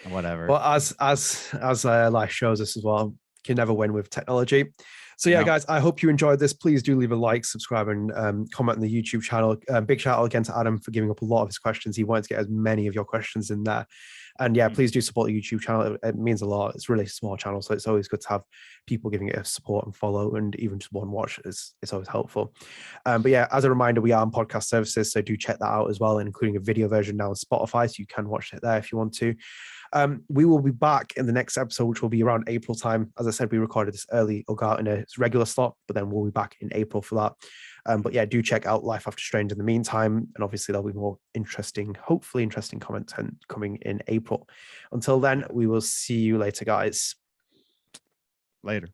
Speaker 2: whatever.
Speaker 1: But as life shows us as well, you can never win with technology. So yeah, guys, I hope you enjoyed this. Please do leave a like, subscribe, and comment on the YouTube channel. Big shout out again to Adam for giving up a lot of his questions. He wanted to get as many of your questions in there. And yeah, please do support the YouTube channel. It means a lot. It's really a small channel, so it's always good to have people giving it a support and follow, and even just one watch is always helpful. But yeah, as a reminder, we are on podcast services, so do check that out as well, including a video version now on Spotify, so you can watch it there if you want to. We will be back in the next episode, which will be around April time. As I said, we recorded this early. It'll go out in a regular slot, but then we'll be back in April for that. But yeah, do check out Life After Strange in the meantime. And obviously there'll be more hopefully interesting content coming in April. Until then, we will see you later, guys.
Speaker 2: Later.